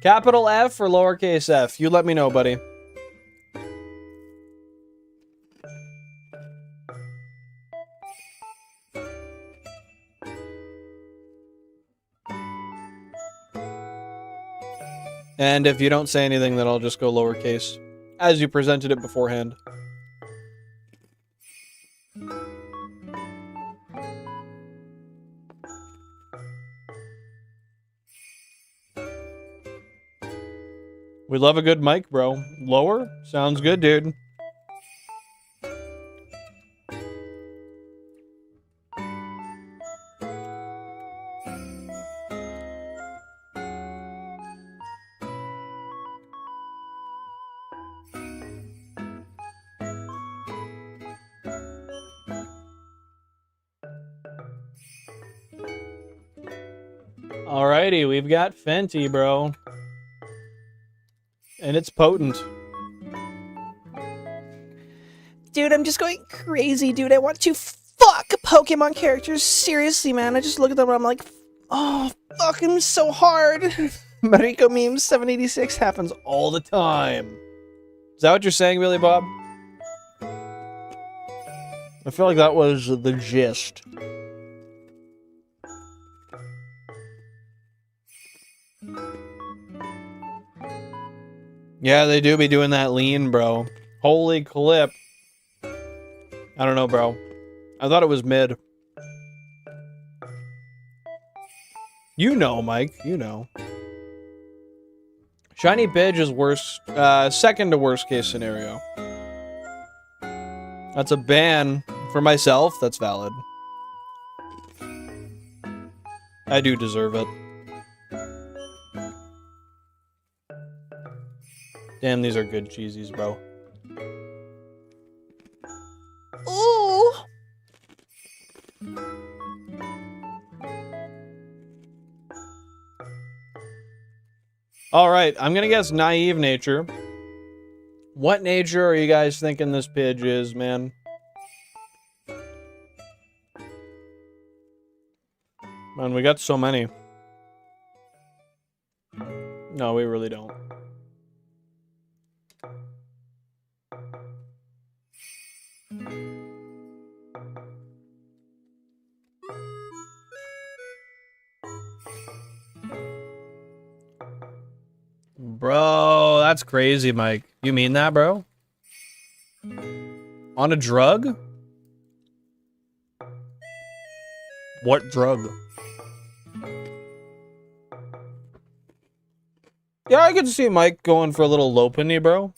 Capital F or lowercase f? You let me know, buddy. And if you don't say anything, then I'll just go lowercase, as you presented it beforehand. We love a good mic, bro. Lower? Sounds good, dude. Alrighty, we've got Fenty, bro. And it's potent. Dude, I'm just going crazy, dude. I want to fuck Pokemon characters. Seriously, man. I just look at them and I'm like, oh, fuck him so hard. Mariko memes 786 Happens all the time. Is that what you're saying, Billy Bob? I feel like that was the gist. Yeah, they do be doing that lean, bro. Holy clip. I don't know, bro. I thought it was mid. You know, Mike. You know. Shiny Pidge is worst, second to worst case scenario. That's a ban for myself. That's valid. I do deserve it. Damn, these are good cheesies, bro. Ooh. Alright, I'm gonna guess naive nature. What nature are you guys thinking this Pidge is, man? Man, we got so many. No, we really don't. Bro, that's crazy, Mike. You mean that, bro? On a drug? What drug? Yeah, I could see Mike going for a little Lopunny, bro.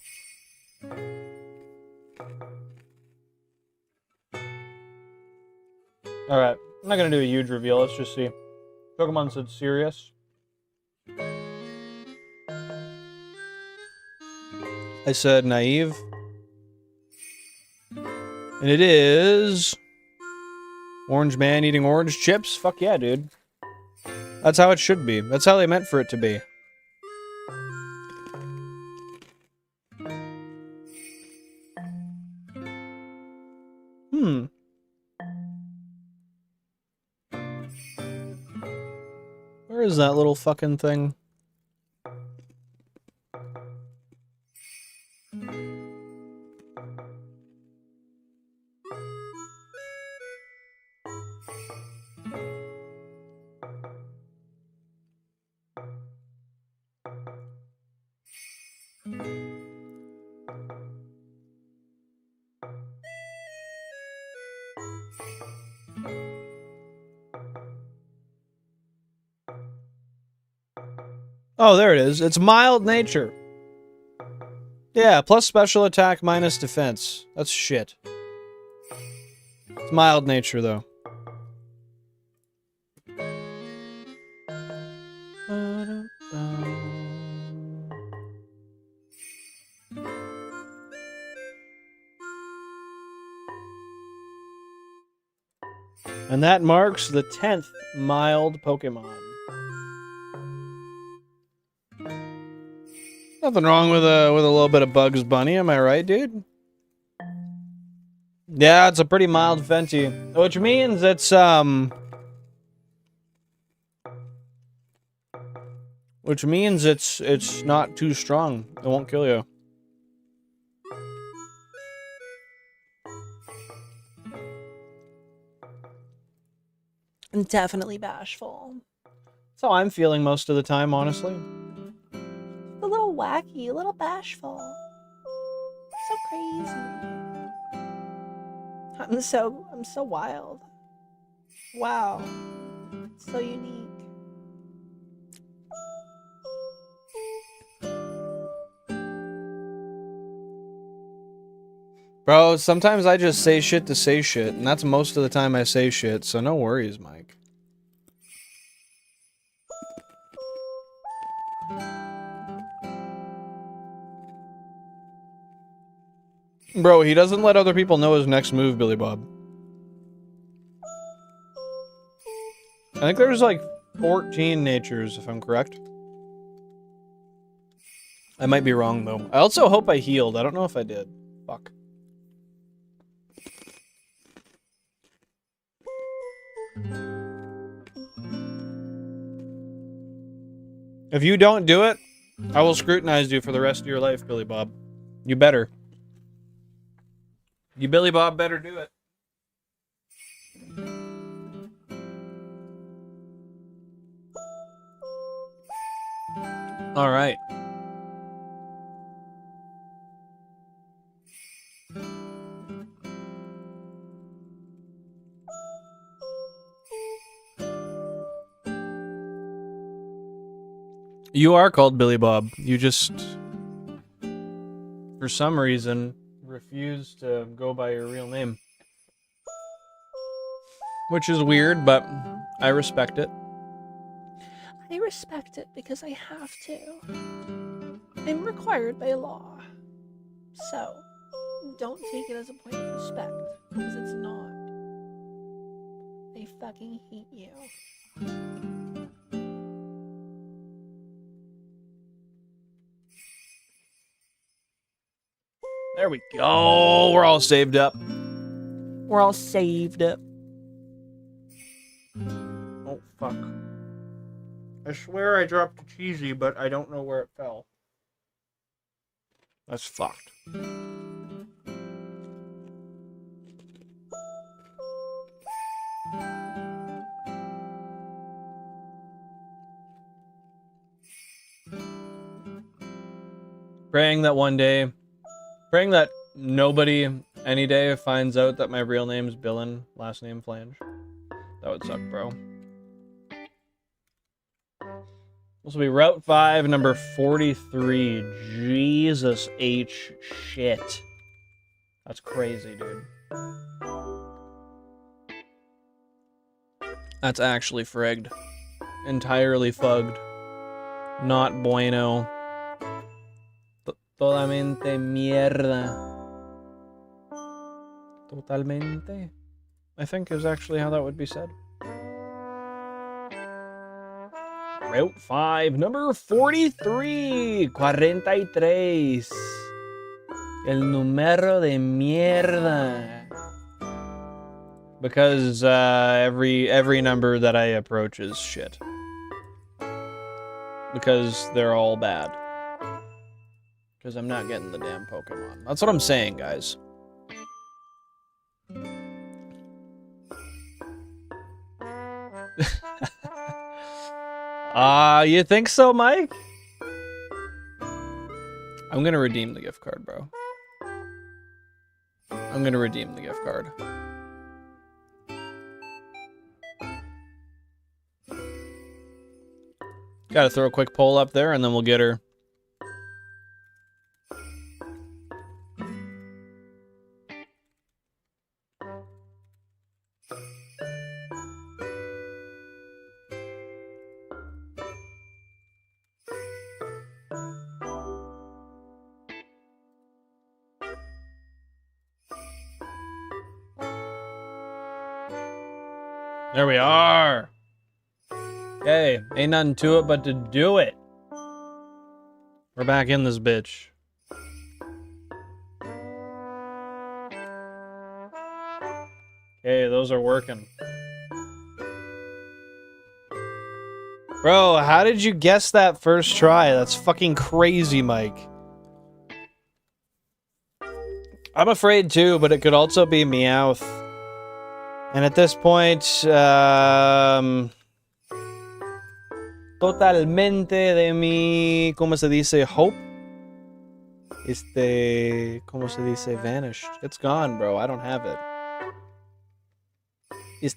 Alright, I'm not gonna do a huge reveal, let's just see. Pokemon said serious. I said naive. And it is... Orange man eating orange chips? Fuck yeah, dude. That's how it should be. That's how they meant for it to be. Where is that little fucking thing? Oh, there it is. It's mild nature. Yeah, plus special attack, minus defense. That's shit. It's mild nature, though. And that marks the 10th mild Pokemon. Nothing wrong with a little bit of Bugs Bunny, am I right, dude? Yeah, it's a pretty mild Fenty, which means it's it's not too strong. It won't kill you. I'm definitely bashful. That's how I'm feeling most of the time, honestly. A little wacky, a little bashful. So crazy. I'm so wild. Wow. So unique. Bro, sometimes I just say shit to say shit, and that's most of the time I say shit, so no worries, Mike. Bro, he doesn't let other people know his next move, Billy Bob. I think there's like 14 natures, if I'm correct. I might be wrong, though. I also hope I healed. I don't know if I did. Fuck. If you don't do it, I will scrutinize you for the rest of your life, Billy Bob. You better. You Billy Bob better do it. All right. You are called Billy Bob. You just, for some reason, refuse to go by your real name. Which is weird, but I respect it. I respect it because I have to. I'm required by law. So, don't take it as a point of respect, because it's not. I fucking hate you. There we go. We're all saved up. We're all saved up. Oh, fuck. I swear I dropped a cheesy, but I don't know where it fell. That's fucked. Praying that nobody any day finds out that my real name's Billin, last name Flange. That would suck, bro. This will be Route 5, number 43. Jesus H. shit. That's crazy, dude. That's actually frigged. Entirely fugged. Not bueno. Totalmente mierda. Totalmente. I think is actually how that would be said. Route 5, number 43. 43. El número de mierda. Because every number that I approach is shit. Because they're all bad. Because I'm not getting the damn Pokemon. That's what I'm saying, guys. You think so, Mike? I'm gonna redeem the gift card, bro. I'm gonna redeem the gift card. Gotta throw a quick poll up there and then we'll get her. There we are. Okay, ain't nothing to it but to do it. We're back in this bitch. Okay, those are working. Bro, how did you guess that first try? That's fucking crazy, Mike. I'm afraid too, but it could also be Meowth. And at this point, totalmente de mi, ¿cómo se dice? Hope? ¿Cómo se dice? Vanished. It's gone, bro. I don't have it.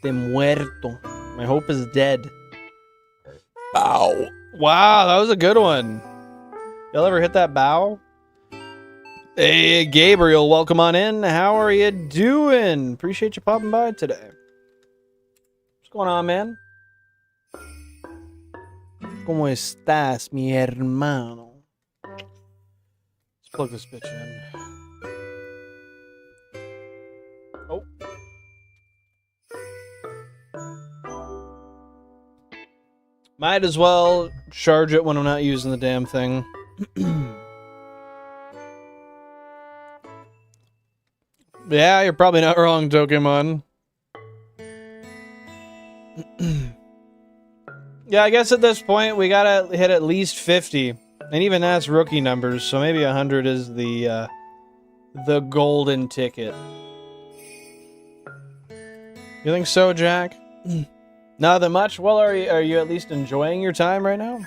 Muerto. My hope is dead. Bow. Wow, that was a good one. Y'all ever hit that bow? Hey, Gabriel, welcome on in. How are you doing? Appreciate you popping by today. What's going on, man? ¿Cómo estás, mi hermano? Let's plug this bitch in. Oh. Might as well charge it when I'm not using the damn thing. Yeah, you're probably not wrong, Pokemon. Yeah, I guess at this point we gotta hit at least 50. And even that's rookie numbers, so maybe 100 is the golden ticket. You think so, Jack? Not that much? Well, are you at least enjoying your time right now?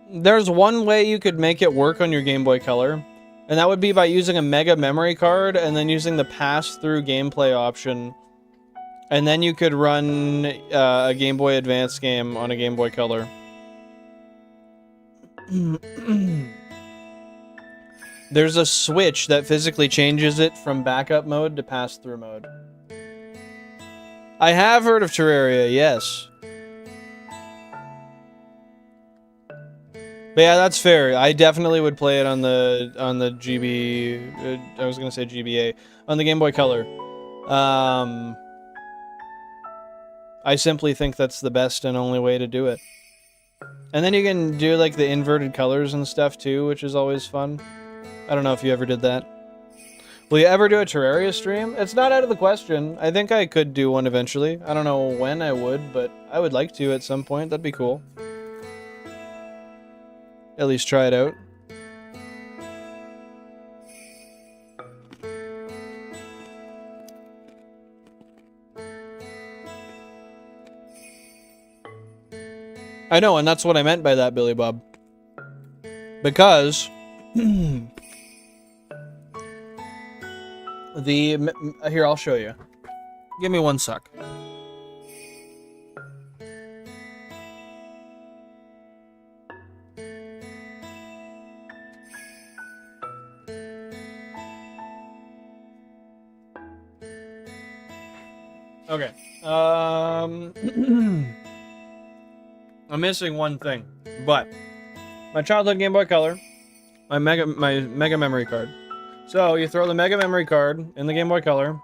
There's one way you could make it work on your Game Boy Color, and that would be by using a Mega Memory Card and then using the pass-through gameplay option, and then you could run a Game Boy Advance game on a Game Boy Color. There's a switch that physically changes it from backup mode to pass-through mode. I have heard of Terraria, yes. But yeah, that's fair. I definitely would play it on the GB. I was gonna say GBA on the Game Boy Color. I simply think that's the best and only way to do it. And then you can do like the inverted colors and stuff too, which is always fun. I don't know if you ever did that. Will you ever do a Terraria stream? It's not out of the question. I think I could do one eventually. I don't know when I would, but I would like to at some point. That'd be cool. At least try it out. I know, and that's what I meant by that, Billy Bob. Because here, I'll show you. Give me one sec. Okay. I'm missing one thing, but my childhood Game Boy Color, my Mega Memory Card. So you throw the Mega Memory Card in the Game Boy Color,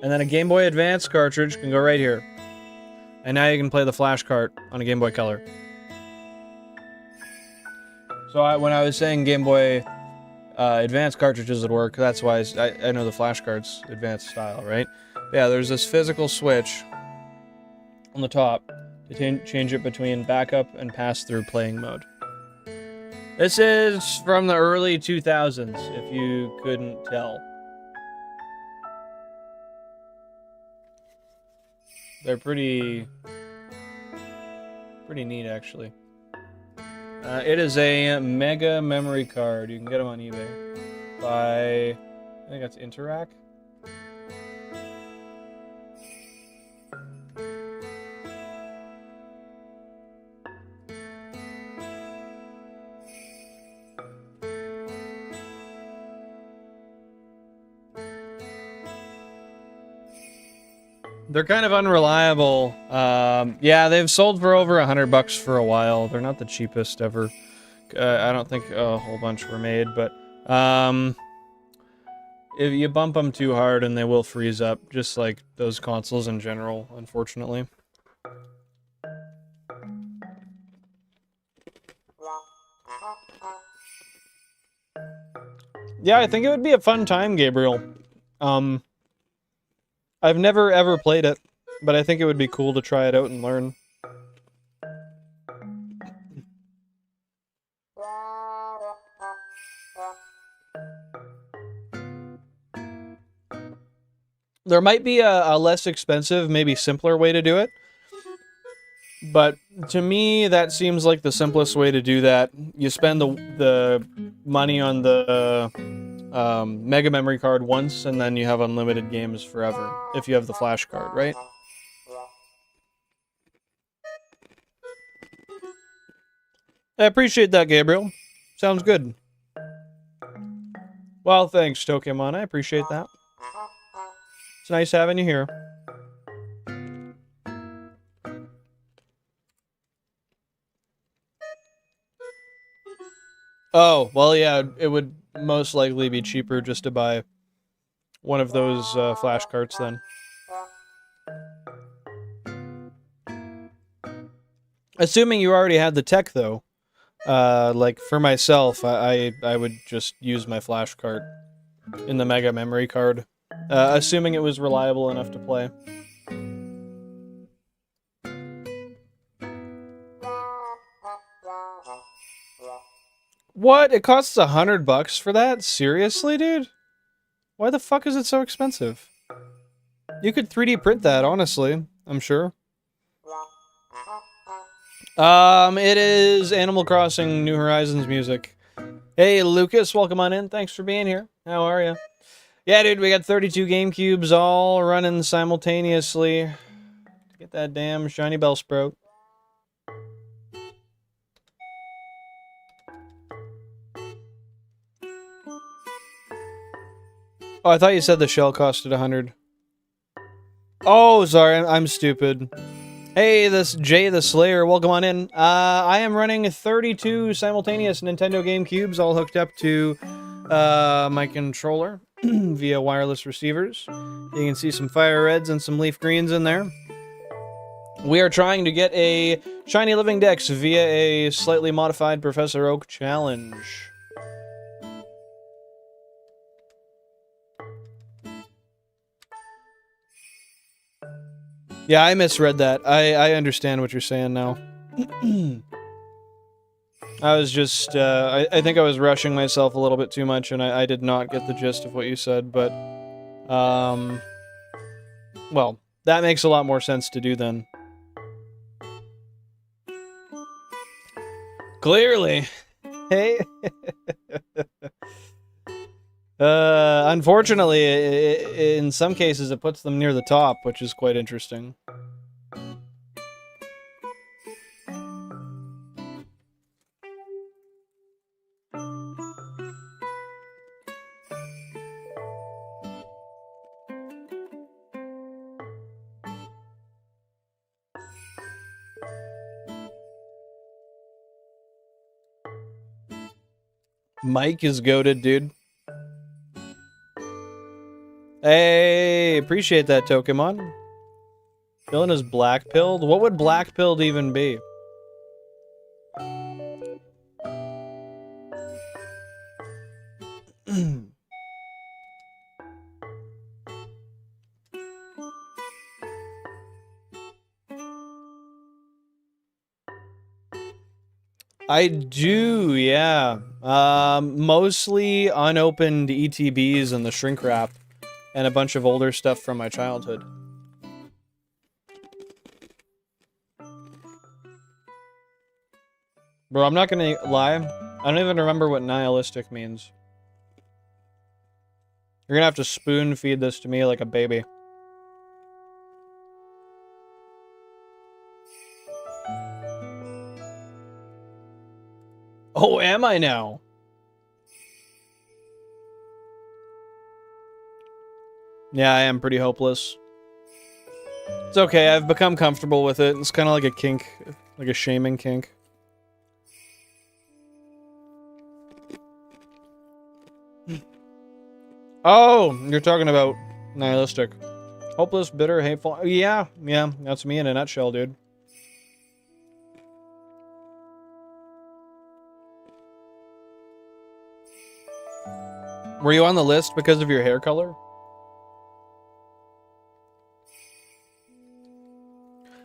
and then a Game Boy Advance cartridge can go right here. And now you can play the Flash cart on a Game Boy Color. So when I was saying Game Boy Advance cartridges would work, that's why I know the Flash cart's Advanced style, right? But yeah, there's this physical switch on the top to change it between backup and pass-through playing mode. This is from the early 2000s, if you couldn't tell. They're pretty neat, actually. It is a Mega Memory Card. You can get them on eBay. by, I think that's Interac. They're kind of unreliable. Yeah, they've sold for over $100 for a while. They're not the cheapest ever. I don't think a whole bunch were made, but if you bump them too hard and they will freeze up, just like those consoles in general, unfortunately. Yeah, I think it would be a fun time, Gabriel. I've never ever played it, but I think it would be cool to try it out and learn. There might be a less expensive, maybe simpler way to do it. But to me, that seems like the simplest way to do that. You spend the money on the Mega Memory Card once, and then you have unlimited games forever, if you have the flash card, right? I appreciate that, Gabriel. Sounds good. Well, thanks, Tokemon. I appreciate that. It's nice having you here. Oh, well, yeah, it would most likely be cheaper just to buy one of those flash carts then. Assuming you already had the tech, though. Like, for myself, I would just use my flash cart in the Mega Memory Card. Assuming it was reliable enough to play. What? It costs $100 for that? Seriously, dude? Why the fuck is it so expensive? You could 3D print that, honestly. I'm sure. It is Animal Crossing New Horizons music. Hey, Lucas, welcome on in. Thanks for being here. How are you? Yeah, dude, we got 32 GameCubes all running simultaneously to get that damn shiny Bellsprout. Oh, I thought you said the shell costed 100. Oh, sorry, I'm stupid. Hey, this Jay the Slayer, welcome on in. I am running 32 simultaneous Nintendo GameCubes all hooked up to my controller via wireless receivers. You can see some fire reds and some leaf greens in there. We are trying to get a Shiny Living Dex via a slightly modified Professor Oak challenge. Yeah, I misread that. I understand what you're saying now. I was just, I think I was rushing myself a little bit too much, and I did not get the gist of what you said, but, well, that makes a lot more sense to do then. Clearly. Hey. Unfortunately, in some cases, it puts them near the top, which is quite interesting. Mike is goated, dude. Hey, appreciate that, Tokemon. Villain is black-pilled? What would black-pilled even be? I do, yeah. Mostly unopened ETBs and the shrink wrap, and a bunch of older stuff from my childhood. Bro, I'm not gonna lie. I don't even remember what nihilistic means. You're gonna have to spoon feed this to me like a baby. Oh, am I now? Yeah, I am pretty hopeless. It's okay, I've become comfortable with it. It's kind of like a kink, like a shaming kink. Oh, you're talking about nihilistic. Hopeless, bitter, hateful. Yeah, that's me in a nutshell, dude. Were you on the list because of your hair color?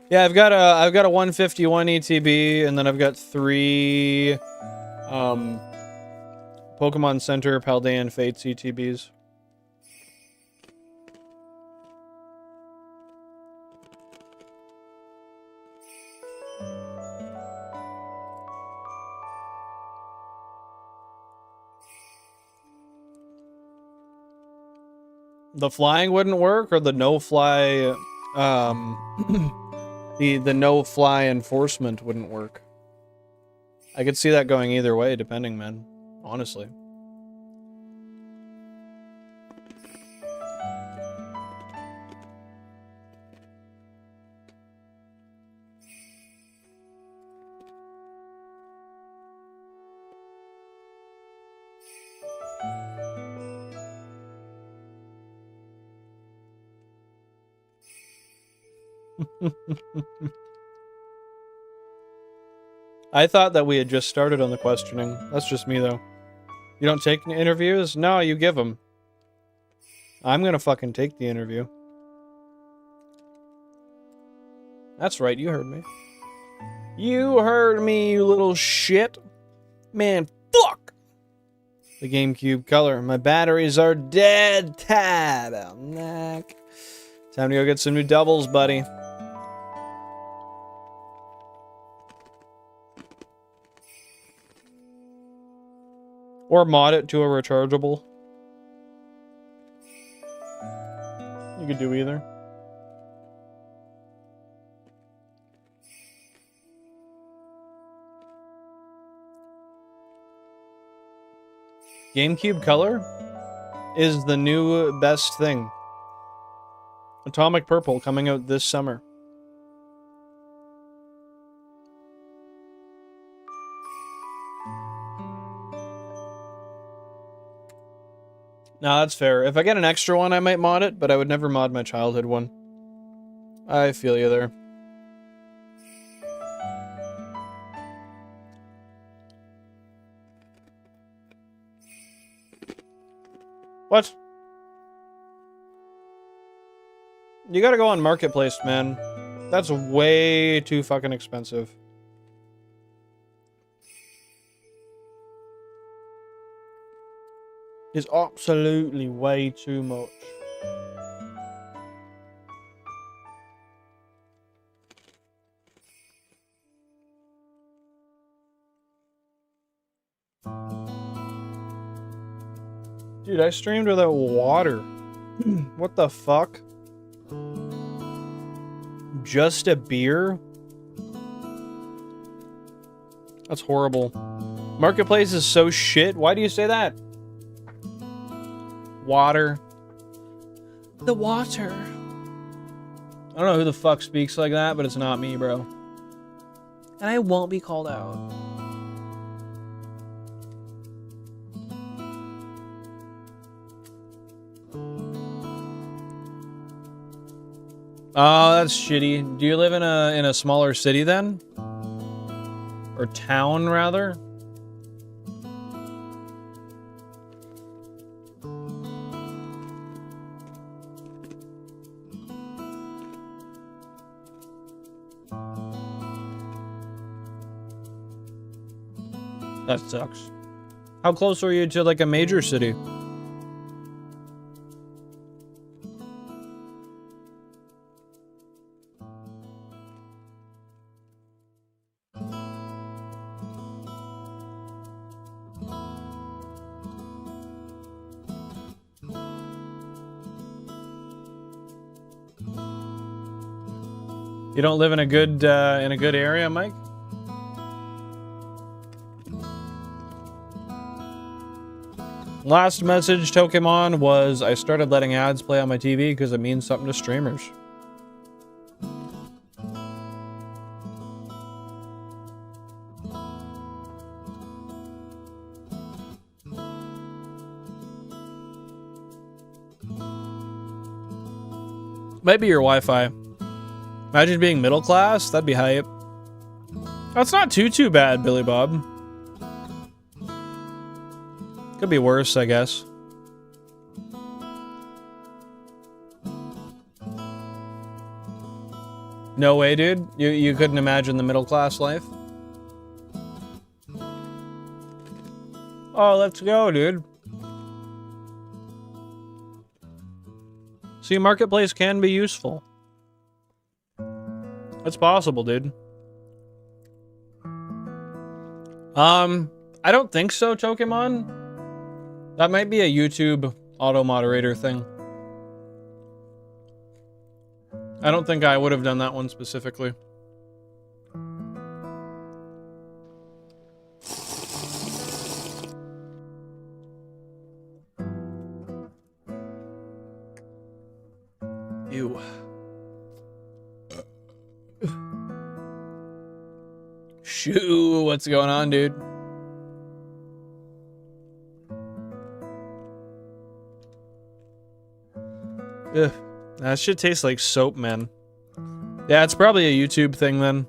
Yeah, I've got a 151 ETB, and then I've got 3 Pokemon Center Paldean Fates ETBs. The flying wouldn't work, or the no-fly, the no-fly enforcement wouldn't work. I could see that going either way, depending, man. Honestly. I thought that we had just started on the questioning. That's just me, though. You don't take interviews? No, you give them. I'm gonna fucking take the interview. That's right, you heard me. You heard me, you little shit. Man, fuck! The GameCube color. My batteries are dead. Tabernacle. Time to go get some new doubles, buddy. Or mod it to a rechargeable. You could do either. GameCube color is the new best thing. Atomic Purple coming out this summer. No, that's fair. If I get an extra one, I might mod it, but I would never mod my childhood one. I feel you there. What? You gotta go on Marketplace, man. That's way too fucking expensive. It's absolutely way too much. Dude, I streamed without water. What the fuck? Just a beer? That's horrible. Marketplace is so shit. Why do you say that? Water. The water. I don't know who the fuck speaks like that, but it's not me, bro. And I won't be called out. Oh, that's shitty. Do you live in a smaller city then? Or town, rather? That sucks. How close are you to, like, a major city? You don't live in a good area, Mike? Last message, Pokemon, was I started letting ads play on my TV because it means something to streamers. Might be your Wi-Fi. Imagine being middle class. That'd be hype. That's not too bad, Billy Bob. Could be worse, I guess. No way, dude. You couldn't imagine the middle class life? Oh, let's go, dude. See, Marketplace can be useful. It's possible, dude. I don't think so, Pokemon. That might be a YouTube auto-moderator thing. I don't think I would have done that one specifically. Ew. Shoo, what's going on, dude? Ugh, that shit tastes like soap, man. Yeah, it's probably a YouTube thing then.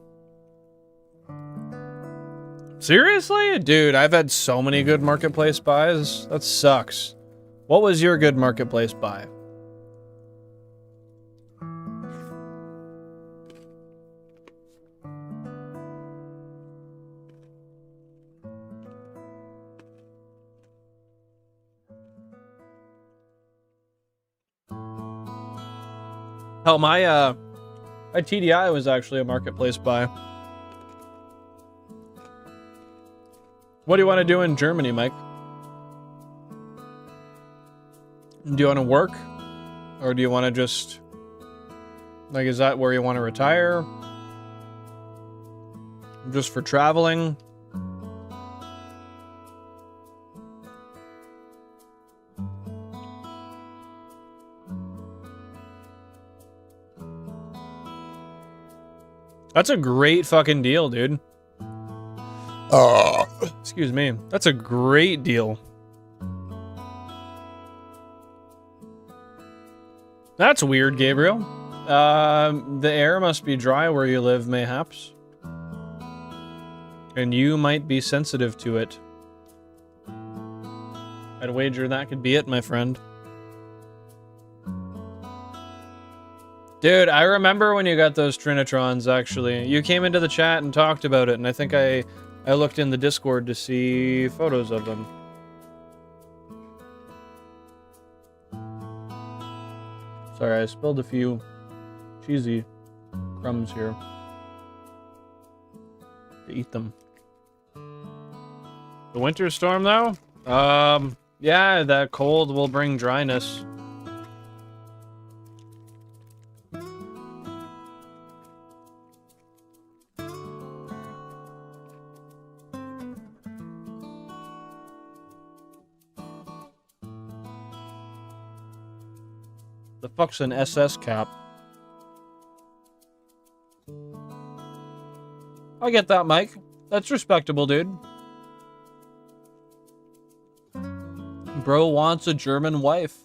Seriously? Dude, I've had so many good Marketplace buys. That sucks. What was your good Marketplace buy? Hell, my TDI was actually a Marketplace buy. What do you want to do in Germany, Mike? Do you want to work? Or do you want to just... Like, is that where you want to retire? Just for traveling? That's a great fucking deal, dude. Excuse me. That's a great deal. That's weird, Gabriel. The air must be dry where you live, mayhaps. And you might be sensitive to it. I'd wager that could be it, my friend. Dude, I remember when you got those Trinitrons, actually. You came into the chat and talked about it, and I think I looked in the Discord to see photos of them. Sorry, I spilled a few cheesy crumbs here. To eat them. The winter storm, though? Yeah, that cold will bring dryness. The fuck's an SS cap? I get that, Mike. That's respectable, dude. Bro wants a German wife.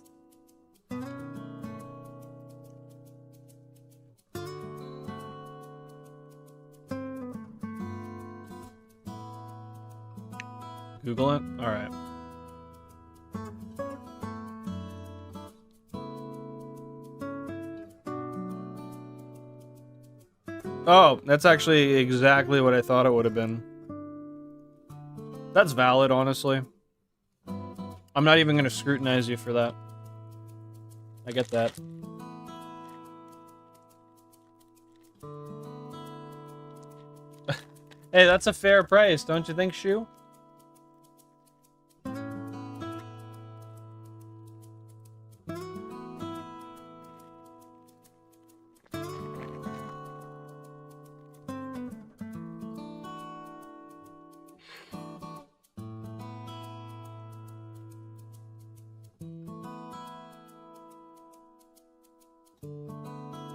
Google it? Alright. Oh, that's actually exactly what I thought it would have been. That's valid, honestly. I'm not even going to scrutinize you for that. I get that. Hey, that's a fair price, don't you think, Shu?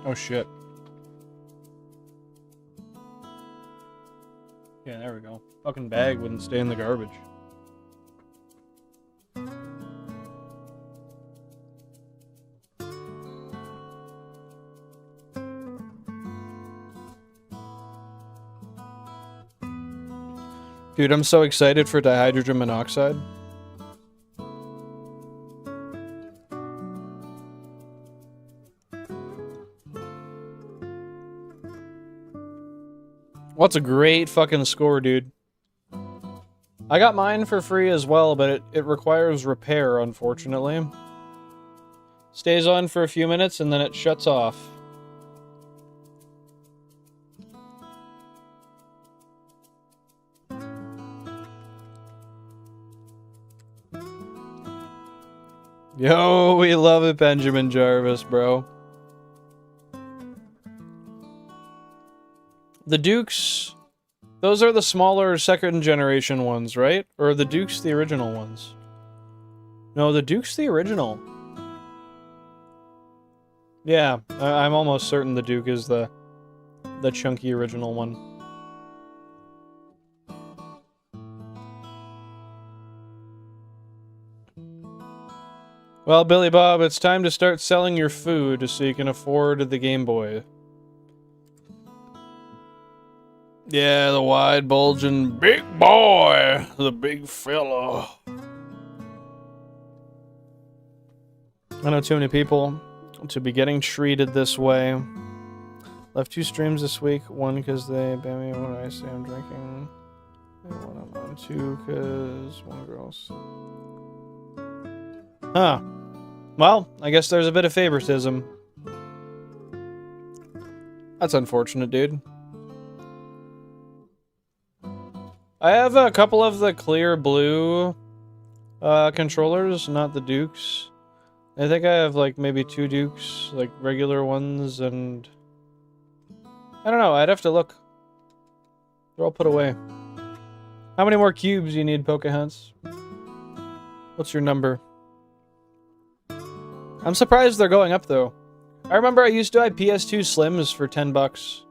Oh shit. Yeah, there we go. Fucking bag wouldn't stay in the garbage. Dude, I'm so excited for dihydrogen monoxide. What's a great fucking score, dude. I got mine for free as well, but it requires repair, unfortunately. Stays on for a few minutes and then it shuts off. Yo, we love it, Benjamin Jarvis, bro. The Dukes, those are the smaller second generation ones, right? Or are the Dukes the original ones? No, the Duke's the original. Yeah, I'm almost certain the Duke is the chunky original one. Well, Billy Bob, it's time to start selling your food so you can afford the Game Boy. Yeah, the wide bulging big boy, the big fella. I know too many people to be getting treated this way. Left 2 streams this week. One because they ban me when I say I'm drinking. And one I'm on 2 because one girl's. Huh. Well, I guess there's a bit of favoritism. That's unfortunate, dude. I have a couple of the clear blue controllers, not the Dukes. I think I have like maybe 2 Dukes, like regular ones, and I don't know, I'd have to look. They're all put away. How many more cubes you need, Pokehunts? What's your number? I'm surprised they're going up though. I remember I used to buy PS2 Slims for $10.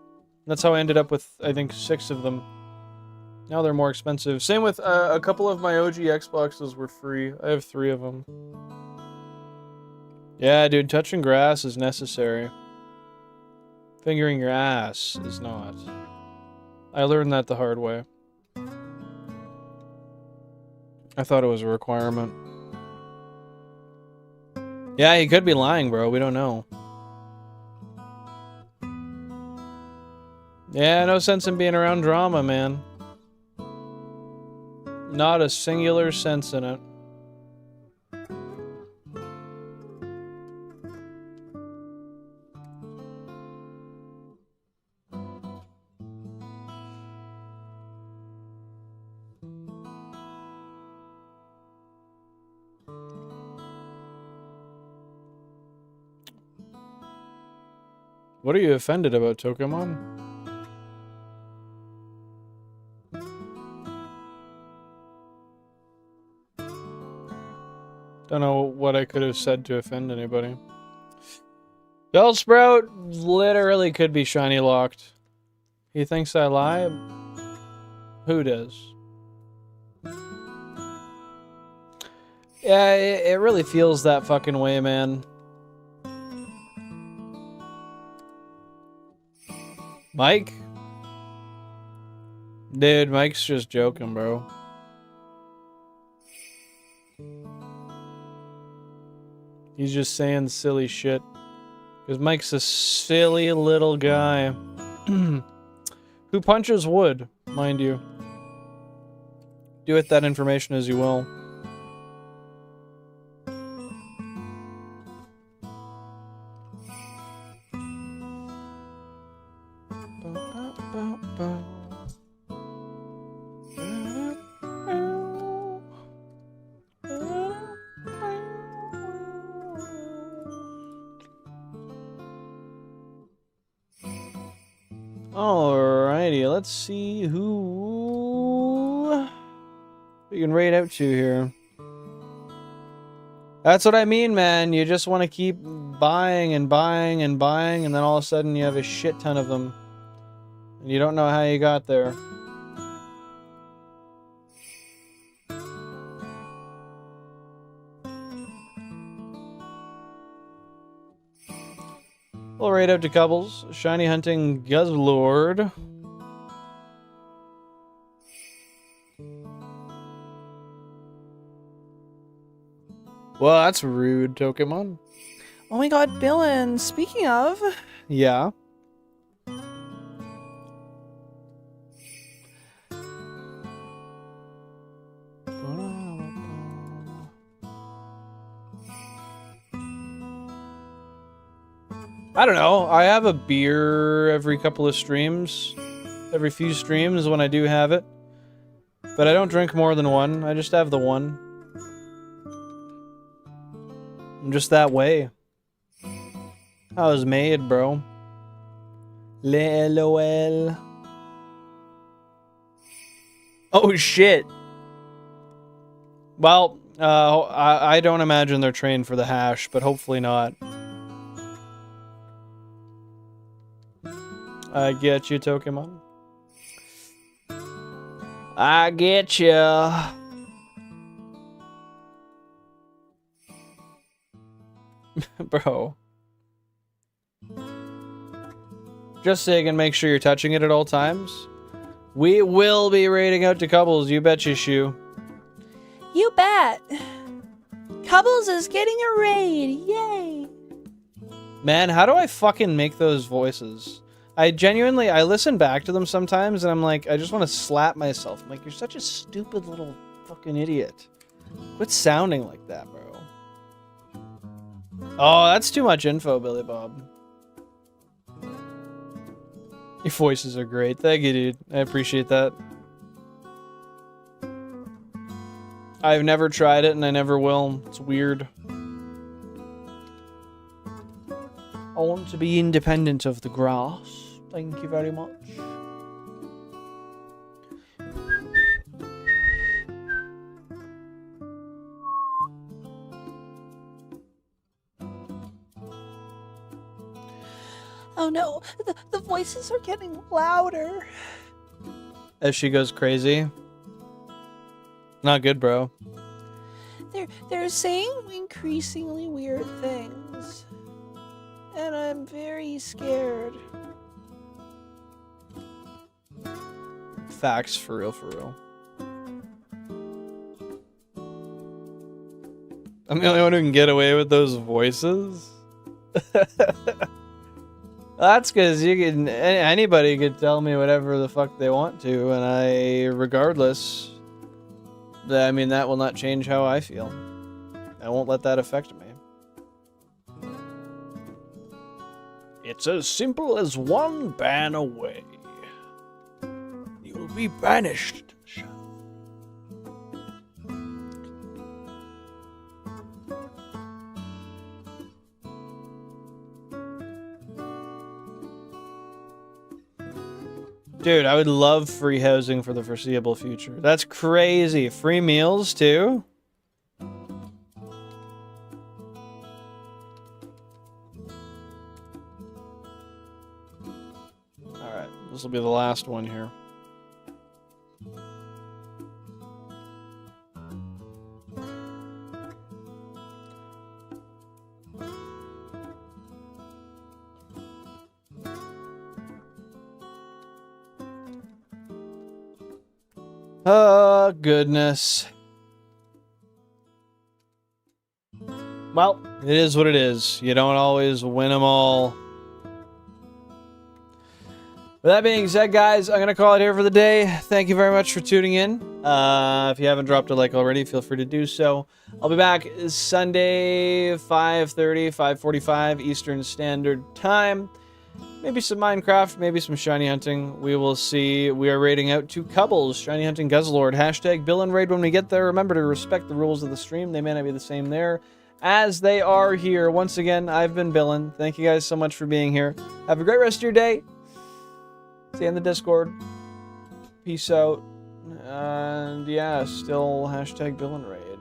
That's how I ended up with, I think, 6 of them. Now they're more expensive. Same with a couple of my OG Xboxes were free. I have 3 of them. Yeah, dude, touching grass is necessary. Fingering your ass is not. I learned that the hard way. I thought it was a requirement. Yeah, he could be lying, bro. We don't know. Yeah, no sense in being around drama, man. Not a singular sense in it. What are you offended about, Pokemon? Don't know what I could have said to offend anybody. Bellsprout literally could be shiny locked. He thinks I lie? Who does? Yeah, it really feels that fucking way, man. Mike? Dude, Mike's just joking, bro. He's just saying silly shit. Because Mike's a silly little guy. Who punches wood, mind you. Do with that information as you will. Alrighty, let's see who we can raid out to here. That's what I mean, man. You just want to keep buying and buying and buying, and then all of a sudden you have a shit ton of them. And you don't know how you got there. We'll raid out to couples. Shiny hunting Guzzlord. Well, that's rude, Pokemon. Oh my god, Billin, speaking of... Yeah. I don't know. I have a beer every couple of streams. Every few streams when I do have it. But I don't drink more than one. I just have the one. I'm just that way. I was made, bro. LOL. Oh, shit. Well, I don't imagine they're trained for the hash, but hopefully not. I get you, Pokemon. I get ya. Bro. Just so you can make sure you're touching it at all times. We will be raiding out to couples, you betcha, Shoe. You bet. Cubbles is getting a raid. Yay. Man, how do I fucking make those voices? I listen back to them sometimes and I'm like, I just want to slap myself. I'm like, you're such a stupid little fucking idiot. Quit sounding like that, bro. Oh, that's too much info, Billy Bob. Your voices are great. Thank you, dude. I appreciate that. I've never tried it and I never will. It's weird. I want to be independent of the grass. Thank you very much. Oh no, the voices are getting louder. As she goes crazy. Not good, bro. They're saying increasingly weird things. And I'm very scared. Facts, for real, for real. I'm the only one who can get away with those voices? That's because anybody could tell me whatever the fuck they want to, and regardless, I mean, that will not change how I feel. I won't let that affect me. It's as simple as one ban away. You'll be banished. Dude, I would love free housing for the foreseeable future. That's crazy. Free meals, too? Alright, this will be the last one here. Oh, goodness. Well, it is what it is. You don't always win them all. With that being said, guys, I'm going to call it here for the day. Thank you very much for tuning in. If you haven't dropped a like already, feel free to do so. I'll be back Sunday, 5:30, 5:45 Eastern Standard Time. Maybe some Minecraft, maybe some shiny hunting. We will see. We are raiding out to couples. Shiny hunting Guzzlord. Hashtag Bill and Raid when we get there. Remember to respect the rules of the stream. They may not be the same there as they are here. Once again, I've been Billin. Thank you guys so much for being here. Have a great rest of your day. See you in the Discord. Peace out. And yeah, still hashtag Bill and Raid.